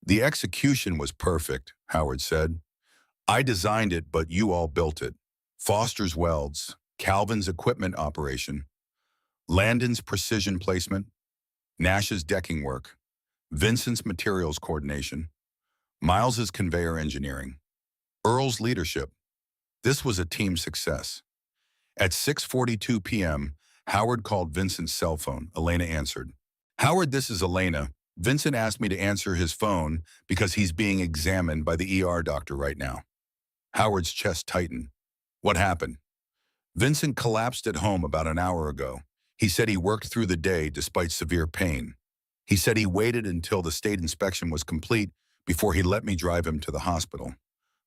The execution was perfect, Howard said. I designed it, but you all built it. Foster's welds, Calvin's equipment operation, Landon's precision placement, Nash's decking work, Vincent's materials coordination, Miles's conveyor engineering, Earl's leadership. This was a team success. At 6:42 p.m., Howard called Vincent's cell phone. Elena answered. Howard, this is Elena. Vincent asked me to answer his phone because he's being examined by the ER doctor right now. Howard's chest tightened. What happened? Vincent collapsed at home about an hour ago. He said he worked through the day despite severe pain. He said he waited until the state inspection was complete before he let me drive him to the hospital.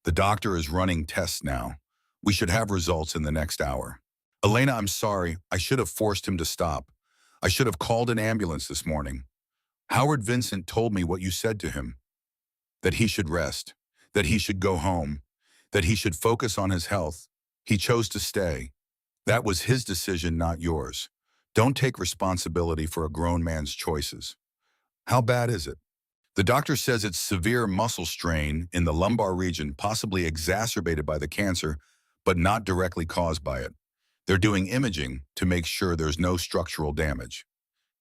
The doctor is running tests now. We should have results in the next hour. Elena, I'm sorry. I should have forced him to stop. I should have called an ambulance this morning. Howard, Vincent told me what you said to him. That he should rest. That he should go home. That he should focus on his health. He chose to stay. That was his decision, not yours. Don't take responsibility for a grown man's choices. How bad is it? The doctor says it's severe muscle strain in the lumbar region, possibly exacerbated by the cancer, but not directly caused by it. They're doing imaging to make sure there's no structural damage.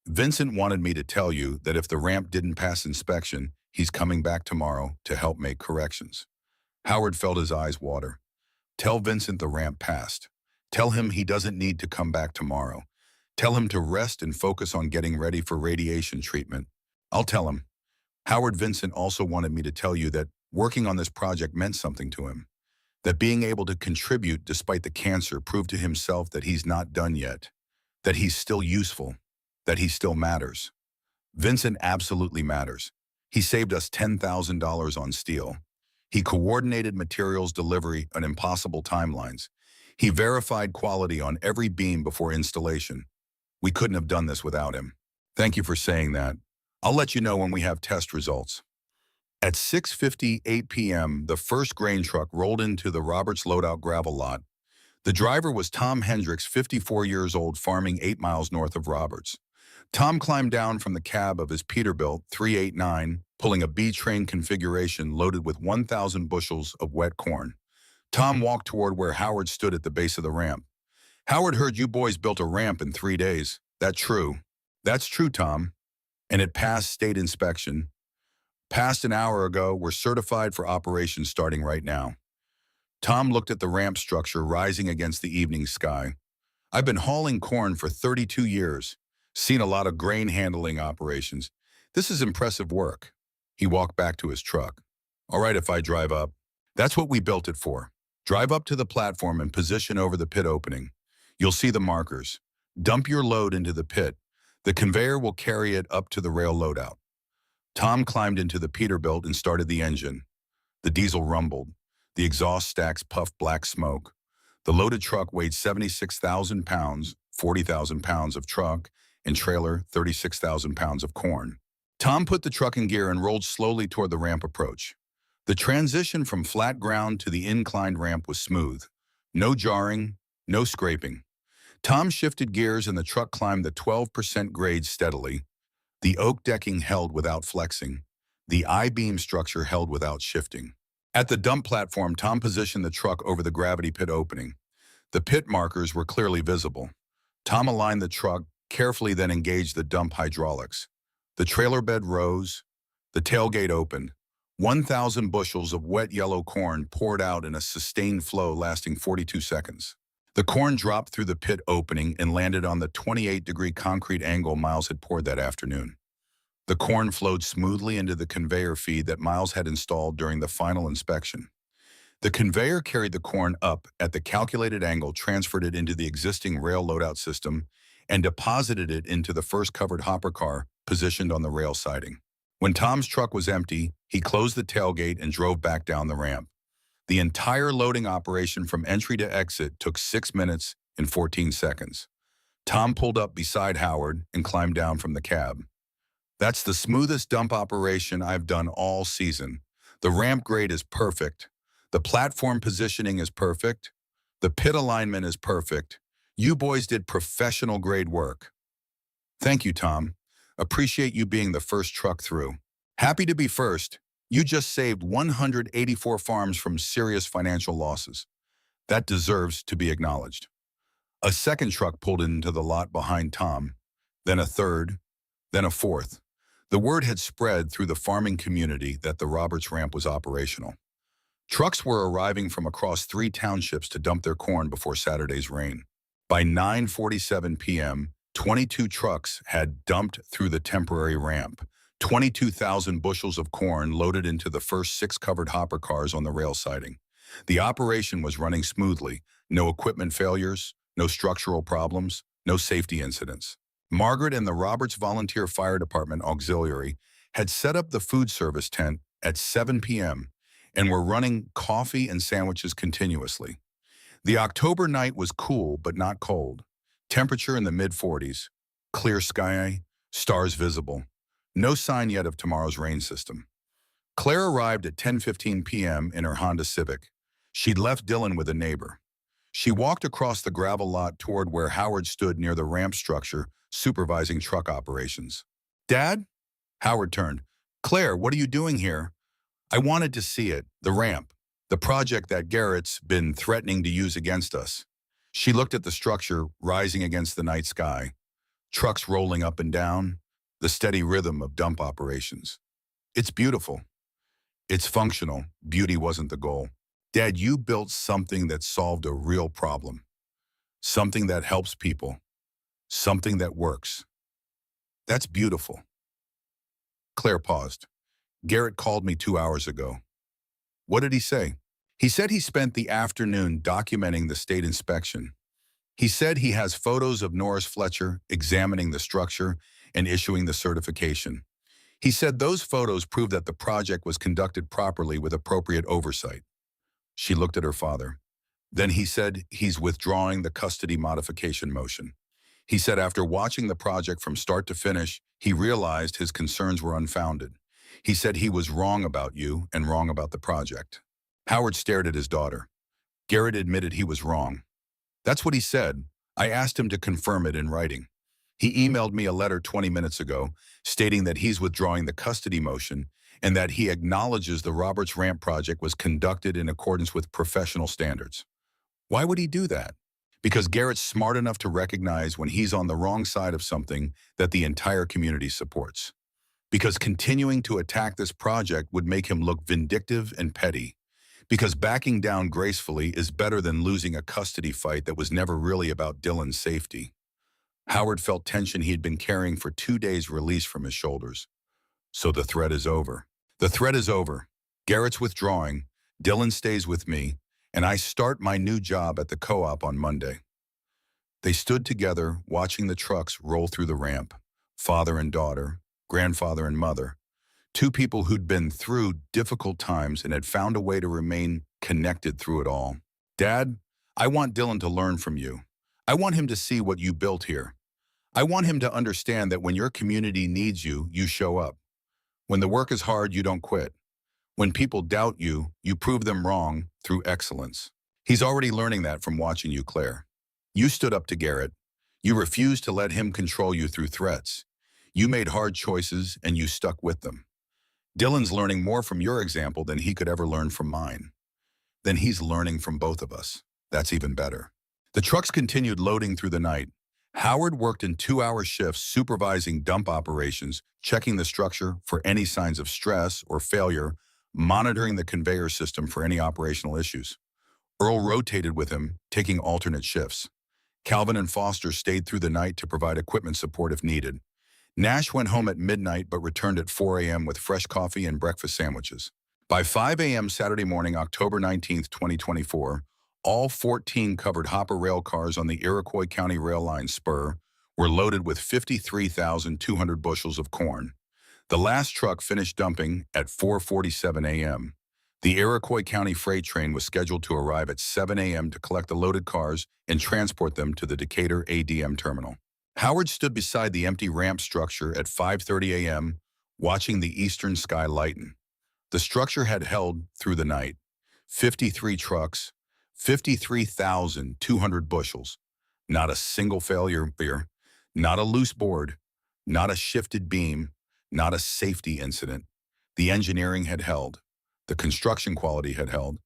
Vincent wanted me to tell you that if the ramp didn't pass inspection, he's coming back tomorrow to help make corrections. Howard felt his eyes water. Tell Vincent the ramp passed. Tell him he doesn't need to come back tomorrow. Tell him to rest and focus on getting ready for radiation treatment. I'll tell him. Howard, Vincent also wanted me to tell you that working on this project meant something to him. That being able to contribute despite the cancer proved to himself that he's not done yet. that he's still useful, that he still matters. Vincent absolutely matters. He saved us $10,000 on steel. He coordinated materials delivery on impossible timelines. He verified quality on every beam before installation. We couldn't have done this without him. Thank you for saying that. I'll let you know when we have test results. At 6:58 p.m., the first grain truck rolled into the Roberts loadout gravel lot. The driver was Tom Hendricks, 54 years old, farming 8 miles north of Roberts. Tom climbed down from the cab of his Peterbilt 389, pulling a B-train configuration loaded with 1,000 bushels of wet corn. Tom walked toward where Howard stood at the base of the ramp. "Howard heard you boys built a ramp in 3 days. That true?" "That's true, Tom. And it passed state inspection. Passed an hour ago. We're certified for operations starting right now." Tom looked at the ramp structure rising against the evening sky. "I've been hauling corn for 32 years. Seen a lot of grain handling operations. This is impressive work." He walked back to his truck. "All right, if I drive up." "That's what we built it for. Drive up to the platform and position over the pit opening. You'll see the markers. Dump your load into the pit. The conveyor will carry it up to the rail loadout." Tom climbed into the Peterbilt and started the engine. The diesel rumbled. The exhaust stacks puffed black smoke. The loaded truck weighed 76,000 pounds, 40,000 pounds of truck, and trailer, 36,000 pounds of corn. Tom put the truck in gear and rolled slowly toward the ramp approach. The transition from flat ground to the inclined ramp was smooth. No jarring, no scraping. Tom shifted gears and the truck climbed the 12% grade steadily. The oak decking held without flexing. The I-beam structure held without shifting. At the dump platform, Tom positioned the truck over the gravity pit opening. The pit markers were clearly visible. Tom aligned the truck carefully, then engaged the dump hydraulics. The trailer bed rose. The tailgate opened. 1,000 bushels of wet yellow corn poured out in a sustained flow lasting 42 seconds. The corn dropped through the pit opening and landed on the 28-degree concrete angle Miles had poured that afternoon. The corn flowed smoothly into the conveyor feed that Miles had installed during the final inspection. The conveyor carried the corn up at the calculated angle, transferred it into the existing rail loadout system, and deposited it into the first covered hopper car positioned on the rail siding. When Tom's truck was empty, he closed the tailgate and drove back down the ramp. The entire loading operation from entry to exit took 6 minutes and 14 seconds. Tom pulled up beside Howard and climbed down from the cab. "That's the smoothest dump operation I've done all season. The ramp grade is perfect. The platform positioning is perfect. The pit alignment is perfect. You boys did professional grade work." "Thank you, Tom. Appreciate you being the first truck through." "Happy to be first. You just saved 184 farms from serious financial losses. That deserves to be acknowledged." A second truck pulled into the lot behind Tom, then a third, then a fourth. The word had spread through the farming community that the Roberts ramp was operational. Trucks were arriving from across 3 townships to dump their corn before Saturday's rain. By 9:47 p.m., 22 trucks had dumped through the temporary ramp. 22,000 bushels of corn loaded into the first 6 covered hopper cars on the rail siding. The operation was running smoothly. No equipment failures, no structural problems, no safety incidents. Margaret and the Roberts Volunteer Fire Department Auxiliary had set up the food service tent at 7 p.m. and were running coffee and sandwiches continuously. The October night was cool but not cold. Temperature in the mid-40s. Clear sky, stars visible. No sign yet of tomorrow's rain system. Claire arrived at 10:15 p.m. in her Honda Civic. She'd left Dylan with a neighbor. She walked across the gravel lot toward where Howard stood near the ramp structure, supervising truck operations. "Dad?" Howard turned. "Claire, what are you doing here?" "I wanted to see it, the ramp, the project that Garrett's been threatening to use against us." She looked at the structure rising against the night sky. Trucks rolling up and down, the steady rhythm of dump operations. "It's beautiful. It's functional. Beauty wasn't the goal. Dad, you built something that solved a real problem. Something that helps people. Something that works. That's beautiful." Claire paused. "Garrett called me 2 hours ago." "What did he say?" "He said he spent the afternoon documenting the state inspection. He said he has photos of Norris Fletcher examining the structure and issuing the certification. He said those photos prove that the project was conducted properly with appropriate oversight. She looked at her father. Then he said he's withdrawing the custody modification motion. He said after watching the project from start to finish, he realized his concerns were unfounded. He said he was wrong about you and wrong about the project. Howard stared at his daughter. Garrett admitted he was wrong. That's what he said. I asked him to confirm it in writing. He emailed me a letter 20 minutes ago stating that he's withdrawing the custody motion and that he acknowledges the Roberts Ramp project was conducted in accordance with professional standards. Why would he do that? Because Garrett's smart enough to recognize when he's on the wrong side of something that the entire community supports. Because continuing to attack this project would make him look vindictive and petty. Because backing down gracefully is better than losing a custody fight that was never really about Dylan's safety. Howard felt tension he had been carrying for 2 days released from his shoulders. So the threat is over. The threat is over. Garrett's withdrawing, Dylan stays with me, and I start my new job at the co-op on Monday. They stood together, watching the trucks roll through the ramp. Father and daughter, grandfather and mother. Two people who'd been through difficult times and had found a way to remain connected through it all. Dad, I want Dylan to learn from you. I want him to see what you built here. I want him to understand that when your community needs you, you show up. When the work is hard, you don't quit. When people doubt you, you prove them wrong through excellence. He's already learning that from watching you, Claire. You stood up to Garrett. You refused to let him control you through threats. You made hard choices and you stuck with them. Dylan's learning more from your example than he could ever learn from mine. Then he's learning from both of us. That's even better. The trucks continued loading through the night. Howard worked in 2-hour shifts supervising dump operations, checking the structure for any signs of stress or failure, monitoring the conveyor system for any operational issues. Earl rotated with him, taking alternate shifts. Calvin and Foster stayed through the night to provide equipment support if needed. Nash went home at midnight but returned at 4 a.m. with fresh coffee and breakfast sandwiches. By 5 a.m. Saturday morning, October 19, 2024, all 14 covered hopper rail cars on the Iroquois County Rail Line spur were loaded with 53,200 bushels of corn. The last truck finished dumping at 4:47 a.m. The Iroquois County freight train was scheduled to arrive at 7 a.m. to collect the loaded cars and transport them to the Decatur ADM terminal. Howard stood beside the empty ramp structure at 5:30 a.m., watching the eastern sky lighten. The structure had held through the night. 53 trucks, 53,200 bushels. Not a single failure here, not a loose board, not a shifted beam, not a safety incident. The engineering had held. The construction quality had held.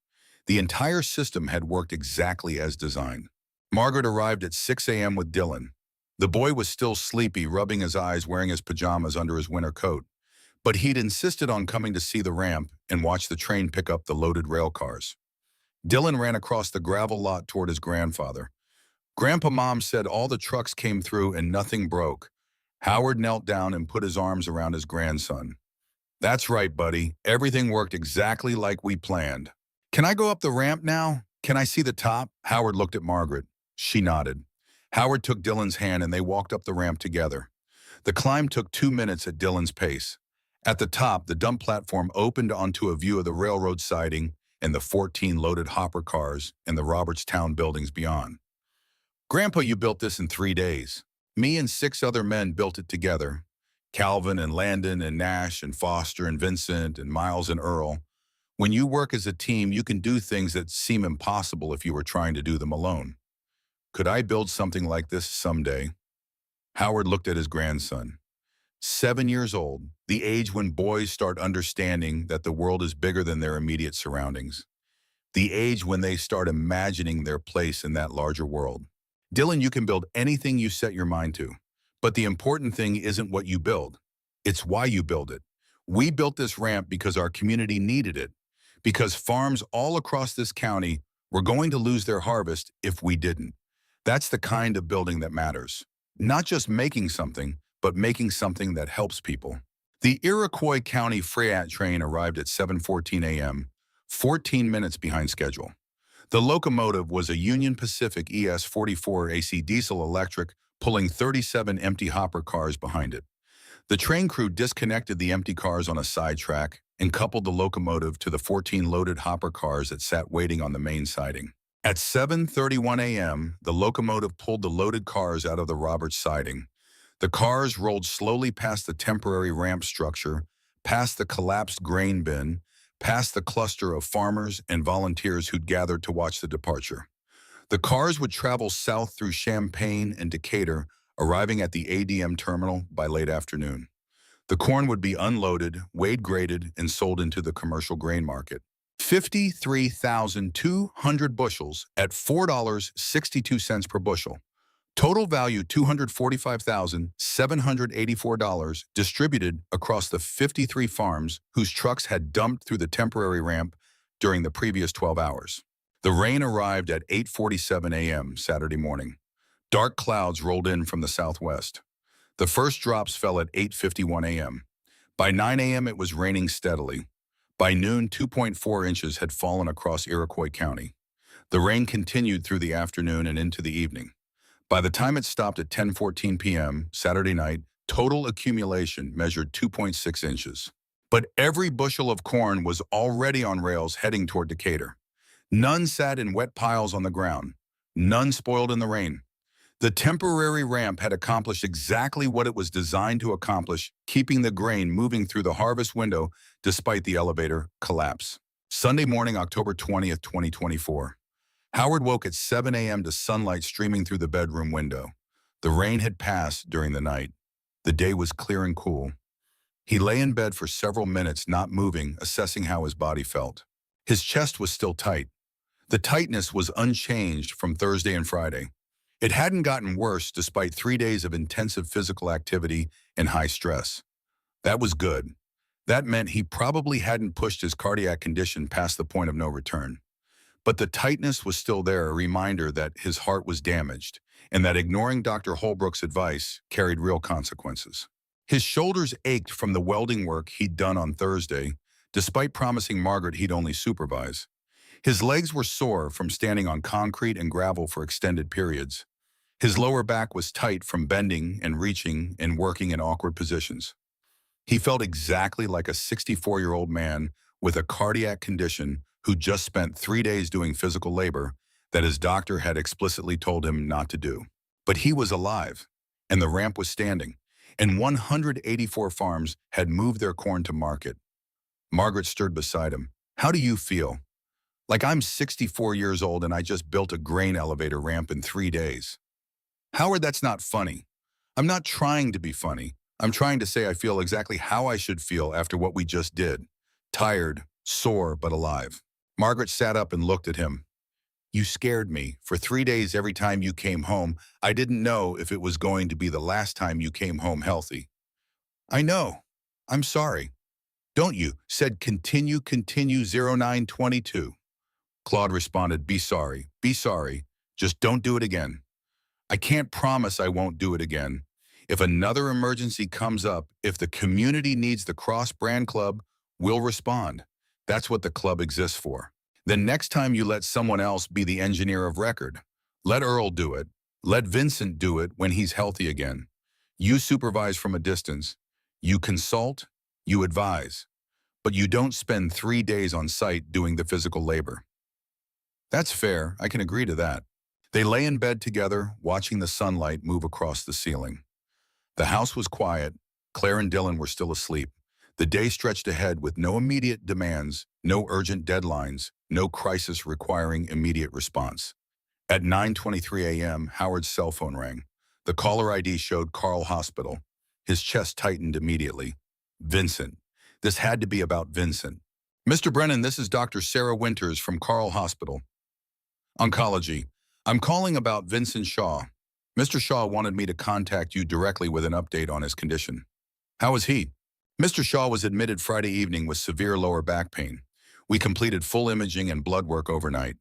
The entire system had worked exactly as designed. Margaret arrived at 6 a.m. with Dylan. The boy was still sleepy, rubbing his eyes, wearing his pajamas under his winter coat. But he'd insisted on coming to see the ramp and watch the train pick up the loaded rail cars. Dylan ran across the gravel lot toward his grandfather. Grandpa Mom said all the trucks came through and nothing broke. Howard knelt down and put his arms around his grandson. That's right, buddy. Everything worked exactly like we planned. Can I go up the ramp now? Can I see the top? Howard looked at Margaret. She nodded. Howard took Dylan's hand and they walked up the ramp together. The climb took 2 minutes at Dylan's pace. At the top, the dump platform opened onto a view of the railroad siding and the 14 loaded hopper cars and the Robertstown buildings beyond. Grandpa, you built this in 3 days. Me and 6 other men built it together. Calvin and Landon and Nash and Foster and Vincent and Miles and Earl. When you work as a team, you can do things that seem impossible if you were trying to do them alone. Could I build something like this someday? Howard looked at his grandson. 7 years old, the age when boys start understanding that the world is bigger than their immediate surroundings. The age when they start imagining their place in that larger world. Dylan, you can build anything you set your mind to. But the important thing isn't what you build. It's why you build it. We built this ramp because our community needed it. Because farms all across this county were going to lose their harvest if we didn't. That's the kind of building that matters. Not just making something, but making something that helps people. The Iroquois County freight train arrived at 7:14 a.m., 14 minutes behind schedule. The locomotive was a Union Pacific ES-44 AC diesel-electric, pulling 37 empty hopper cars behind it. The train crew disconnected the empty cars on a side track and coupled the locomotive to the 14 loaded hopper cars that sat waiting on the main siding. At 7:31 a.m., the locomotive pulled the loaded cars out of the Roberts siding. The cars rolled slowly past the temporary ramp structure, past the collapsed grain bin, past the cluster of farmers and volunteers who'd gathered to watch the departure. The cars would travel south through Champaign and Decatur, arriving at the ADM terminal by late afternoon. The corn would be unloaded, weighed, graded, and sold into the commercial grain market. 53,200 bushels at $4.62 per bushel. Total value $245,784 distributed across the 53 farms whose trucks had dumped through the temporary ramp during the previous 12 hours. The rain arrived at 8:47 a.m. Saturday morning. Dark clouds rolled in from the southwest. The first drops fell at 8:51 a.m. By 9 a.m. it was raining steadily. By noon, 2.4 inches had fallen across Iroquois County. The rain continued through the afternoon and into the evening. By the time it stopped at 10:14 p.m. Saturday night, total accumulation measured 2.6 inches. But every bushel of corn was already on rails heading toward Decatur. None sat in wet piles on the ground. None spoiled in the rain. The temporary ramp had accomplished exactly what it was designed to accomplish, keeping the grain moving through the harvest window despite the elevator collapse. Sunday morning, October 20th, 2024. Howard woke at 7 a.m. to sunlight streaming through the bedroom window. The rain had passed during the night. The day was clear and cool. He lay in bed for several minutes, not moving, assessing how his body felt. His chest was still tight. The tightness was unchanged from Thursday and Friday. It hadn't gotten worse despite 3 days of intensive physical activity and high stress. That was good. That meant he probably hadn't pushed his cardiac condition past the point of no return. But the tightness was still there, a reminder that his heart was damaged and that ignoring Dr. Holbrook's advice carried real consequences. His shoulders ached from the welding work he'd done on Thursday, despite promising Margaret he'd only supervise. His legs were sore from standing on concrete and gravel for extended periods. His lower back was tight from bending and reaching and working in awkward positions. He felt exactly like a 64-year-old man with a cardiac condition who just spent 3 days doing physical labor that his doctor had explicitly told him not to do. But he was alive, and the ramp was standing, and 184 farms had moved their corn to market. Margaret stood beside him. "How do you feel?" "Like I'm 64 years old and I just built a grain elevator ramp in 3 days." "Howard, that's not funny." "I'm not trying to be funny. I'm trying to say I feel exactly how I should feel after what we just did. Tired, sore, but alive." Margaret sat up and looked at him. "You scared me. For 3 days every time you came home, I didn't know if it was going to be the last time you came home healthy." "I know. I'm sorry." "Don't you?" said continue 0922. Claude responded, be sorry. Just don't do it again." "I can't promise I won't do it again. If another emergency comes up, if the community needs the Cross Brand Club, we'll respond. That's what the club exists for. Then next time you let someone else be the engineer of record. Let Earl do it. Let Vincent do it when he's healthy again. You supervise from a distance. You consult, you advise. But you don't spend 3 days on site doing the physical labor." "That's fair. I can agree to that." They lay in bed together, watching the sunlight move across the ceiling. The house was quiet. Claire and Dylan were still asleep. The day stretched ahead with no immediate demands, no urgent deadlines, no crisis requiring immediate response. At 9:23 a.m., Howard's cell phone rang. The caller ID showed Carl Hospital. His chest tightened immediately. Vincent. This had to be about Vincent. "Mr. Brennan, this is Dr. Sarah Winters from Carl Hospital. Oncology. I'm calling about Vincent Shaw. Mr. Shaw wanted me to contact you directly with an update on his condition." "How is he?" "Mr. Shaw was admitted Friday evening with severe lower back pain. We completed full imaging and blood work overnight.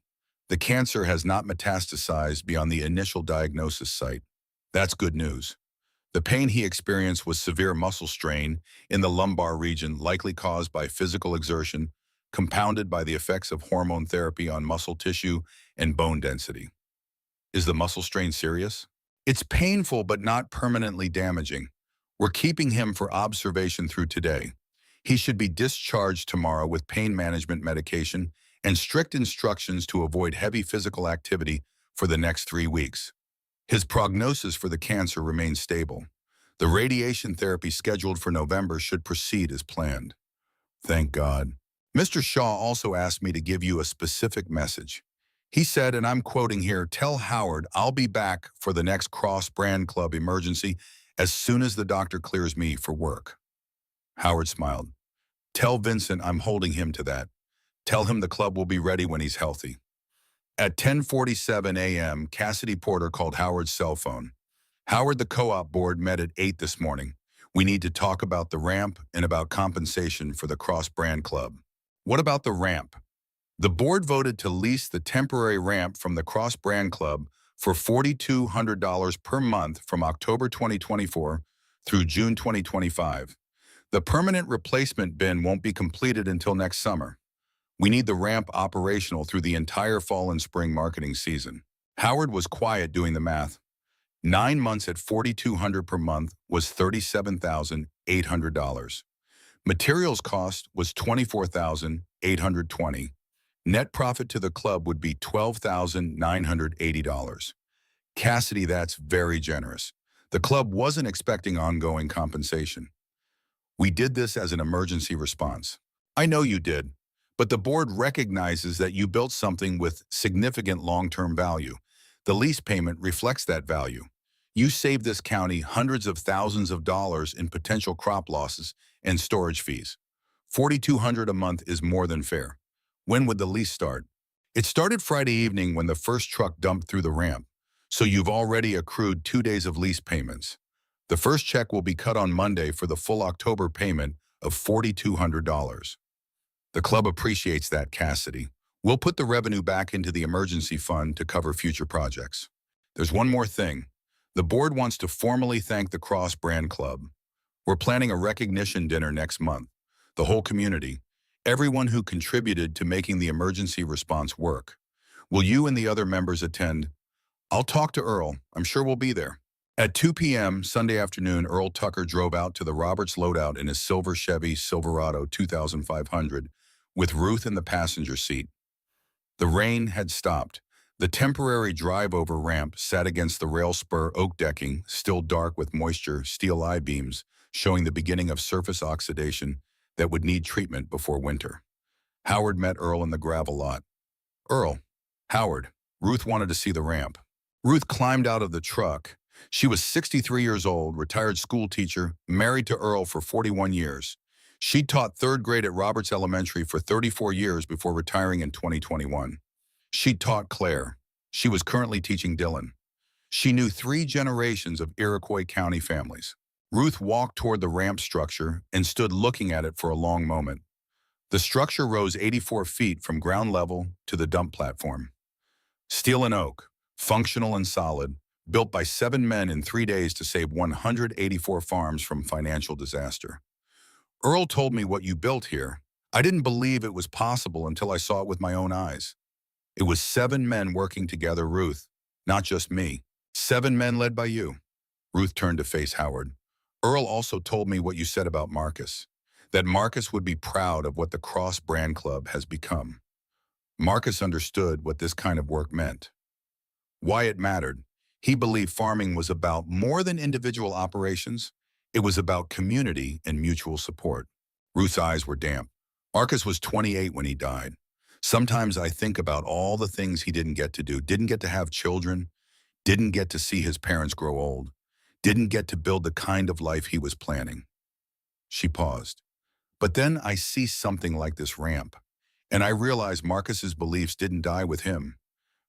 The cancer has not metastasized beyond the initial diagnosis site. That's good news. The pain he experienced was severe muscle strain in the lumbar region, likely caused by physical exertion, compounded by the effects of hormone therapy on muscle tissue and bone density. Is the muscle strain serious? It's painful but not permanently damaging. We're keeping him for observation through today. He should be discharged tomorrow with pain management medication and strict instructions to avoid heavy physical activity for the next 3 weeks. His prognosis for the cancer remains stable. The radiation therapy scheduled for November should proceed as planned. Thank God. Mr. Shaw also asked me to give you a specific message. He said, and I'm quoting here, "Tell Howard I'll be back for the next cross-brand club emergency as soon as the doctor clears me for work." Howard smiled. "Tell Vincent I'm holding him to that. Tell him the club will be ready when he's healthy." At 10:47 a.m., Cassidy Porter called Howard's cell phone. "Howard, the co-op board met at 8 this morning. We need to talk about the ramp and about compensation for the cross-brand club." "What about the ramp?" "The board voted to lease the temporary ramp from the cross-brand club for $4,200 per month from October 2024 through June 2025. The permanent replacement bin won't be completed until next summer. We need the ramp operational through the entire fall and spring marketing season." Howard was quiet doing the math. 9 months at $4,200 per month was $37,800. Materials cost was $24,820. Net profit to the club would be $12,980. "Cassidy, that's very generous. The club wasn't expecting ongoing compensation. We did this as an emergency response." "I know you did, but the board recognizes that you built something with significant long-term value. The lease payment reflects that value. You saved this county hundreds of thousands of dollars in potential crop losses and storage fees. $4,200 a month is more than fair. When would the lease start?" "It started Friday evening when the first truck dumped through the ramp, so you've already accrued 2 days of lease payments. The first check will be cut on Monday for the full October payment of $4,200. The club appreciates that, Cassidy. We'll put the revenue back into the emergency fund to cover future projects. There's one more thing. The board wants to formally thank the Cross Brand Club. We're planning a recognition dinner next month. The whole community, everyone who contributed to making the emergency response work. Will you and the other members attend? I'll talk to Earl. I'm sure we'll be there." At 2 p.m. Sunday afternoon, Earl Tucker drove out to the Roberts loadout in his silver Chevy Silverado 2500 with Ruth in the passenger seat. The rain had stopped. The temporary drive-over ramp sat against the rail spur oak decking, still dark with moisture, steel I-beams, showing the beginning of surface oxidation that would need treatment before winter. Howard met Earl in the gravel lot. "Earl, Howard, Ruth wanted to see the ramp." Ruth climbed out of the truck. She was 63 years old, retired school teacher, married to Earl for 41 years. She taught 3rd grade at Roberts Elementary for 34 years before retiring in 2021. She taught Claire. She was currently teaching Dylan. She knew 3 generations of Iroquois County families. Ruth walked toward the ramp structure and stood looking at it for a long moment. The structure rose 84 feet from ground level to the dump platform. Steel and oak, functional and solid, built by 7 men in 3 days to save 184 farms from financial disaster. "Earl told me what you built here. I didn't believe it was possible until I saw it with my own eyes. It was 7 men working together, Ruth, not just me. 7 men led by you." Ruth turned to face Howard. "Earl also told me what you said about Marcus, that Marcus would be proud of what the Cross Brand Club has become. Marcus understood what this kind of work meant, why it mattered. He believed farming was about more than individual operations. It was about community and mutual support." Ruth's eyes were damp. "Marcus was 28 when he died. Sometimes I think about all the things he didn't get to do, didn't get to have children, didn't get to see his parents grow old, didn't get to build the kind of life he was planning." She paused. "But then I see something like this ramp, and I realize Marcus's beliefs didn't die with him.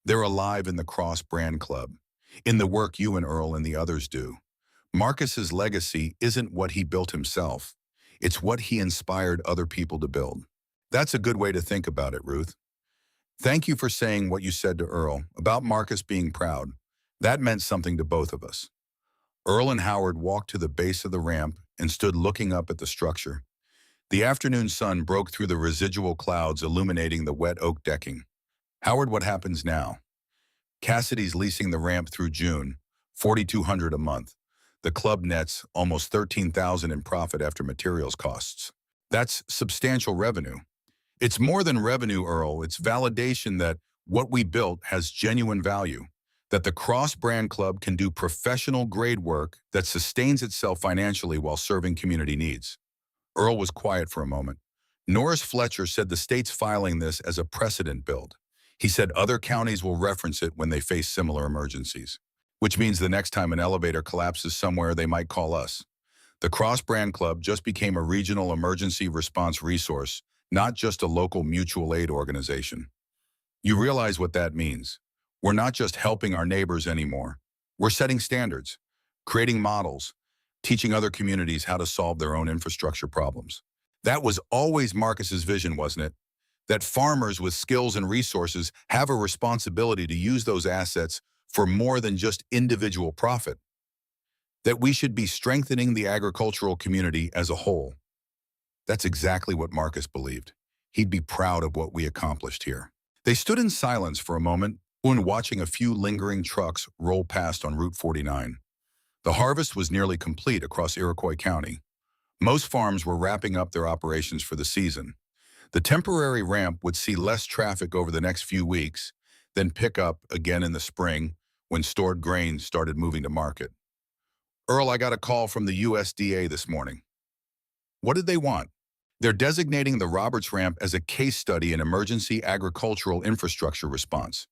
They're alive in the Cross Brand Club, in the work you and Earl and the others do. Marcus's legacy isn't what he built himself. It's what he inspired other people to build." That's a good way to think about it, Ruth. Thank you for saying what you said to Earl about Marcus being proud. That meant something to both of us. Earl and Howard walked to the base of the ramp and stood looking up at the structure. The afternoon sun broke through the residual clouds, illuminating the wet oak decking. Howard, what happens now? Cassidy's leasing the ramp through June, $4,200 a month. The club nets almost $13,000 in profit after materials costs. That's substantial revenue. It's more than revenue, Earl. It's validation that what we built has genuine value, that the cross-brand club can do professional-grade work that sustains itself financially while serving community needs. Earl was quiet for a moment. Norris Fletcher said the state's filing this as a precedent build. He said other counties will reference it when they face similar emergencies, which means the next time an elevator collapses somewhere, they might call us. The Cross Brand Club just became a regional emergency response resource, not just a local mutual aid organization. You realize what that means. We're not just helping our neighbors anymore. We're setting standards, creating models, teaching other communities how to solve their own infrastructure problems. That was always Marcus's vision, wasn't it? That farmers with skills and resources have a responsibility to use those assets for more than just individual profit. That we should be strengthening the agricultural community as a whole. That's exactly what Marcus believed. He'd be proud of what we accomplished here. They stood in silence for a moment, watching a few lingering trucks roll past on Route 49. The harvest was nearly complete across Iroquois County. Most farms were wrapping up their operations for the season. The temporary ramp would see less traffic over the next few weeks, then pick up again in the spring when stored grain started moving to market. Earl, I got a call from the USDA this morning. What did they want? They're designating the Roberts Ramp as a case study in emergency agricultural infrastructure response.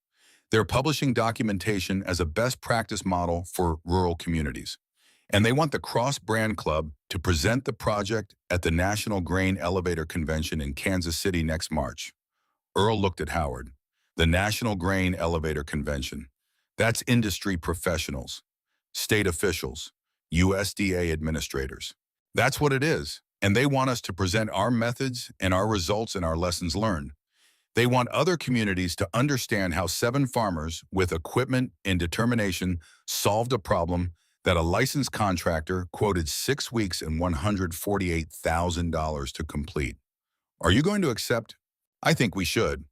They're publishing documentation as a best practice model for rural communities. And they want the Cross Brand Club to present the project at the National Grain Elevator Convention in Kansas City next March. Earl looked at Howard. The National Grain Elevator Convention. That's industry professionals, state officials, USDA administrators. That's what it is. And they want us to present our methods and our results and our lessons learned. They want other communities to understand how 7 farmers with equipment and determination solved a problem that a licensed contractor quoted 6 weeks and $148,000 to complete. Are you going to accept? I think we should.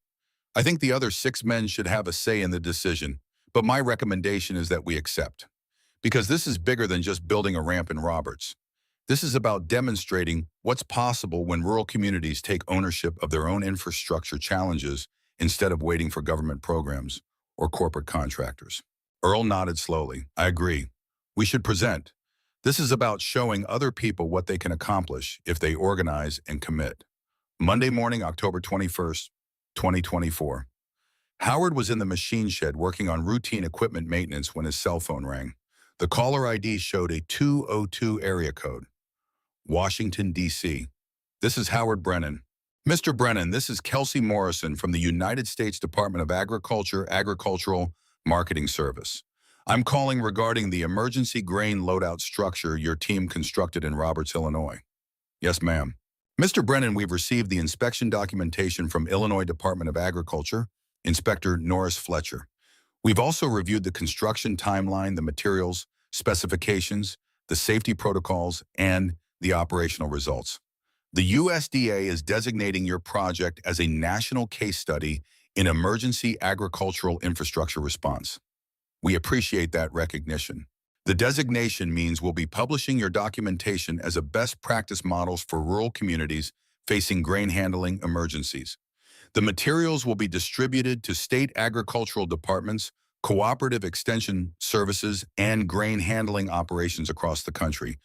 I think the other 6 men should have a say in the decision, but my recommendation is that we accept. Because this is bigger than just building a ramp in Roberts. This is about demonstrating what's possible when rural communities take ownership of their own infrastructure challenges instead of waiting for government programs or corporate contractors. Earl nodded slowly. I agree. We should present. This is about showing other people what they can accomplish if they organize and commit. Monday morning, October 21st, 2024. Howard was in the machine shed working on routine equipment maintenance when his cell phone rang. The caller ID showed a 202 area code. Washington, D.C. This is Howard Brennan. Mr. Brennan, this is Kelsey Morrison from the United States Department of Agriculture Agricultural Marketing Service. I'm calling regarding the emergency grain loadout structure your team constructed in Roberts, Illinois. Yes, ma'am. Mr. Brennan, we've received the inspection documentation from Illinois Department of Agriculture, Inspector Norris Fletcher. We've also reviewed the construction timeline, the materials, specifications, the safety protocols, and the operational results. The USDA is designating your project as a national case study in emergency agricultural infrastructure response. We appreciate that recognition. The designation means we'll be publishing your documentation as a best practice models for rural communities facing grain handling emergencies. The materials will be distributed to state agricultural departments, cooperative extension services, and grain handling operations across the country.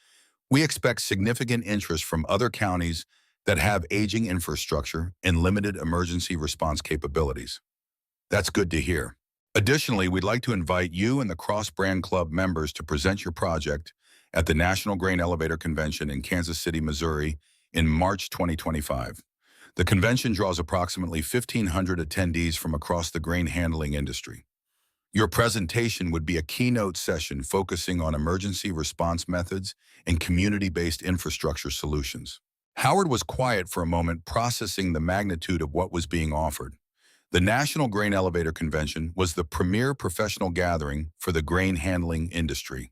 We expect significant interest from other counties that have aging infrastructure and limited emergency response capabilities. That's good to hear. Additionally, we'd like to invite you and the Cross Brand Club members to present your project at the National Grain Elevator Convention in Kansas City, Missouri in March 2025. The convention draws approximately 1,500 attendees from across the grain handling industry. Your presentation would be a keynote session focusing on emergency response methods and community-based infrastructure solutions. Howard was quiet for a moment, processing the magnitude of what was being offered. The National Grain Elevator Convention was the premier professional gathering for the grain handling industry.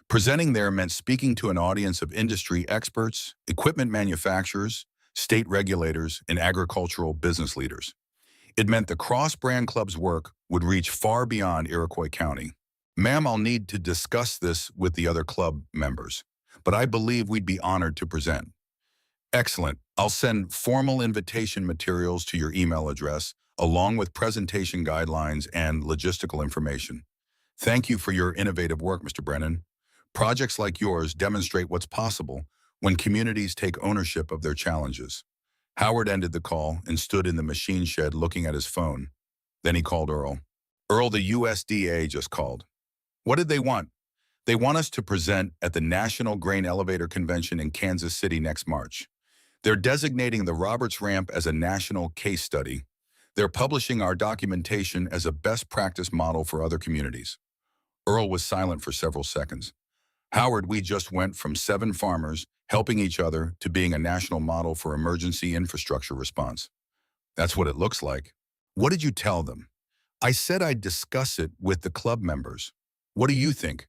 Presenting there meant speaking to an audience of industry experts, equipment manufacturers, state regulators, and agricultural business leaders. It meant the cross-brand club's work would reach far beyond Iroquois County. Ma'am, I'll need to discuss this with the other club members, but I believe we'd be honored to present. Excellent. I'll send formal invitation materials to your email address, along with presentation guidelines and logistical information. Thank you for your innovative work, Mr. Brennan. Projects like yours demonstrate what's possible when communities take ownership of their challenges. Howard ended the call and stood in the machine shed looking at his phone. Then he called Earl. Earl, the USDA just called. What did they want? They want us to present at the National Grain Elevator Convention in Kansas City next March. They're designating the Roberts Ramp as a national case study. They're publishing our documentation as a best practice model for other communities. Earl was silent for several seconds. Howard, we just went from 7 farmers helping each other to being a national model for emergency infrastructure response. That's what it looks like. What did you tell them? I said I'd discuss it with the club members. What do you think?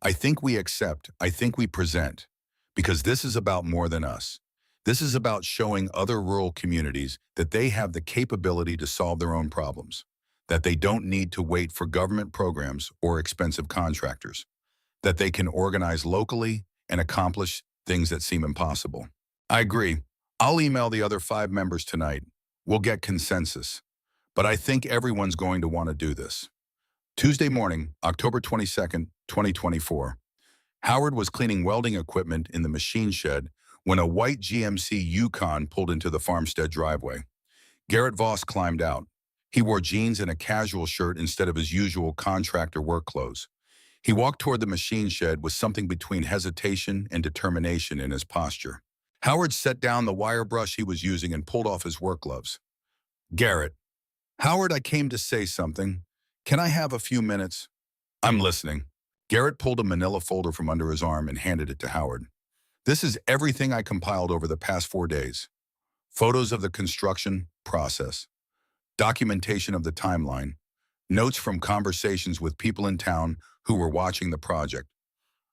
I think we accept. I think we present. Because this is about more than us. This is about showing other rural communities that they have the capability to solve their own problems, that they don't need to wait for government programs or expensive contractors, that they can organize locally and accomplish things that seem impossible. I agree. I'll email the other 5 members tonight. We'll get consensus. But I think everyone's going to want to do this. Tuesday morning, October 22nd, 2024. Howard was cleaning welding equipment in the machine shed when a white GMC Yukon pulled into the farmstead driveway. Garrett Voss climbed out. He wore jeans and a casual shirt instead of his usual contractor work clothes. He walked toward the machine shed with something between hesitation and determination in his posture. Howard set down the wire brush he was using and pulled off his work gloves. Garrett. Howard, I came to say something. Can I have a few minutes? I'm listening. Garrett pulled a manila folder from under his arm and handed it to Howard. This is everything I compiled over the past 4 days. Photos of the construction process, documentation of the timeline, notes from conversations with people in town who were watching the project.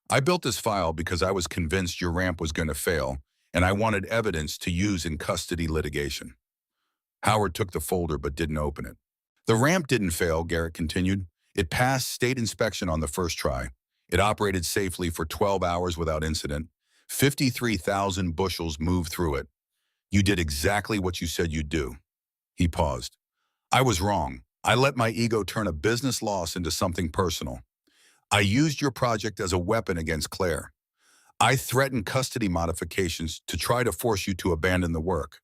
I built this file because I was convinced your ramp was going to fail, and I wanted evidence to use in custody litigation. Howard took the folder but didn't open it. The ramp didn't fail, Garrett continued. It passed state inspection on the first try. It operated safely for 12 hours without incident. 53,000 bushels moved through it. You did exactly what you said you'd do. He paused. I was wrong. I let my ego turn a business loss into something personal. I used your project as a weapon against Claire. I threatened custody modifications to try to force you to abandon the work.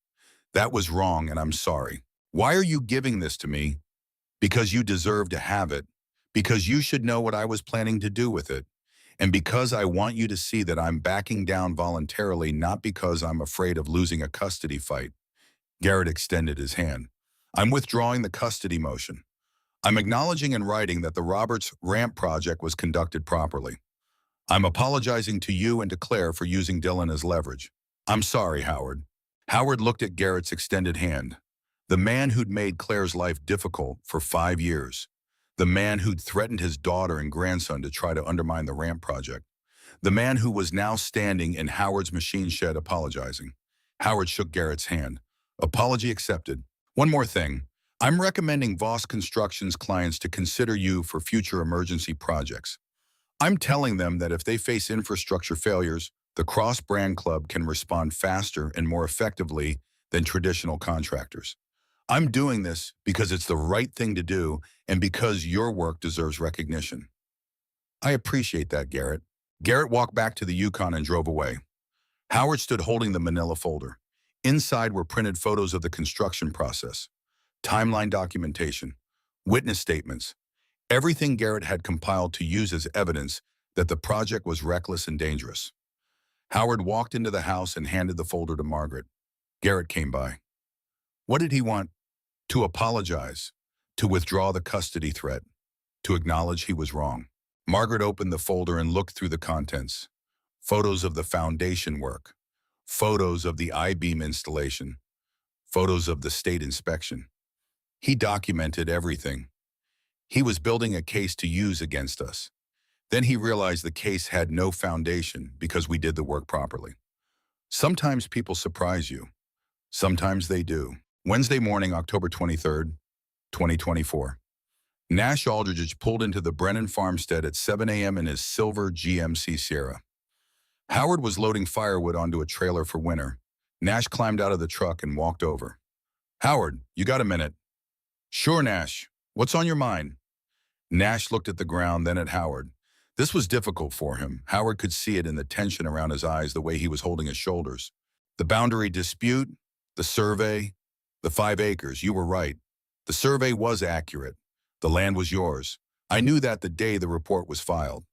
That was wrong, and I'm sorry. Why are you giving this to me? Because you deserve to have it. Because you should know what I was planning to do with it. And because I want you to see that I'm backing down voluntarily, not because I'm afraid of losing a custody fight. Garrett extended his hand. I'm withdrawing the custody motion. I'm acknowledging in writing that the Roberts Ramp project was conducted properly. I'm apologizing to you and to Claire for using Dylan as leverage. I'm sorry, Howard. Howard looked at Garrett's extended hand. The man who'd made Claire's life difficult for 5 years. The man who'd threatened his daughter and grandson to try to undermine the ramp project. The man who was now standing in Howard's machine shed apologizing. Howard shook Garrett's hand. Apology accepted. One more thing. I'm recommending Voss Construction's clients to consider you for future emergency projects. I'm telling them that if they face infrastructure failures, the Cross-Brand Club can respond faster and more effectively than traditional contractors. I'm doing this because it's the right thing to do and because your work deserves recognition. I appreciate that, Garrett. Garrett walked back to the Yukon and drove away. Howard stood holding the manila folder. Inside were printed photos of the construction process, timeline documentation, witness statements, everything Garrett had compiled to use as evidence that the project was reckless and dangerous. Howard walked into the house and handed the folder to Margaret. Garrett came by. What did he want? To apologize, to withdraw the custody threat, to acknowledge he was wrong. Margaret opened the folder and looked through the contents. Photos of the foundation work, photos of the I-beam installation, photos of the state inspection. He documented everything. He was building a case to use against us. Then he realized the case had no foundation because we did the work properly. Sometimes people surprise you. Sometimes they do. Wednesday morning, October 23rd, 2024. Nash Aldridge pulled into the Brennan farmstead at 7 a.m. in his silver GMC Sierra. Howard was loading firewood onto a trailer for winter. Nash climbed out of the truck and walked over. "Howard, you got a minute?" "Sure, Nash. What's on your mind?" Nash looked at the ground, then at Howard. This was difficult for him. Howard could see it in the tension around his eyes, the way he was holding his shoulders. "The boundary dispute, the survey, the 5 acres, you were right. The survey was accurate. The land was yours. I knew that the day the report was filed."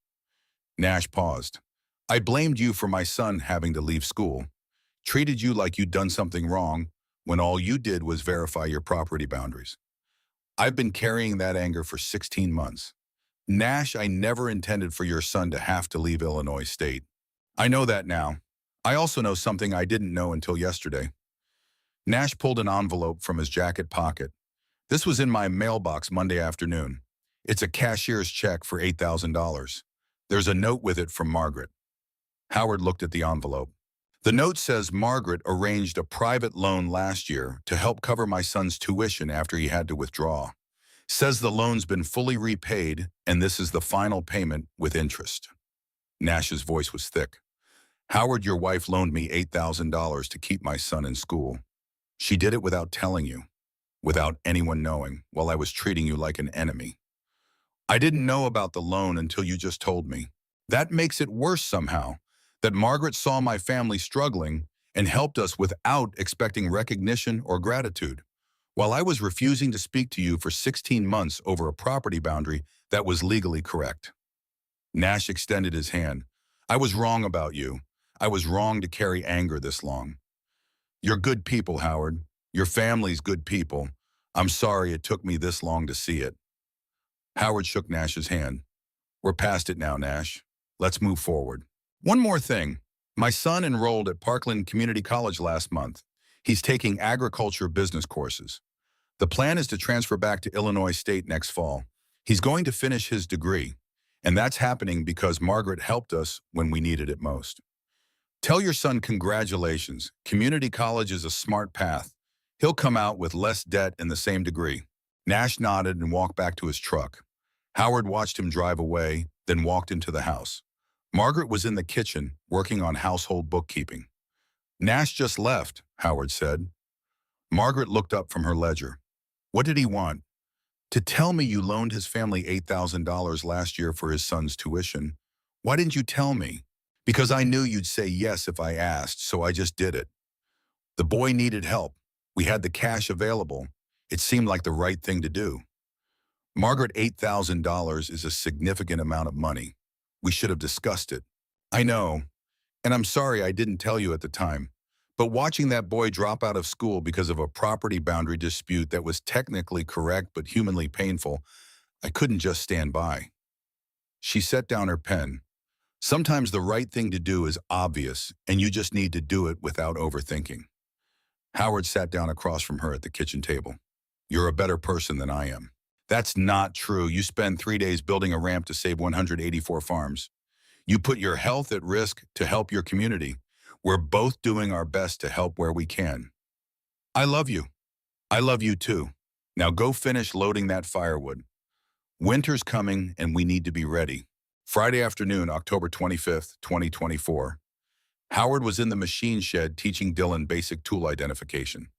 Nash paused. "I blamed you for my son having to leave school. Treated you like you'd done something wrong when all you did was verify your property boundaries. I've been carrying that anger for 16 months. Nash, I never intended for your son to have to leave Illinois State. I know that now. I also know something I didn't know until yesterday." Nash pulled an envelope from his jacket pocket. "This was in my mailbox Monday afternoon. It's a cashier's check for $8,000. There's a note with it from Margaret." Howard looked at the envelope. "The note says Margaret arranged a private loan last year to help cover my son's tuition after he had to withdraw. Says the loan's been fully repaid and this is the final payment with interest." Nash's voice was thick. "Howard, your wife loaned me $8,000 to keep my son in school. She did it without telling you, without anyone knowing, while I was treating you like an enemy. I didn't know about the loan until you just told me. That makes it worse somehow, that Margaret saw my family struggling and helped us without expecting recognition or gratitude, while I was refusing to speak to you for 16 months over a property boundary that was legally correct." Nash extended his hand. "I was wrong about you. I was wrong to carry anger this long. You're good people, Howard. Your family's good people. I'm sorry it took me this long to see it." Howard shook Nash's hand. "We're past it now, Nash. Let's move forward. One more thing. My son enrolled at Parkland Community College last month. He's taking agriculture business courses. The plan is to transfer back to Illinois State next fall. He's going to finish his degree, and that's happening because Margaret helped us when we needed it most. Tell your son congratulations. Community college is a smart path. He'll come out with less debt and the same degree." Nash nodded and walked back to his truck. Howard watched him drive away, then walked into the house. Margaret was in the kitchen, working on household bookkeeping. "Nash just left," Howard said. Margaret looked up from her ledger. "What did he want?" "To tell me you loaned his family $8,000 last year for his son's tuition. Why didn't you tell me?" "Because I knew you'd say yes if I asked, so I just did it. The boy needed help. We had the cash available. It seemed like the right thing to do." "Margaret, $8,000 is a significant amount of money. We should have discussed it." "I know, and I'm sorry I didn't tell you at the time. But watching that boy drop out of school because of a property boundary dispute that was technically correct but humanly painful, I couldn't just stand by." She set down her pen. "Sometimes the right thing to do is obvious, and you just need to do it without overthinking." Howard sat down across from her at the kitchen table. "You're a better person than I am." "That's not true. You spend 3 days building a ramp to save 184 farms. You put your health at risk to help your community. We're both doing our best to help where we can. I love you. I love you too. Now go finish loading that firewood. Winter's coming and we need to be ready." Friday afternoon, October 25th, 2024. Howard was in the machine shed teaching Dylan basic tool identification.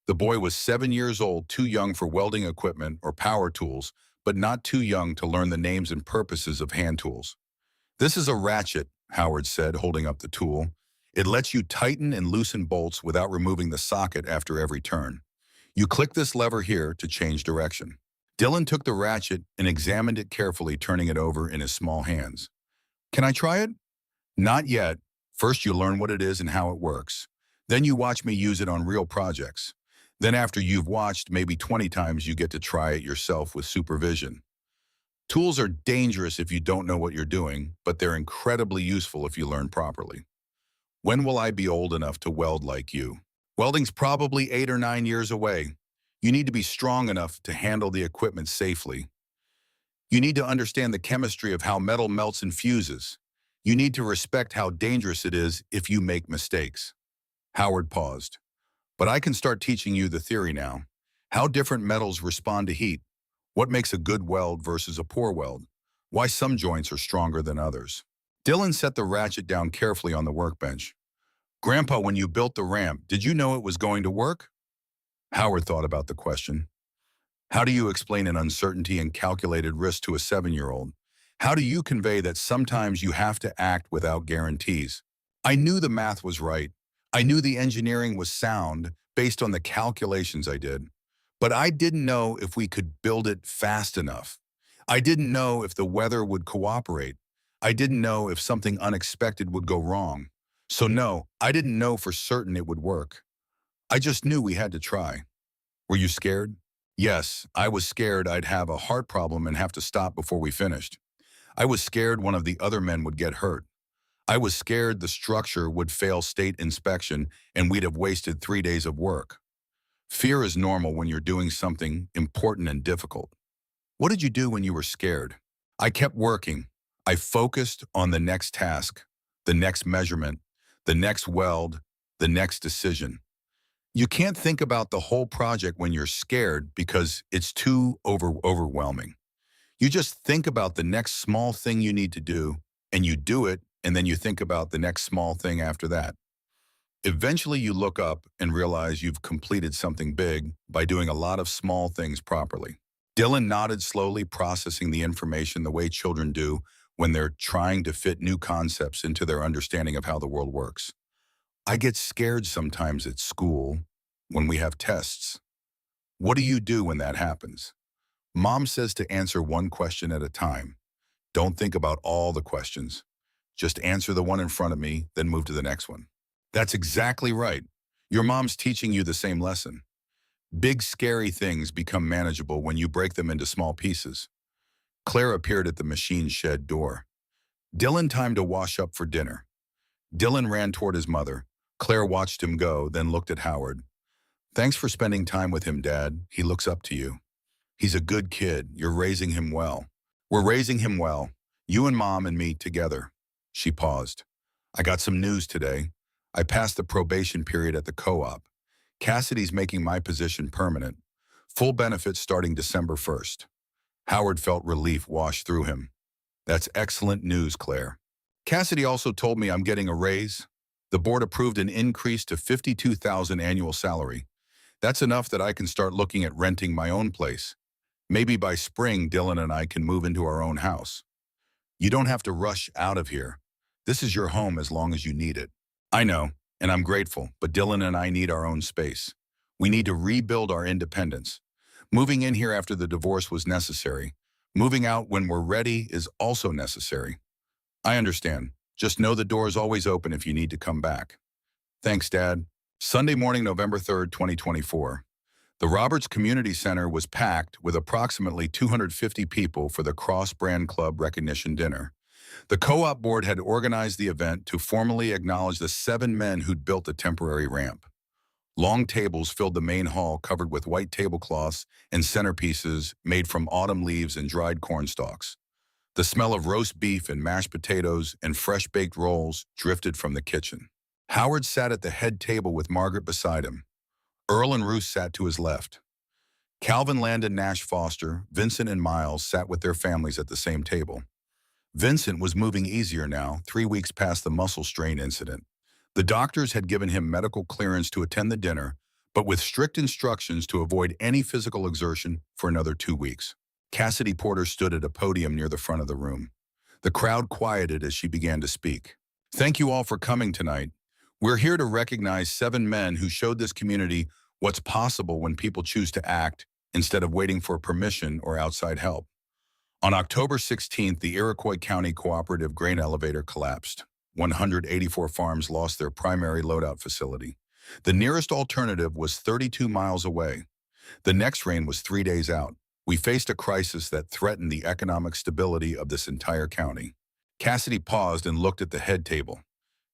The boy was 7 years old, too young for welding equipment or power tools, but not too young to learn the names and purposes of hand tools. "This is a ratchet," Howard said, holding up the tool. "It lets you tighten and loosen bolts without removing the socket after every turn. You click this lever here to change direction." Dylan took the ratchet and examined it carefully, turning it over in his small hands. "Can I try it?" "Not yet. First you learn what it is and how it works. Then you watch me use it on real projects. Then after you've watched maybe 20 times, you get to try it yourself with supervision. Tools are dangerous if you don't know what you're doing, but they're incredibly useful if you learn properly. When will I be old enough to weld like you? Welding's probably 8 or 9 years away. You need to be strong enough to handle the equipment safely. You need to understand the chemistry of how metal melts and fuses. You need to respect how dangerous it is if you make mistakes." Howard paused. But I can start teaching you the theory now. How different metals respond to heat. What makes a good weld versus a poor weld? Why some joints are stronger than others. Dylan set the ratchet down carefully on the workbench. Grandpa, when you built the ramp, did you know it was going to work? Howard thought about the question. How do you explain an uncertainty and calculated risk to a 7-year-old? How do you convey that sometimes you have to act without guarantees? I knew the math was right. I knew the engineering was sound based on the calculations I did. But I didn't know if we could build it fast enough. I didn't know if the weather would cooperate. I didn't know if something unexpected would go wrong. So no, I didn't know for certain it would work. I just knew we had to try. Were you scared? Yes, I was scared I'd have a heart problem and have to stop before we finished. I was scared one of the other men would get hurt. I was scared the structure would fail state inspection and we'd have wasted 3 days of work. Fear is normal when you're doing something important and difficult. What did you do when you were scared? I kept working. I focused on the next task, the next measurement, the next weld, the next decision. You can't think about the whole project when you're scared because it's too overwhelming. You just think about the next small thing you need to do, and you do it, and then you think about the next small thing after that. Eventually you look up and realize you've completed something big by doing a lot of small things properly. Dylan nodded slowly, processing the information the way children do when they're trying to fit new concepts into their understanding of how the world works. I get scared sometimes at school when we have tests. What do you do when that happens? Mom says to answer one question at a time. Don't think about all the questions. Just answer the one in front of me, then move to the next one. That's exactly right. Your mom's teaching you the same lesson. Big, scary things become manageable when you break them into small pieces. Claire appeared at the machine shed door. Dylan, time to wash up for dinner. Dylan ran toward his mother. Claire watched him go, then looked at Howard. Thanks for spending time with him, Dad. He looks up to you. He's a good kid. You're raising him well. We're raising him well. You and Mom and me together. She paused. I got some news today. I passed the probation period at the co-op. Cassidy's making my position permanent. Full benefits starting December 1st. Howard felt relief wash through him. That's excellent news, Claire. Cassidy also told me I'm getting a raise. The board approved an increase to $52,000 annual salary. That's enough that I can start looking at renting my own place. Maybe by spring, Dylan and I can move into our own house. You don't have to rush out of here. This is your home as long as you need it. I know, and I'm grateful, but Dylan and I need our own space. We need to rebuild our independence. Moving in here after the divorce was necessary. Moving out when we're ready is also necessary. I understand. Just know the door is always open if you need to come back. Thanks, Dad. Sunday morning, November 3rd, 2024. The Roberts Community Center was packed with approximately 250 people for the Cross-Brand Club recognition dinner. The co-op board had organized the event to formally acknowledge the 7 men who'd built the temporary ramp. Long tables filled the main hall covered with white tablecloths and centerpieces made from autumn leaves and dried corn stalks. The smell of roast beef and mashed potatoes and fresh-baked rolls drifted from the kitchen. Howard sat at the head table with Margaret beside him. Earl and Ruth sat to his left. Calvin, Landon, Nash, Foster, Vincent, and Miles sat with their families at the same table. Vincent was moving easier now, 3 weeks past the muscle strain incident. The doctors had given him medical clearance to attend the dinner, but with strict instructions to avoid any physical exertion for another 2 weeks. Cassidy Porter stood at a podium near the front of the room. The crowd quieted as she began to speak. Thank you all for coming tonight. We're here to recognize 7 men who showed this community what's possible when people choose to act instead of waiting for permission or outside help. On October 16th, the Iroquois County Cooperative Grain Elevator collapsed. 184 farms lost their primary loadout facility. The nearest alternative was 32 miles away. The next rain was 3 days out. We faced a crisis that threatened the economic stability of this entire county. Cassidy paused and looked at the head table.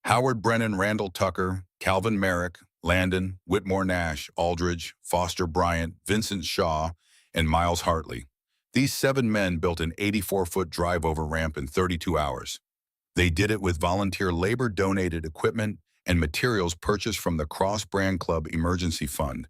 Howard Brennan, Randall Tucker, Calvin Merrick, Landon, Whitmore Nash, Aldridge, Foster Bryant, Vincent Shaw, and Miles Hartley. These 7 men built an 84-foot drive-over ramp in 32 hours. They did it with volunteer labor, donated equipment, and materials purchased from the Cross-Brand Club Emergency Fund.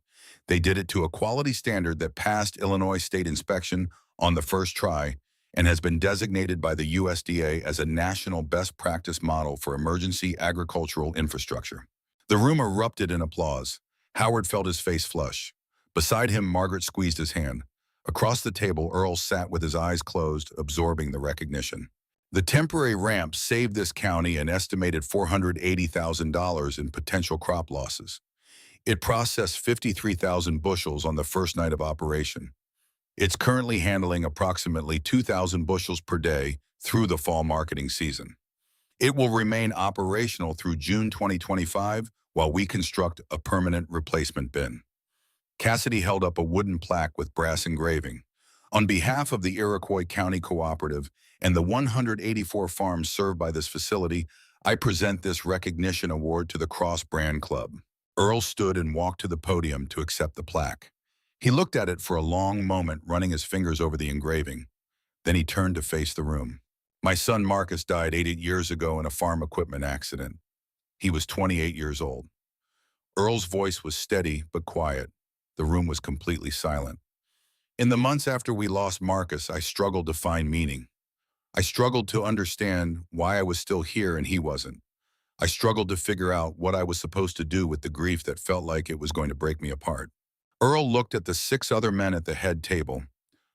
They did it to a quality standard that passed Illinois state inspection on the first try and has been designated by the USDA as a national best practice model for emergency agricultural infrastructure. The room erupted in applause. Howard felt his face flush. Beside him, Margaret squeezed his hand. Across the table, Earl sat with his eyes closed, absorbing the recognition. The temporary ramp saved this county an estimated $480,000 in potential crop losses. It processed 53,000 bushels on the first night of operation. It's currently handling approximately 2,000 bushels per day through the fall marketing season. It will remain operational through June 2025 while we construct a permanent replacement bin. Cassidy held up a wooden plaque with brass engraving. On behalf of the Iroquois County Cooperative and the 184 farms served by this facility, I present this recognition award to the Cross Brand Club. Earl stood and walked to the podium to accept the plaque. He looked at it for a long moment, running his fingers over the engraving. Then he turned to face the room. My son Marcus died 8 years ago in a farm equipment accident. He was 28 years old. Earl's voice was steady but quiet. The room was completely silent. In the months after we lost Marcus, I struggled to find meaning. I struggled to understand why I was still here and he wasn't. I struggled to figure out what I was supposed to do with the grief that felt like it was going to break me apart. Earl looked at the 6 other men at the head table.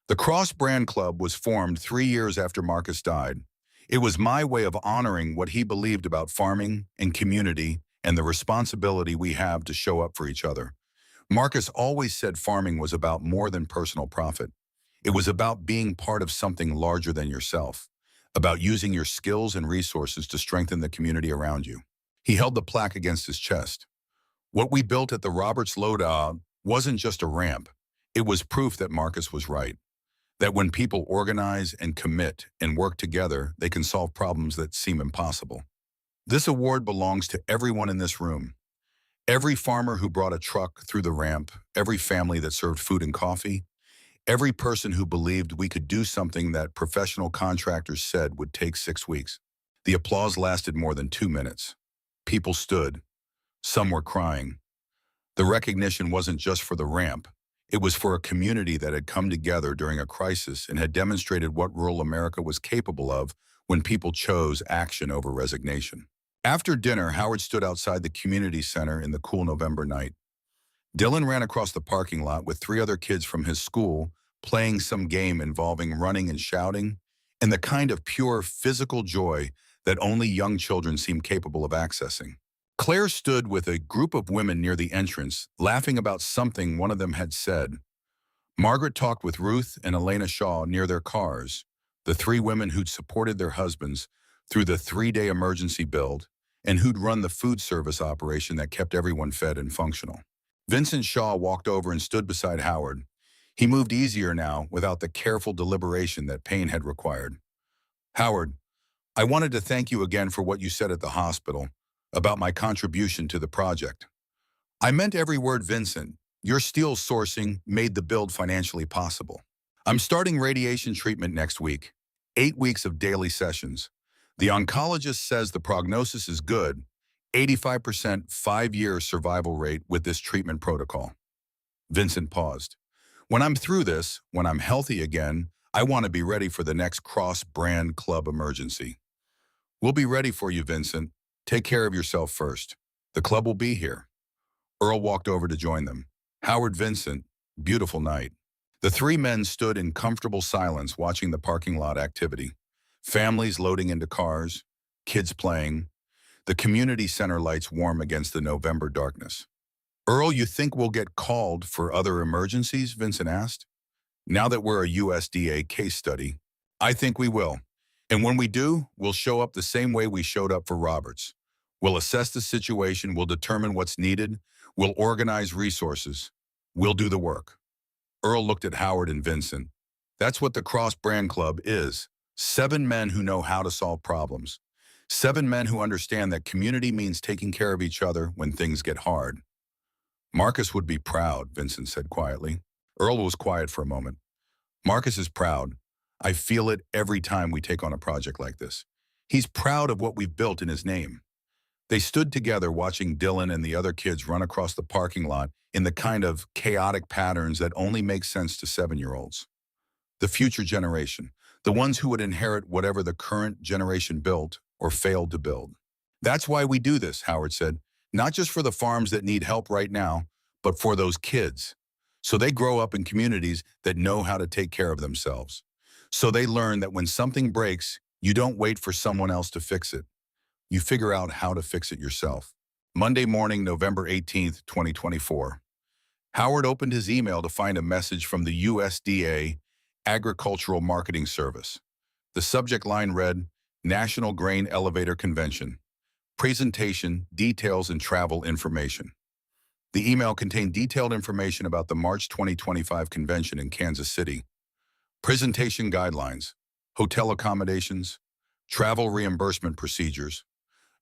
The Cross Brand Club was formed 3 years after Marcus died. It was my way of honoring what he believed about farming and community and the responsibility we have to show up for each other. Marcus always said farming was about more than personal profit. It was about being part of something larger than yourself, about using your skills and resources to strengthen the community around you. He held the plaque against his chest. What we built at the Roberts Lowdown wasn't just a ramp. It was proof that Marcus was right, that when people organize and commit and work together, they can solve problems that seem impossible. This award belongs to everyone in this room. Every farmer who brought a truck through the ramp, every family that served food and coffee, every person who believed we could do something that professional contractors said would take 6 weeks. The applause lasted more than 2 minutes. People stood. Some were crying. The recognition wasn't just for the ramp. It was for a community that had come together during a crisis and had demonstrated what rural America was capable of when people chose action over resignation. After dinner, Howard stood outside the community center in the cool November night. Dylan ran across the parking lot with 3 other kids from his school, playing some game involving running and shouting, and the kind of pure physical joy that only young children seem capable of accessing. Claire stood with a group of women near the entrance, laughing about something one of them had said. Margaret talked with Ruth and Elena Shaw near their cars, the 3 women who'd supported their husbands through the 3-day emergency build and who'd run the food service operation that kept everyone fed and functional. Vincent Shaw walked over and stood beside Howard. He moved easier now without the careful deliberation that pain had required. Howard, I wanted to thank you again for what you said at the hospital about my contribution to the project. I meant every word, Vincent. Your steel sourcing made the build financially possible. I'm starting radiation treatment next week, 8 weeks of daily sessions. The oncologist says the prognosis is good, 85% 5-year survival rate with this treatment protocol. Vincent paused. When I'm through this, when I'm healthy again, I want to be ready for the next Cross Brand Club emergency. We'll be ready for you, Vincent. Take care of yourself first. The club will be here. Earl walked over to join them. Howard, Vincent, beautiful night. The 3 men stood in comfortable silence watching the parking lot activity. Families loading into cars, kids playing, the community center lights warm against the November darkness. Earl, you think we'll get called for other emergencies? Vincent asked. Now that we're a USDA case study, I think we will. And when we do, we'll show up the same way we showed up for Roberts. We'll assess the situation, we'll determine what's needed, we'll organize resources, we'll do the work. Earl looked at Howard and Vincent. That's what the Cross Brand Club is. 7 men who know how to solve problems. 7 men who understand that community means taking care of each other when things get hard. Marcus would be proud, Vincent said quietly. Earl was quiet for a moment. Marcus is proud. I feel it every time we take on a project like this. He's proud of what we've built in his name. They stood together watching Dylan and the other kids run across the parking lot in the kind of chaotic patterns that only make sense to 7-year-olds. The future generation, the ones who would inherit whatever the current generation built or failed to build. That's why we do this, Howard said, not just for the farms that need help right now, but for those kids. So they grow up in communities that know how to take care of themselves. So they learn that when something breaks, you don't wait for someone else to fix it. You figure out how to fix it yourself. Monday morning, November 18th, 2024. Howard opened his email to find a message from the USDA Agricultural Marketing Service. The subject line read, National Grain Elevator Convention. Presentation, details, and travel information. The email contained detailed information about the March 2025 convention in Kansas City. Presentation guidelines, hotel accommodations, travel reimbursement procedures,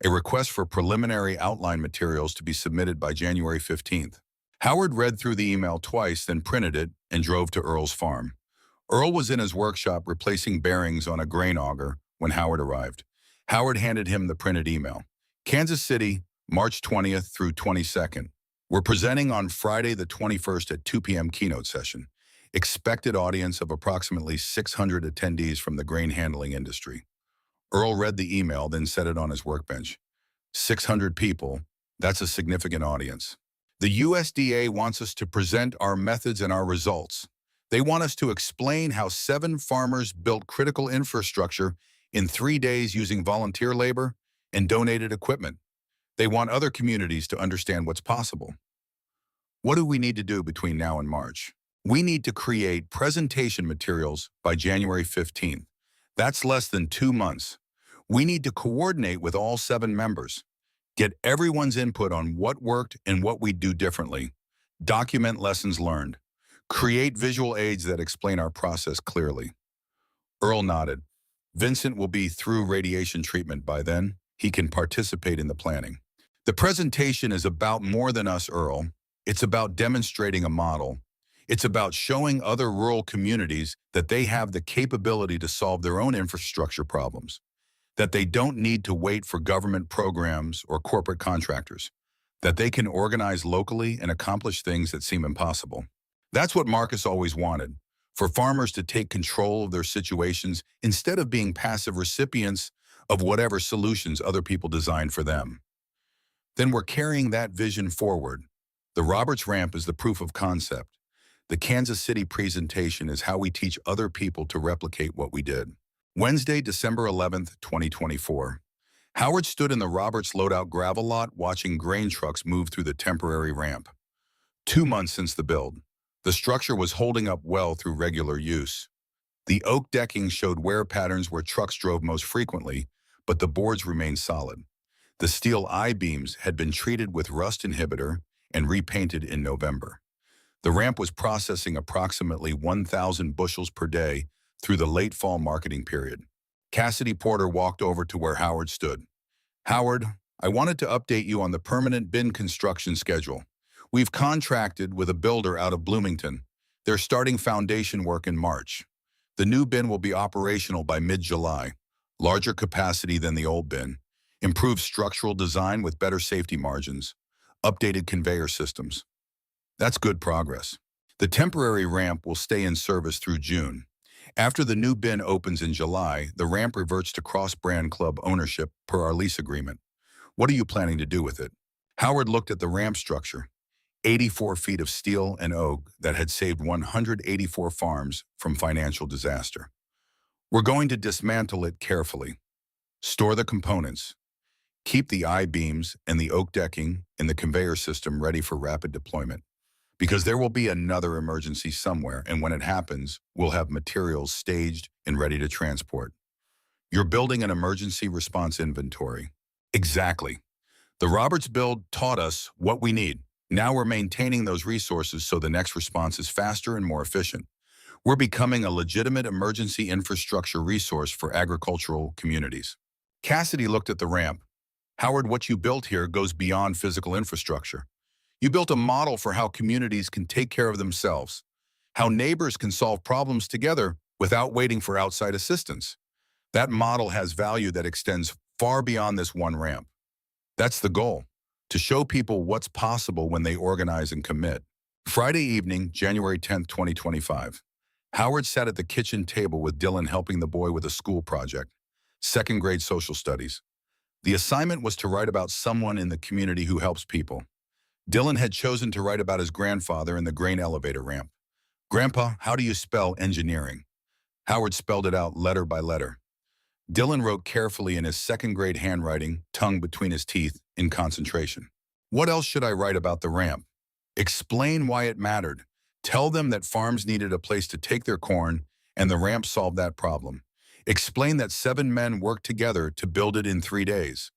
a request for preliminary outline materials to be submitted by January 15th. Howard read through the email twice, then printed it and drove to Earl's farm. Earl was in his workshop replacing bearings on a grain auger when Howard arrived. Howard handed him the printed email. Kansas City, March 20th through 22nd. We're presenting on Friday the 21st at 2 p.m. keynote session. Expected audience of approximately 600 attendees from the grain handling industry. Earl read the email, then set it on his workbench. 600 people, that's a significant audience. The USDA wants us to present our methods and our results. They want us to explain how 7 farmers built critical infrastructure in 3 days using volunteer labor and donated equipment. They want other communities to understand what's possible. What do we need to do between now and March? We need to create presentation materials by January 15th. That's less than 2 months. We need to coordinate with all 7 members, get everyone's input on what worked and what we do differently, document lessons learned, create visual aids that explain our process clearly. Earl nodded. Vincent will be through radiation treatment by then. He can participate in the planning. The presentation is about more than us, Earl. It's about demonstrating a model. It's about showing other rural communities that they have the capability to solve their own infrastructure problems, that they don't need to wait for government programs or corporate contractors, that they can organize locally and accomplish things that seem impossible. That's what Marcus always wanted, for farmers to take control of their situations instead of being passive recipients of whatever solutions other people designed for them. Then we're carrying that vision forward. The Roberts Ramp is the proof of concept. The Kansas City presentation is how we teach other people to replicate what we did. Wednesday, December 11th, 2024. Howard stood in the Roberts loadout gravel lot watching grain trucks move through the temporary ramp. 2 months since the build. The structure was holding up well through regular use. The oak decking showed wear patterns where trucks drove most frequently, but the boards remained solid. The steel I-beams had been treated with rust inhibitor and repainted in November. The ramp was processing approximately 1,000 bushels per day through the late fall marketing period. Cassidy Porter walked over to where Howard stood. Howard, I wanted to update you on the permanent bin construction schedule. We've contracted with a builder out of Bloomington. They're starting foundation work in March. The new bin will be operational by mid-July. Larger capacity than the old bin. Improved structural design with better safety margins. Updated conveyor systems. That's good progress. The temporary ramp will stay in service through June. After the new bin opens in July, the ramp reverts to cross-brand club ownership per our lease agreement. What are you planning to do with it? Howard looked at the ramp structure. 84 feet of steel and oak that had saved 184 farms from financial disaster. We're going to dismantle it carefully. Store the components. Keep the I-beams and the oak decking in the conveyor system ready for rapid deployment. Because there will be another emergency somewhere, and when it happens, we'll have materials staged and ready to transport. You're building an emergency response inventory. Exactly. The Roberts build taught us what we need. Now we're maintaining those resources so the next response is faster and more efficient. We're becoming a legitimate emergency infrastructure resource for agricultural communities. Cassidy looked at the ramp. Howard, what you built here goes beyond physical infrastructure. You built a model for how communities can take care of themselves, how neighbors can solve problems together without waiting for outside assistance. That model has value that extends far beyond this one ramp. That's the goal, to show people what's possible when they organize and commit. Friday evening, January 10th, 2025. Howard sat at the kitchen table with Dylan helping the boy with a school project, second grade social studies. The assignment was to write about someone in the community who helps people. Dylan had chosen to write about his grandfather in the grain elevator ramp. "Grandpa, how do you spell engineering?" Howard spelled it out letter by letter. Dylan wrote carefully in his second grade handwriting, tongue between his teeth, in concentration. "What else should I write about the ramp? Explain why it mattered. Tell them that farms needed a place to take their corn, and the ramp solved that problem. Explain that 7 men worked together to build it in 3 days.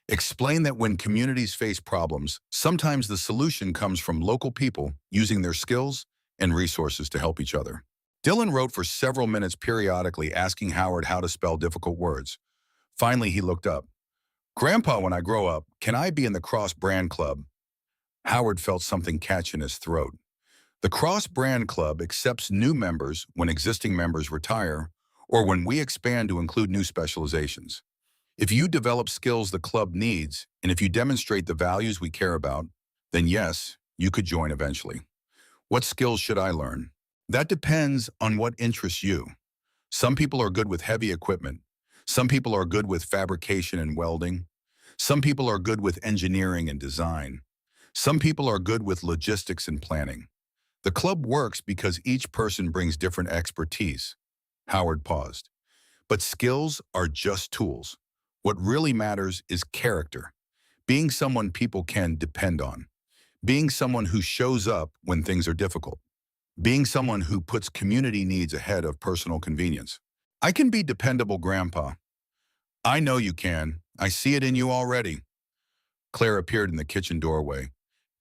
Explain that when communities face problems, sometimes the solution comes from local people using their skills and resources to help each other." Dylan wrote for several minutes periodically asking Howard how to spell difficult words. Finally, he looked up. "Grandpa, when I grow up, can I be in the Cross Brand Club?" Howard felt something catch in his throat. The Cross Brand Club accepts new members when existing members retire or when we expand to include new specializations. If you develop skills the club needs, and if you demonstrate the values we care about, then yes, you could join eventually. What skills should I learn? That depends on what interests you. Some people are good with heavy equipment. Some people are good with fabrication and welding. Some people are good with engineering and design. Some people are good with logistics and planning. The club works because each person brings different expertise. Howard paused. But skills are just tools. What really matters is character. Being someone people can depend on. Being someone who shows up when things are difficult. Being someone who puts community needs ahead of personal convenience. "I can be dependable, Grandpa." "I know you can. I see it in you already." Claire appeared in the kitchen doorway.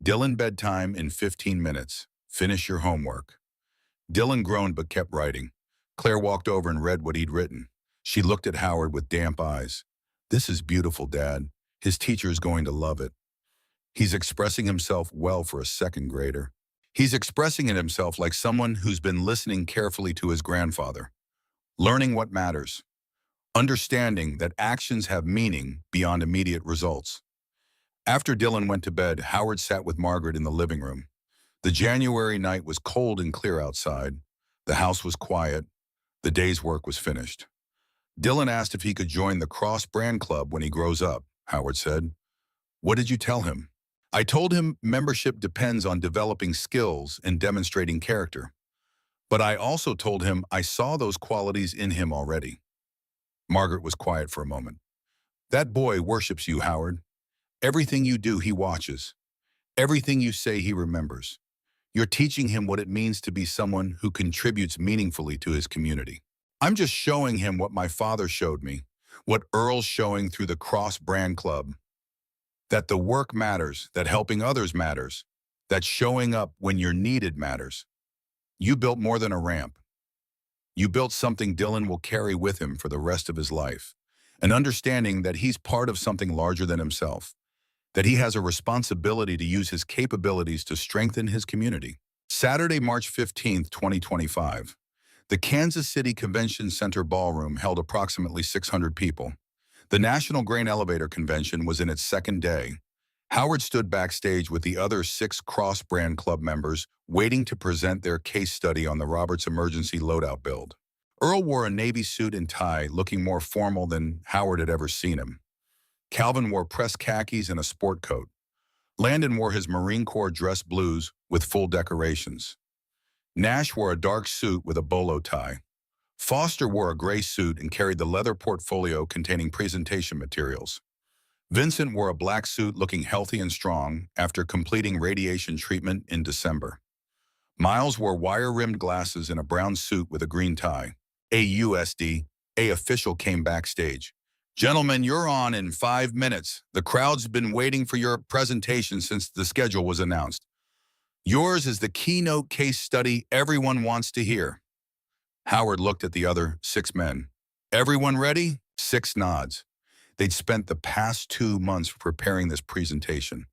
"Dylan, bedtime in 15 minutes. Finish your homework." Dylan groaned but kept writing. Claire walked over and read what he'd written. She looked at Howard with damp eyes. "This is beautiful, Dad. His teacher's going to love it. He's expressing himself well for a second grader. He's expressing it himself like someone who's been listening carefully to his grandfather. Learning what matters. Understanding that actions have meaning beyond immediate results." After Dylan went to bed, Howard sat with Margaret in the living room. The January night was cold and clear outside. The house was quiet. The day's work was finished. Dylan asked if he could join the Cross Brand Club when he grows up, Howard said. "What did you tell him?" "I told him membership depends on developing skills and demonstrating character. But I also told him I saw those qualities in him already." Margaret was quiet for a moment. "That boy worships you, Howard. Everything you do, he watches. Everything you say, he remembers. You're teaching him what it means to be someone who contributes meaningfully to his community." "I'm just showing him what my father showed me, what Earl's showing through the Cross Brand Club. That the work matters, that helping others matters, that showing up when you're needed matters. You built more than a ramp. You built something Dylan will carry with him for the rest of his life, an understanding that he's part of something larger than himself, that he has a responsibility to use his capabilities to strengthen his community." Saturday, March 15th, 2025. The Kansas City Convention Center Ballroom held approximately 600 people. The National Grain Elevator Convention was in its second day. Howard stood backstage with the other 6 Cross Brand Club members waiting to present their case study on the Roberts Emergency Loadout build. Earl wore a navy suit and tie, looking more formal than Howard had ever seen him. Calvin wore pressed khakis and a sport coat. Landon wore his Marine Corps dress blues with full decorations. Nash wore a dark suit with a bolo tie. Foster wore a gray suit and carried the leather portfolio containing presentation materials. Vincent wore a black suit looking healthy and strong after completing radiation treatment in December. Miles wore wire-rimmed glasses and a brown suit with a green tie. A official came backstage. "Gentlemen, you're on in 5 minutes. The crowd's been waiting for your presentation since the schedule was announced. Yours is the keynote case study everyone wants to hear." Howard looked at the other 6 men. "Everyone ready?" 6 nods. They'd spent the past 2 months preparing this presentation,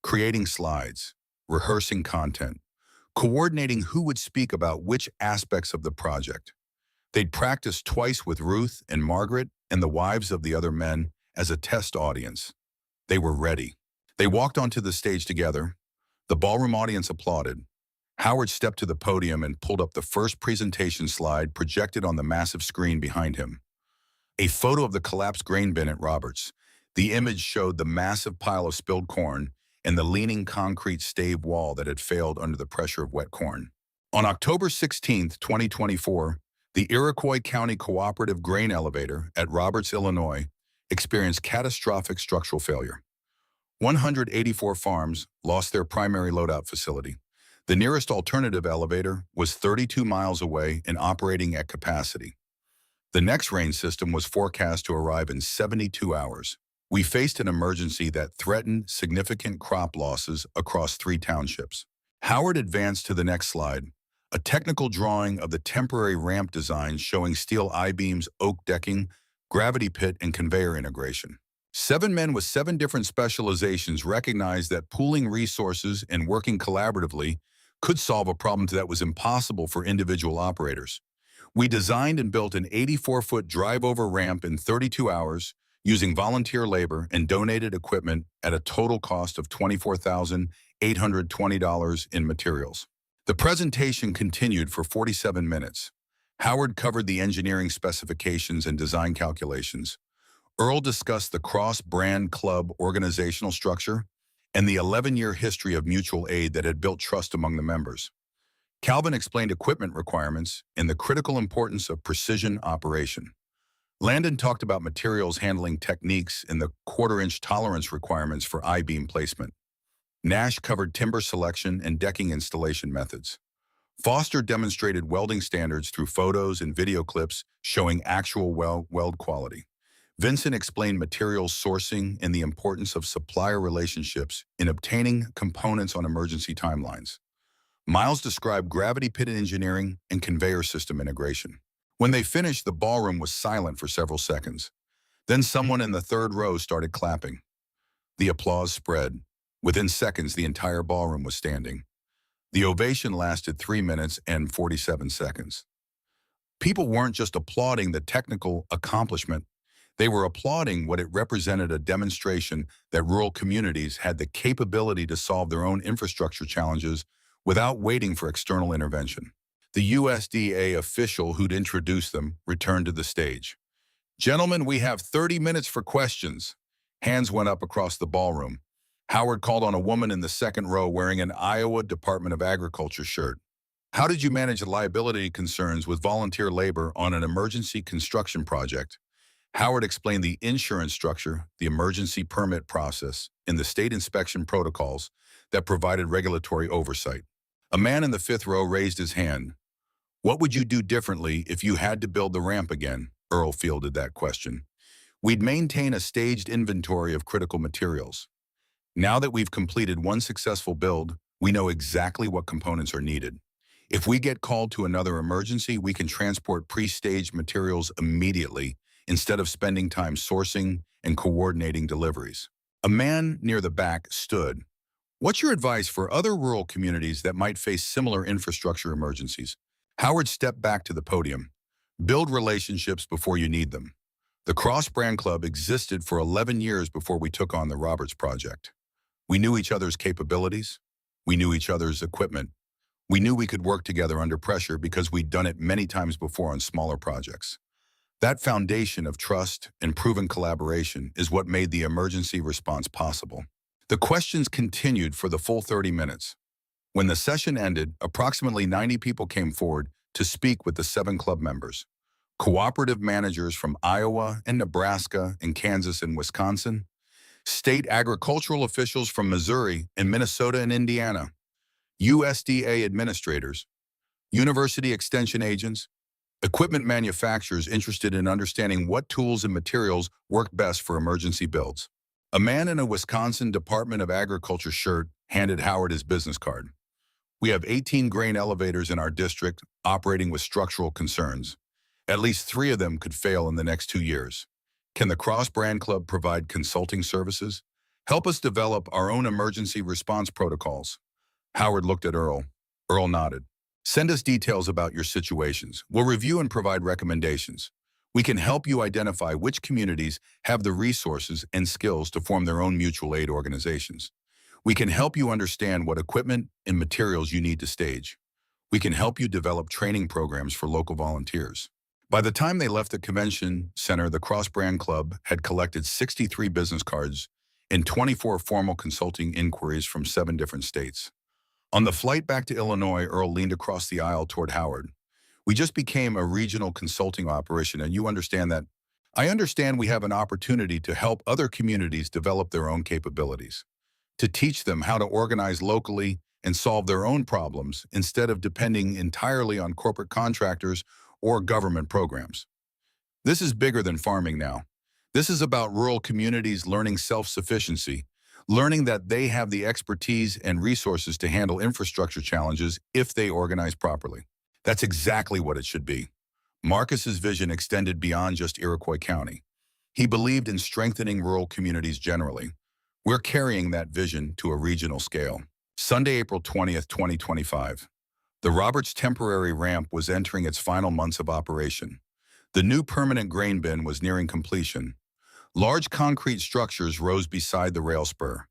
creating slides, rehearsing content, coordinating who would speak about which aspects of the project. They'd practiced twice with Ruth and Margaret and the wives of the other men as a test audience. They were ready. They walked onto the stage together. The ballroom audience applauded. Howard stepped to the podium and pulled up the first presentation slide projected on the massive screen behind him. A photo of the collapsed grain bin at Roberts. The image showed the massive pile of spilled corn and the leaning concrete stave wall that had failed under the pressure of wet corn. On October 16, 2024, the Iroquois County Cooperative Grain Elevator at Roberts, Illinois, experienced catastrophic structural failure. 184 farms lost their primary loadout facility. The nearest alternative elevator was 32 miles away and operating at capacity. The next rain system was forecast to arrive in 72 hours. We faced an emergency that threatened significant crop losses across 3 townships. Howard advanced to the next slide, a technical drawing of the temporary ramp design showing steel I-beams, oak decking, gravity pit, and conveyor integration. 7 men with 7 different specializations recognized that pooling resources and working collaboratively could solve a problem that was impossible for individual operators. We designed and built an 84-foot drive-over ramp in 32 hours using volunteer labor and donated equipment at a total cost of $24,820 in materials. The presentation continued for 47 minutes. Howard covered the engineering specifications and design calculations. Earl discussed the cross-brand club organizational structure and the 11-year history of mutual aid that had built trust among the members. Calvin explained equipment requirements and the critical importance of precision operation. Landon talked about materials handling techniques and the quarter-inch tolerance requirements for I-beam placement. Nash covered timber selection and decking installation methods. Foster demonstrated welding standards through photos and video clips showing actual weld quality. Vincent explained materials sourcing and the importance of supplier relationships in obtaining components on emergency timelines. Miles described gravity pit engineering and conveyor system integration. When they finished, the ballroom was silent for several seconds. Then someone in the third row started clapping. The applause spread. Within seconds, the entire ballroom was standing. The ovation lasted 3 minutes and 47 seconds. People weren't just applauding the technical accomplishment. They were applauding what it represented, a demonstration that rural communities had the capability to solve their own infrastructure challenges without waiting for external intervention. The USDA official who'd introduced them returned to the stage. "Gentlemen, we have 30 minutes for questions." Hands went up across the ballroom. Howard called on a woman in the second row wearing an Iowa Department of Agriculture shirt. "How did you manage liability concerns with volunteer labor on an emergency construction project?" Howard explained the insurance structure, the emergency permit process, and the state inspection protocols that provided regulatory oversight. A man in the 5th row raised his hand. "What would you do differently if you had to build the ramp again?" Earl fielded that question. "We'd maintain a staged inventory of critical materials. Now that we've completed one successful build, we know exactly what components are needed. If we get called to another emergency, we can transport pre-staged materials immediately instead of spending time sourcing and coordinating deliveries." A man near the back stood. "What's your advice for other rural communities that might face similar infrastructure emergencies?" Howard stepped back to the podium. "Build relationships before you need them. The Cross Brand Club existed for 11 years before we took on the Roberts Project. We knew each other's capabilities. We knew each other's equipment. We knew we could work together under pressure because we'd done it many times before on smaller projects. That foundation of trust and proven collaboration is what made the emergency response possible." The questions continued for the full 30 minutes. When the session ended, approximately 90 people came forward to speak with the 7 club members. Cooperative managers from Iowa and Nebraska and Kansas and Wisconsin, state agricultural officials from Missouri and Minnesota and Indiana, USDA administrators, university extension agents, equipment manufacturers interested in understanding what tools and materials work best for emergency builds. A man in a Wisconsin Department of Agriculture shirt handed Howard his business card. "We have 18 grain elevators in our district operating with structural concerns. At least 3 of them could fail in the next 2 years. Can the Cross Brand Club provide consulting services? Help us develop our own emergency response protocols." Howard looked at Earl. Earl nodded. "Send us details about your situations. We'll review and provide recommendations. We can help you identify which communities have the resources and skills to form their own mutual aid organizations. We can help you understand what equipment and materials you need to stage. We can help you develop training programs for local volunteers. By the time they left the convention center, the Cross Brand Club had collected 63 business cards and 24 formal consulting inquiries from 7 different states. On the flight back to Illinois, Earl leaned across the aisle toward Howard. We just became a regional consulting operation, and you understand that. I understand we have an opportunity to help other communities develop their own capabilities, to teach them how to organize locally and solve their own problems instead of depending entirely on corporate contractors or government programs. This is bigger than farming now. This is about rural communities learning self-sufficiency, learning that they have the expertise and resources to handle infrastructure challenges if they organize properly. That's exactly what it should be. Marcus's vision extended beyond just Iroquois County. He believed in strengthening rural communities generally. We're carrying that vision to a regional scale. Sunday, April 20th, 2025. The Roberts temporary ramp was entering its final months of operation. The new permanent grain bin was nearing completion. Large concrete structures rose beside the rail spur.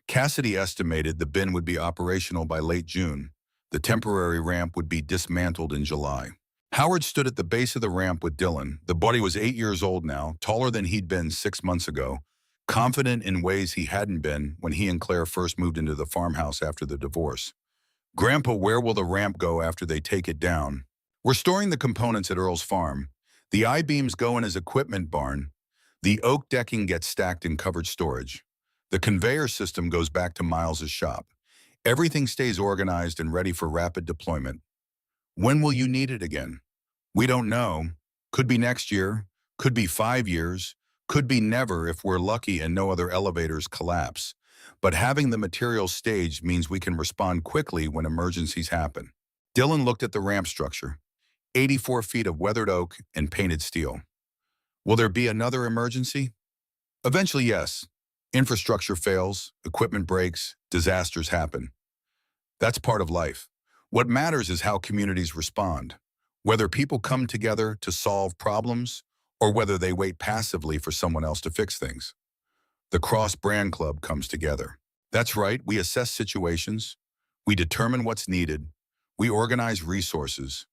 Cassidy estimated the bin would be operational by late June. The temporary ramp would be dismantled in July. Howard stood at the base of the ramp with Dylan. The buddy was 8 years old now, taller than he'd been 6 months ago, confident in ways he hadn't been when he and Claire first moved into the farmhouse after the divorce. "Grandpa, where will the ramp go after they take it down?" "We're storing the components at Earl's farm. The I-beams go in his equipment barn. The oak decking gets stacked in covered storage. The conveyor system goes back to Miles's shop. Everything stays organized and ready for rapid deployment." "When will you need it again?" "We don't know. Could be next year, could be 5 years, could be never if we're lucky and no other elevators collapse. But having the materials staged means we can respond quickly when emergencies happen." Dylan looked at the ramp structure. 84 feet of weathered oak and painted steel. "Will there be another emergency?" "Eventually, yes. Infrastructure fails, equipment breaks, disasters happen. That's part of life. What matters is how communities respond, whether people come together to solve problems or whether they wait passively for someone else to fix things. The Cross Brand Club comes together. That's right, we assess situations, we determine what's needed, we organize resources,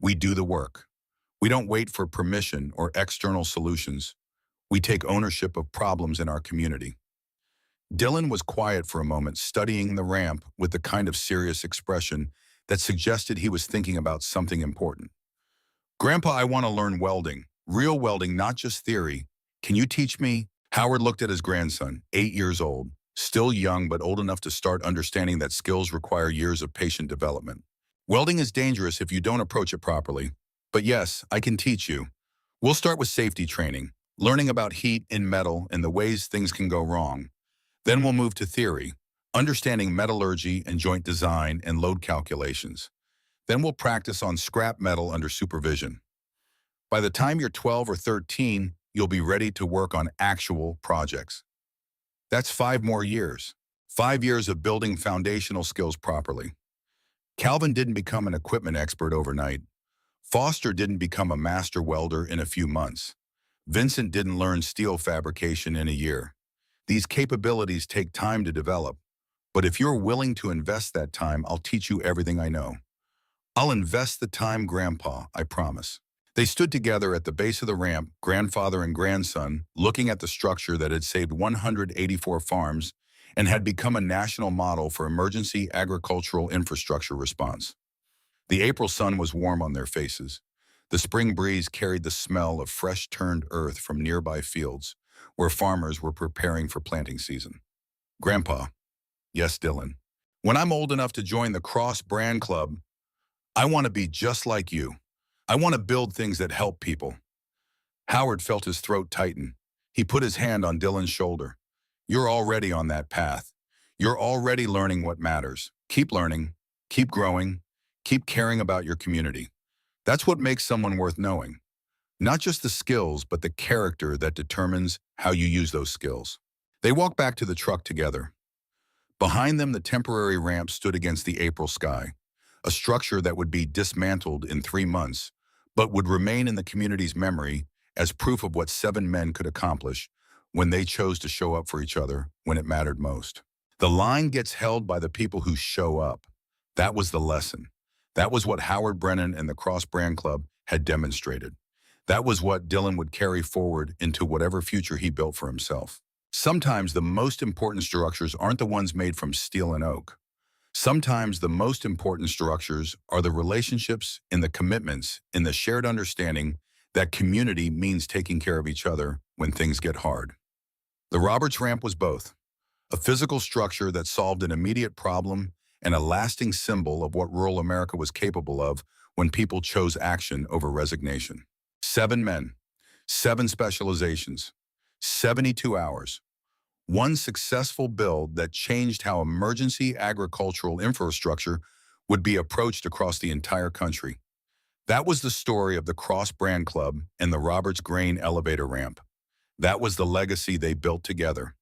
we do the work. We don't wait for permission or external solutions. We take ownership of problems in our community. Dylan was quiet for a moment, studying the ramp with the kind of serious expression that suggested he was thinking about something important. "Grandpa, I want to learn welding. Real welding, not just theory. Can you teach me?" Howard looked at his grandson, 8 years old, still young but old enough to start understanding that skills require years of patient development. "Welding is dangerous if you don't approach it properly. But yes, I can teach you. We'll start with safety training, learning about heat in metal and the ways things can go wrong. Then we'll move to theory, understanding metallurgy and joint design and load calculations. Then we'll practice on scrap metal under supervision. By the time you're 12 or 13, you'll be ready to work on actual projects. That's 5 more years. 5 years of building foundational skills properly." Calvin didn't become an equipment expert overnight. Foster didn't become a master welder in a few months. Vincent didn't learn steel fabrication in a year. These capabilities take time to develop. But if you're willing to invest that time, I'll teach you everything I know. "I'll invest the time, Grandpa, I promise." They stood together at the base of the ramp, grandfather and grandson, looking at the structure that had saved 184 farms and had become a national model for emergency agricultural infrastructure response. The April sun was warm on their faces. The spring breeze carried the smell of fresh-turned earth from nearby fields, where farmers were preparing for planting season. "Grandpa." "Yes, Dylan." "When I'm old enough to join the Cross Brand Club, I want to be just like you. I want to build things that help people." Howard felt his throat tighten. He put his hand on Dylan's shoulder. "You're already on that path. You're already learning what matters. Keep learning, keep growing, keep caring about your community. That's what makes someone worth knowing. Not just the skills, but the character that determines how you use those skills." They walked back to the truck together. Behind them, the temporary ramp stood against the April sky, a structure that would be dismantled in 3 months, but would remain in the community's memory as proof of what 7 men could accomplish when they chose to show up for each other when it mattered most. The line gets held by the people who show up. That was the lesson. That was what Howard Brennan and the Cross Brand Club had demonstrated. That was what Dylan would carry forward into whatever future he built for himself. Sometimes the most important structures aren't the ones made from steel and oak. Sometimes the most important structures are the relationships and the commitments in the shared understanding that community means taking care of each other when things get hard. The Roberts ramp was both a physical structure that solved an immediate problem and a lasting symbol of what rural America was capable of when people chose action over resignation. 7 men, 7 specializations, 72 hours. One successful build that changed how emergency agricultural infrastructure would be approached across the entire country. That was the story of the Cross Brand Club and the Roberts Grain Elevator Ramp. That was the legacy they built together.